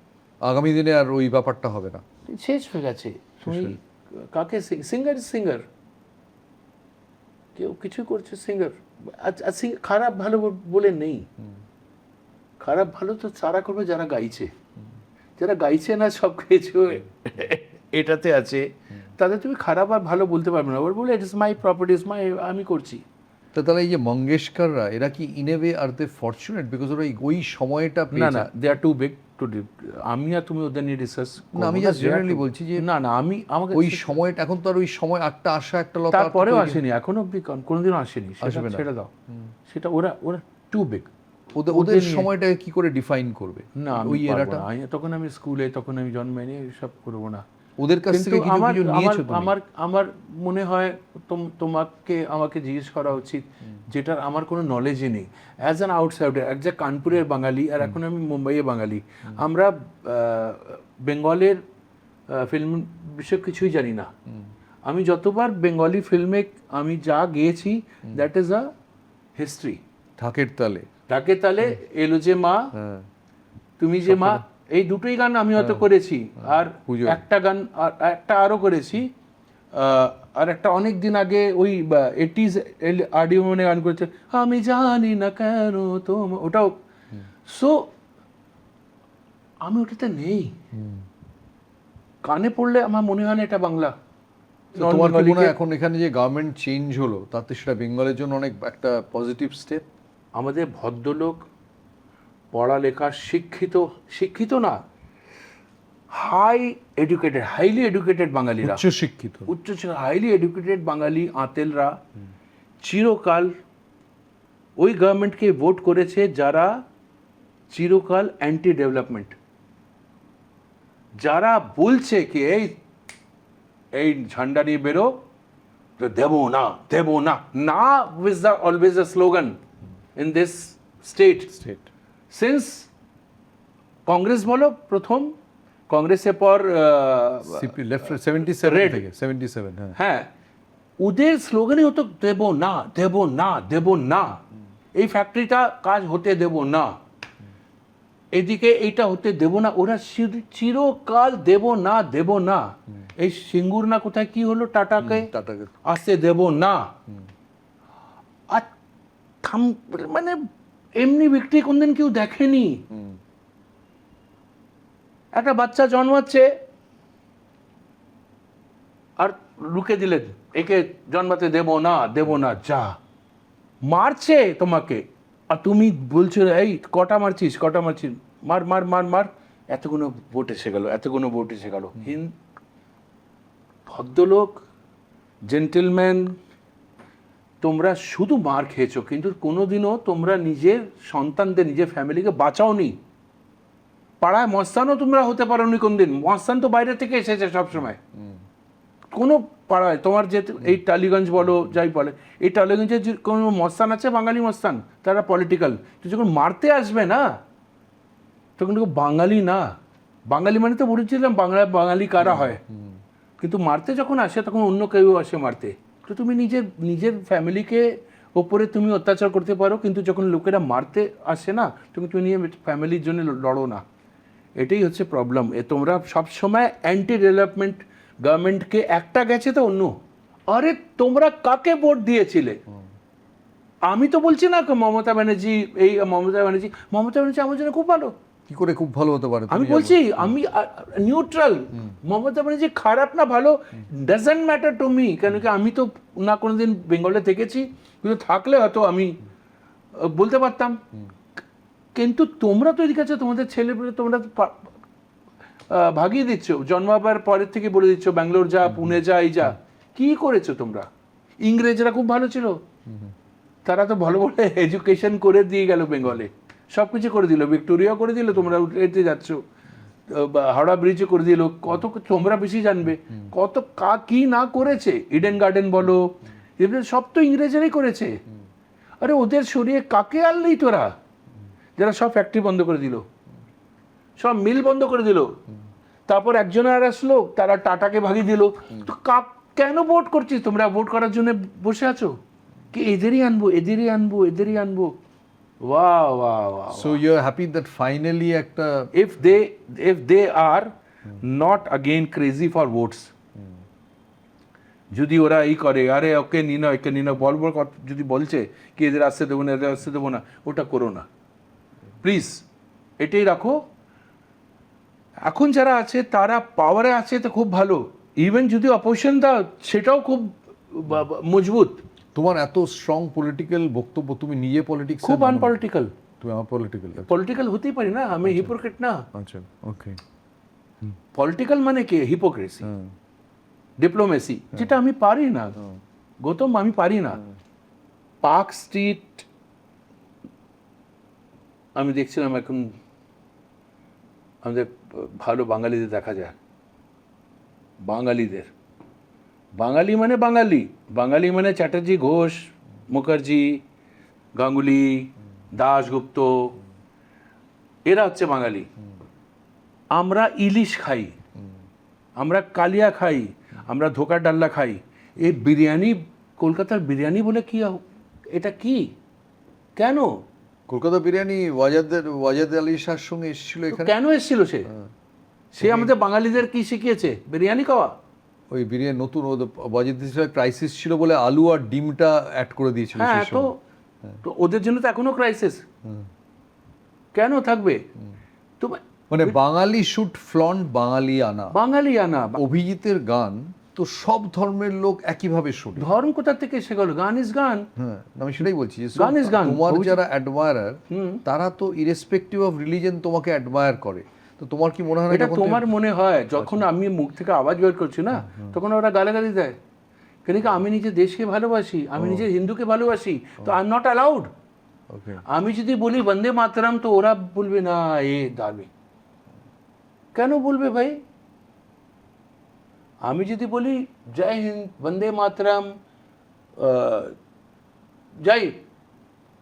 আগামী দিনে আর ওই ব্যাপারটা হবে না, শেষ হয়ে গেছে। তুমি কাকে সিঙ্গার কেউ কিছু করছে, সিঙ্গার খারাপ ভালো বলে নেই, খারাপ ভালো তো তারা করবে যারা গাইছে, যারা গাইছে না সব কিছু এটাতে আছে, তাদের তুমি খারাপ আর ভালো বলতে পারবে না, ওর বলে ইট ইস মাই প্রপার্টি, ইস মাই, আমি করছি। তো তাহলে এই যে মঙ্গেশকররা, এরা কি in a way are they fortunate because ওরা ওই সময়টা না না, they are too big too, আমি আর তুমি ওদের নিয়ে ডিসকাস না, আমি জাস্ট জেনারেলি বলছি যে না না, আমি আমাকে ওই সময়টা, এখন তো আর ওই সময় একটা আশা, একটা লতা তারপরেও আসেনি, এখনো অব্দি কোনোদিনও আসেনি, সেটা দাও, সেটা ওরা টু বিগ। ওদের সময়টাকে কি করে ডিফাইন করবে? না ওই এরাটা, তখন আমি স্কুলে, তখন আমি জন্মাইনি, সব করবো না। ওদের কাছ থেকে কিছু নিয়েছো তুমি? আমার মনে হয় তোমাকে আমাকে জিজ্ঞেস করা উচিত, যেটার আমার কোনো নলেজই নেই, অ্যাজ অ্যান আউটসাইডার, এক যে কানপুরের বাঙালি, আর এখন আমি মুম্বাইয়ের বাঙালি, আমরা বেঙ্গলের ফিল্ম বিষয়ে কিছুই জানি না। আমি যতবার বেঙ্গলি ফিল্মে আমি যা গেয়েছি, দ্যাট ইজ আ হিস্ট্রি। ঢাকের তালে, ঢাকের তালে, এলো যে মা, তুমি যে মা, এই দুটোই গান আমি হয়তো করেছি, আর একটা গান, একটা আরো করেছি, আর একটা অনেক দিন আগে ওই 80s আরডিও মনে গান করেছে, আমি জানি না কেন তো, ওটাও। সো আমি ওটাতে নেই, কানে পড়লে আমার মনে হয় না এটা বাংলা। তোমার কি মনে হয় এখন এখানে যে গভর্নমেন্ট চেঞ্জ হলো, তাতে সেটা বেঙ্গলের জন্য অনেক একটা পজিটিভ স্টেপ? আমাদের ভদ্রলোক, পড়ালেখা শিক্ষিত না, হাইলি এডুকেটেড বাঙালিরা, উচ্চ হাইলি এডুকেটেড বাঙালি আঁতেলরা চিরকাল ওই গভর্নমেন্টকে ভোট করেছে যারা চিরকাল অ্যান্টি ডেভেলপমেন্ট, যারা বলছে কি এই ঝান্ডা নিয়ে বেরো, তো দেবো না, দেবো না, না is the always the slogan in this state. Since Congress বলো প্রথম, কংগ্রেসের পর সিপি লেফট 77 Red. থেকে 77, হ্যাঁ। হ্যাঁ, ওদের স্লোগানই হতো দেব না, দেব না, দেব না, এই ফ্যাক্টরিটা কাজ হতে দেব না, এদিকে এইটা হতে দেব না। ওরা চিরকাল দেব না, দেব না। এই সিঙ্গুর না কোথায় কি হলো, টাটাকে টাটাকে আসতে দেব না। আর মানে এমনি ব্যক্তি কোনদিন কেউ দেখেনি। একটা বাচ্চা জন্মাচ্ছে আর রুকে দিলেন, একে জন্মাতে দেব না, দেব না, যা মারছে তোমাকে, আর তুমি বলছো এই কটা মারছিস, কটা মারছিস, মার মার মার মার, এতগুলো ভোট এসে গেল, এতগুলো ভোট এসে গেল। ভদ্রলোক, জেন্টেলম্যান, তোমরা শুধু মার খেয়েছো, কিন্তু কোনোদিনও তোমরা নিজের সন্তানদের, নিজের ফ্যামিলিকে বাঁচাওনি। পাড়ায় মস্তানও তোমরা হতে পারোনি কোনদিন। মস্তান তো বাইরে থেকে এসেছে সবসময়। কোনো পাড়ায় তোমার যে এই টালিগঞ্জ বলো, যাই বলে, এই টালিগঞ্জের যে কোনো মস্তান আছে, বাঙালি মস্তান, তারা পলিটিক্যাল। তো যখন মারতে আসবে না, তখন দেখো বাঙালি না। বাঙালি মানে তো বলেছিলাম বাঙালি কারা হয়, কিন্তু মারতে যখন আসে তখন অন্য কেউ আসে মারতে। তো তুমি নিজের ফ্যামিলিকে ওপরে তুমি অত্যাচার করতে পারো, কিন্তু যখন লোকেরা মারতে আসে না, তখন তুমি নিয়ে ফ্যামিলির জন্য লড়ো না। এটাই হচ্ছে প্রবলেম। তোমরা সবসময় অ্যান্টি ডেভেলপমেন্ট গভর্নমেন্টকে, একটা গেছে তো অন্য। আরে তোমরা কাকে ভোট দিয়েছিলে? আমি তো বলছি না মমতা ব্যানার্জি আমার জন্য খুব ভালো। কি করে খুব ভালো হতে পারে? আমি বলছি আমি নিউট্রাল। মমতা ব্যানার্জি খারাপ না ভালো ডাজন্ট ম্যাটার টু মি, কেন কি আমি তো না কোনোদিন বেঙ্গলে থেকেছি, কিন্তু থাকলে হয়তো আমি বলতে পারতাম। কিন্তু তোমরা তো এদিকে আছে, তোমাদের ছেলেপেলে তোমরা ভাগিয়ে দিচ্ছ, জন্মাবার পরের থেকে বলে দিচ্ছ ব্যাঙ্গালোর যা, পুনে যা, এই যা। কি করেছো তোমরা? ইংরেজরা খুব ভালো ছিল, তারা তো ভালো ভালো এডুকেশন করে দিয়ে গেল বেঙ্গলে, সব কিছু করে দিল, ভিক্টোরিয়া করে দিল, তোমরা এতে যাচ্ছ, হাওড়া ব্রিজে করে দিল, কত তোমরা বেশি জানবে কত কি না করেছে। ইডেন গার্ডেন বলো, সব তো ইংরেজরাই করেছে। আরে ওদের সরিয়ে কাকে আনলি তোরা? যারা সব ফ্যাক্টরি বন্ধ করে দিল, সব মিল বন্ধ করে দিল, তারপর একজন আর আসলো, তারা টাটাকে ভাগিয়ে দিল। তো কেন ভোট করছিস তোমরা? ভোট করার জন্য বসে আছো কি এদেরই আনবো, এদেরই আনবো, এদেরই আনবো? Wow, wow, wow. So you're happy that finally একটা If they are not again crazy for votes, যদি ওরা এই করে, আরে ওকে নিয়ে নাও, একে নিয়ে নাও, যদি বলছে কি এদের আসতে দেবো না, এদের আসতে দেবো না, ওটা করো না প্লিজ, এটাই রাখো। এখন যারা আছে তারা পাওয়ারে আছে তো খুব ভালো, ইভেন যদি অপোজিশন দাও সেটাও খুব মজবুত। তোমার এত স্ট্রং পলিটিক্যাল বক্তব্য, তুমি নিজে পলিটিক্স খুব আনপলিটিক্যাল। তুমি পলিটিক্যাল পলিটিক্যাল হতেই পারি না, আমি হিপোক্রেট না। আচ্ছা, ওকে। পলিটিক্যাল মানে কি? হিপোক্রেসি, ডিপ্লোমেসি, যেটা আমি পারি না গৌতম, আমি পারি না। পার্ক স্ট্রিট আমি দেখছিলাম, এখন আমাদের ভালো বাঙালিদের দেখা যায়, বাঙালি মানে বাঙালি মানে চ্যাটার্জি, ঘোষ, মুখার্জি, গাঙ্গুলি, দাশগুপ্ত, এরা হচ্ছে বাঙালি। আমরা ইলিশ খাই, আমরা কালিয়া খাই, আমরা ধোকার ডাল্লা খাই। এই বিরিয়ানি, কলকাতার বিরিয়ানি বলে কি, এটা কি? কেন কলকাতা বিরিয়ানি ওয়াজেদ আলী শাহর সঙ্গে এসেছিল এখানে? কেন এসেছিল সে আমাদের বাঙালিদের কি শিখিয়েছে? বিরিয়ানি খাওয়া। ওই বিরিয়ানি নতুন ওয়াজেদ আলী শাহের ক্রাইসিস ছিল বলে আলু আর ডিমটা অ্যাড করে দিয়েছিল। হ্যাঁ, তো ওদের জন্য তো এখনো ক্রাইসিস। কেন থাকবে? তো মানে বাঙালি শুড ফ্লন্ট বাঙালি আনা। অভিজিতের গান তো সব ধর্মের লোক একইভাবে শোনে। ধর্ম কোথা থেকে এসে গেল? গান ইজ গান। হ্যাঁ, আমি সেটাই বলছি, গান ইজ গান। তোমার যারা অ্যাডমায়ারার, তারা তো ইরেসপেক্টিভ অফ রিলিজন তোমাকে অ্যাডমায়ার করে। তো তোমার কি মনে হয়? এটা তোমার মনে হয় যখন আমি মুখ থেকে আওয়াজ বের করছি না, তখন ওরা গালাগালি দেয়। কেন কি? আমি নিজের দেশকে ভালোবাসি, আমি নিজের হিন্দুকে ভালোবাসি, তো আই এম নট অ্যালাউড। আমি যদি বলি বন্দে মাতরম, তো ওরা বলবে না এ দাবি। কেন বলবে ভাই? আমি যদি বলি জয় হিন্দ, বন্দে মাতরম, জয়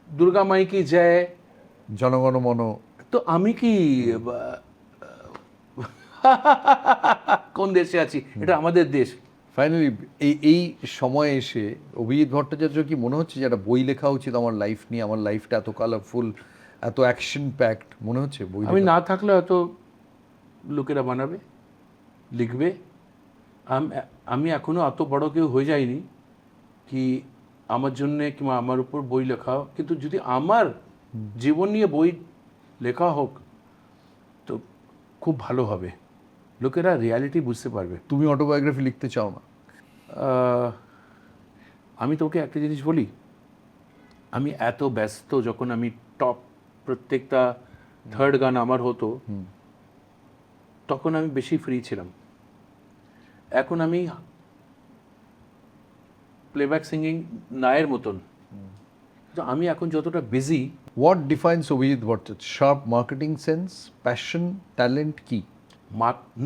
দুর্গা মাই কি জয়, জনগণ মন, তো আমি কি কোন দেশে আছি? এটা আমাদের দেশ। ফাইনালি এই সময়ে এসে অভিজিৎ ভট্টাচার্য কি মনে হচ্ছে যে একটা বই লেখা উচিত আমার লাইফ নিয়ে, আমার লাইফটা এত কালারফুল, এত অ্যাকশন প্যাকড, মনে হচ্ছে বই আমি না থাকলে হয়তো লোকেরা বানাবে, লিখবে। আমি এখনো অত বড় কেউ হয়ে যাইনি কি আমার জন্য কিংবা আমার উপর বই লেখা হোক, কিন্তু যদি আমার জীবন নিয়ে বই লেখা হোক তো খুব ভালো হবে, লোকেরা রিয়ালিটি বুঝতে পারবে। তুমি অটোবায়োগ্রাফি লিখতে চাও না? আমি তোকে একটা জিনিস বলি, আমি এত ব্যস্ত, যখন আমি টপ প্রত্যেকটা থার্ড গান আমার হতো তখন আমি বেশি ফ্রি ছিলাম। এখন আমি প্লেব্যাক সিঙ্গিং নায়ের মতন, তো আমি এখন যতটা busy. What defines Abhijit Bhattacharya? Sharp marketing sense, passion, talent, কি?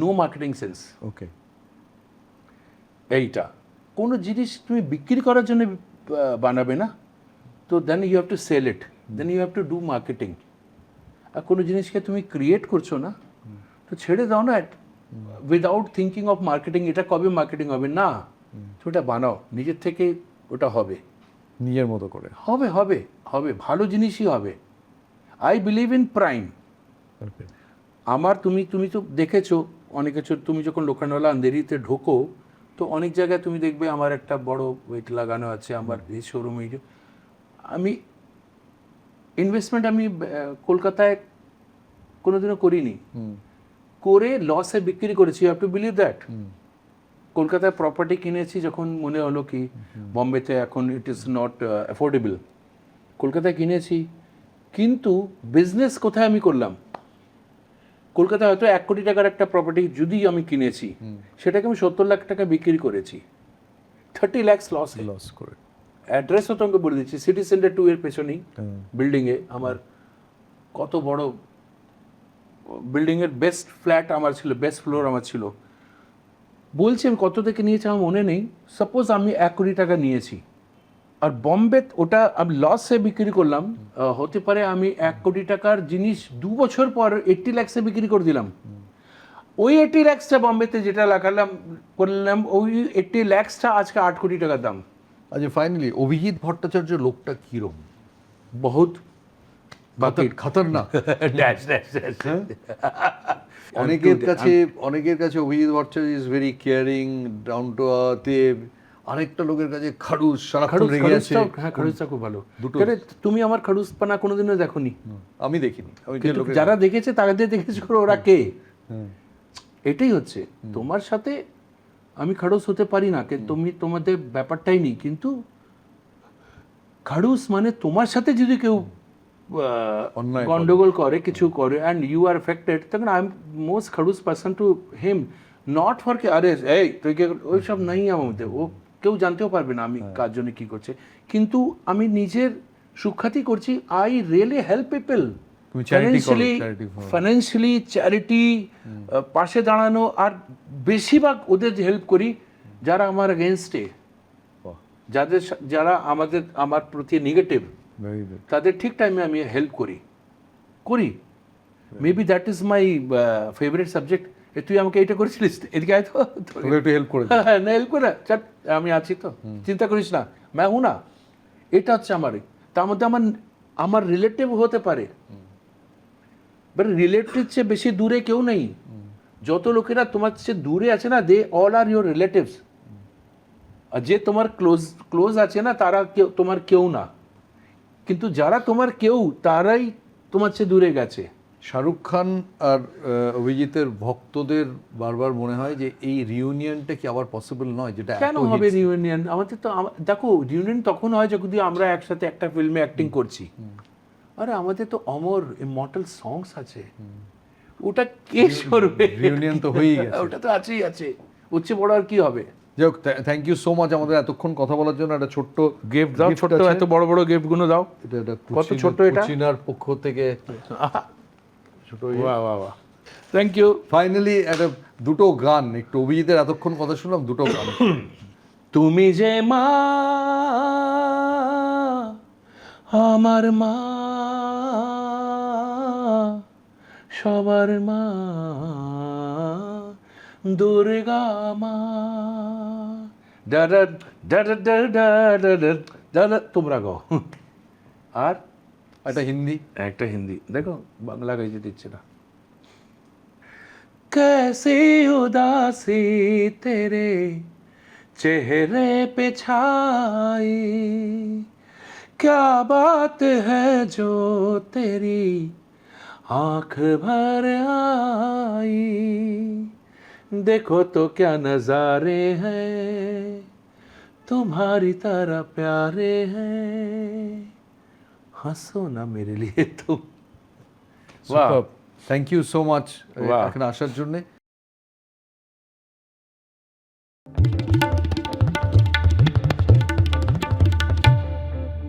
No marketing sense. ওকে। এইটা কোনো জিনিস তুমি বিক্রি করার জন্য বানাবে না, তো then you have to sell it, then you have to do marketing. আর কোনো জিনিসকে তুমি ক্রিয়েট করছো না, তো ছেড়ে দাও না উইদাউট থিঙ্কিং অফ মার্কেটিং। এটা কবে মার্কেটিং হবে? না, তুমি ওটা বানাও নিজের থেকে, ওটা হবে, নিজের মতো করে হবে হবে হবে, ভালো জিনিসই হবে। I believe in prime. আমার তুমি তো দেখেছো অনেক কিছু, তুমি যখন লোখণ্ডওয়ালা আন্ধেরিতে ঢোকো তো অনেক জায়গায় তুমি দেখবে আমার একটা বড় ওয়েট লাগানো আছে, আমার এই শোরুমে। আমি ইনভেস্টমেন্ট আমি কলকাতায় কোনোদিনও করিনি, করে লসে বিক্রি করেছি। You have to believe that. কলকাতায় প্রপার্টি কিনেছি যখন মনে হলো কি বম্বেতে এখন ইট ইজ নট অ্যাফোর্ডেবল, কলকাতায় কিনেছি। কিন্তু বিজনেস কোথায় আমি করলাম? কলকাতায় হয়তো 1 কোটি টাকার একটা প্রপার্টি যদি আমি কিনেছি, সেটাকে আমি 70 লাখ টাকা বিক্রি করেছি, 30 lakhs লস করে। অ্যাড্রেসও তোমাকে বলে দিচ্ছি, সিটি সেন্টার 2 এর পেছনেই বিল্ডিংয়ে আমার কত বড় বিল্ডিংয়ের বেস্ট ফ্ল্যাট আমার ছিল, বেস্ট ফ্লোর আমার ছিল। বলছি আমি কত থেকে নিয়েছি আমার মনে নেই, সাপোজ আমি 1 কোটি টাকা নিয়েছি, আর বম্বে ওটা আমি লসে বিক্রি করলাম। হতে পারে আমি 1 কোটি টাকার জিনিস 2 বছর পর 80 লাখসে বিক্রি করে দিলাম। ওই 80 লাখসটা বম্বেতে যেটা করলাম, ওই 80 লাখসটা আজকে 8 কোটি টাকার দাম। আচ্ছা, ফাইনালি অভিজিৎ ভট্টাচার্য লোকটা কিরকম? বহুত খতরনাক। Dash dash dash. অনেকের কাছে Abhijit Bhattacharya is very caring, down to earth. আরেকটা লোকের কাছে খাড়ুস, সারাক্ষণ রেগে আছে। হ্যাঁ, খাড়ুসটা খুব ভালো। দুটো। তুমি আমার খাড়ুসপানা কোনোদিনও দেখোনি? আমি দেখিনি। কিন্তু যারা দেখেছে তাদের দেখেছো ওরা কে? এটাই হচ্ছে, তোমার সাথে আমি খাড়ুস হতে পারি না, তোমাদের ব্যাপারটাই নেই, কিন্তু খাড়ুস মানে তোমার সাথে যদি কেউ গন্ডগোল করে, কিছু করে, অ্যান্ড ইউ আর এফেক্টেড, তখন আই এম মোস্ট খাড়ুস person to him. Not for কে আরে এই তুই কে, ওই সব নেই আমার মধ্যে। ও কেউ জানতেও পারবে না আমি কার জন্য কী করছে, কিন্তু আমি নিজের সুখ্যাতি করছি। I really help people financially, charity, পাশে দাঁড়ানো, আর বেশিরভাগ ওদের হেল্প করি যারা আমার এগেনস্টে, যারা আমার প্রতি নেগেটিভ, তাদের ঠিক টাইমে আমি হেল্প করি। Maybe that is my favourite subject. তুই আমাকে এইটা করেছিলিস, এদিকে আয় তো, একটু হেল্প করে। হ্যাঁ, না হেল্প করে চাট, আমি আছি তো, চিন্তা করিস না, ম্যা হুঁ না। এটা হচ্ছে আমার, তার মধ্যে আমার রিলেটিভ হতে পারে, বাট রিলেটিভ চেয়ে বেশি দূরে কেউ নেই। যত লোকেরা তোমার চেয়ে দূরে আছে না, they all are your relatives. আর যে তোমার ক্লোজ আছে না, তারা তোমার কেউ না, কিন্তু যারা তোমার কেউ তারাই তোমার চেয়ে দূরে গেছে। শাহরুখ খান আর অভিজিতের ভক্তদের বারবার মনে হয় যে এই রিউনিয়নটা কি আবার পসিবল নয়? যেটা কেন হবে রিউনিয়ন? আমাদের তো দেখো, রিউনিয়ন তখন হয় যখন আমরা একসাথে একটা ফিল্মে অ্যাক্টিং করছি। আরে আমাদের তো অমর ইমর্টাল সংস আছে, ওটা কে সরবে? রিউনিয়ন তো হয়েই গেছে, ওটা তো আছেই আছে, হচ্ছে বড় আর কি হবে? যাই হোক, থ্যাংক ইউ সো মাচ আমাদের এতক্ষণ কথা বলার জন্য। একটা ছোট্ট গিফট দাও, ছোট্ট, এত বড় বড় গিফট গুলো দাও। এটা কত ছোট্ট এটা? চিনার পক্ষ থেকে ছোট। বাহ বাহ বাহ, থ্যাংক ইউ। ফাইনালি একটা দুটো গান, একটু অভিজিতের এতক্ষণ কথা শুনলাম, দুটো গান। তুমি যে মা, আমার মা, সবার মা, দুর্গা মা। Dada Dada Dada Dada Dada, তোমরা গাও। আর একটা হিন্দি। একটা হিন্দি, দেখো বাংলা গাইতে দিচ্ছে না। कैसी उदासी तेरे चेहरे पे छाई, क्या बात है जो तेरी आंख भर आई, देखो तो क्या नजारे हैं तुम्हारी तरह प्यारे हैं, हंसो ना मेरे लिए तुम। वाह, থ্যাংক ইউ সো মাচ বাহ। এখানে আসার জন্যে।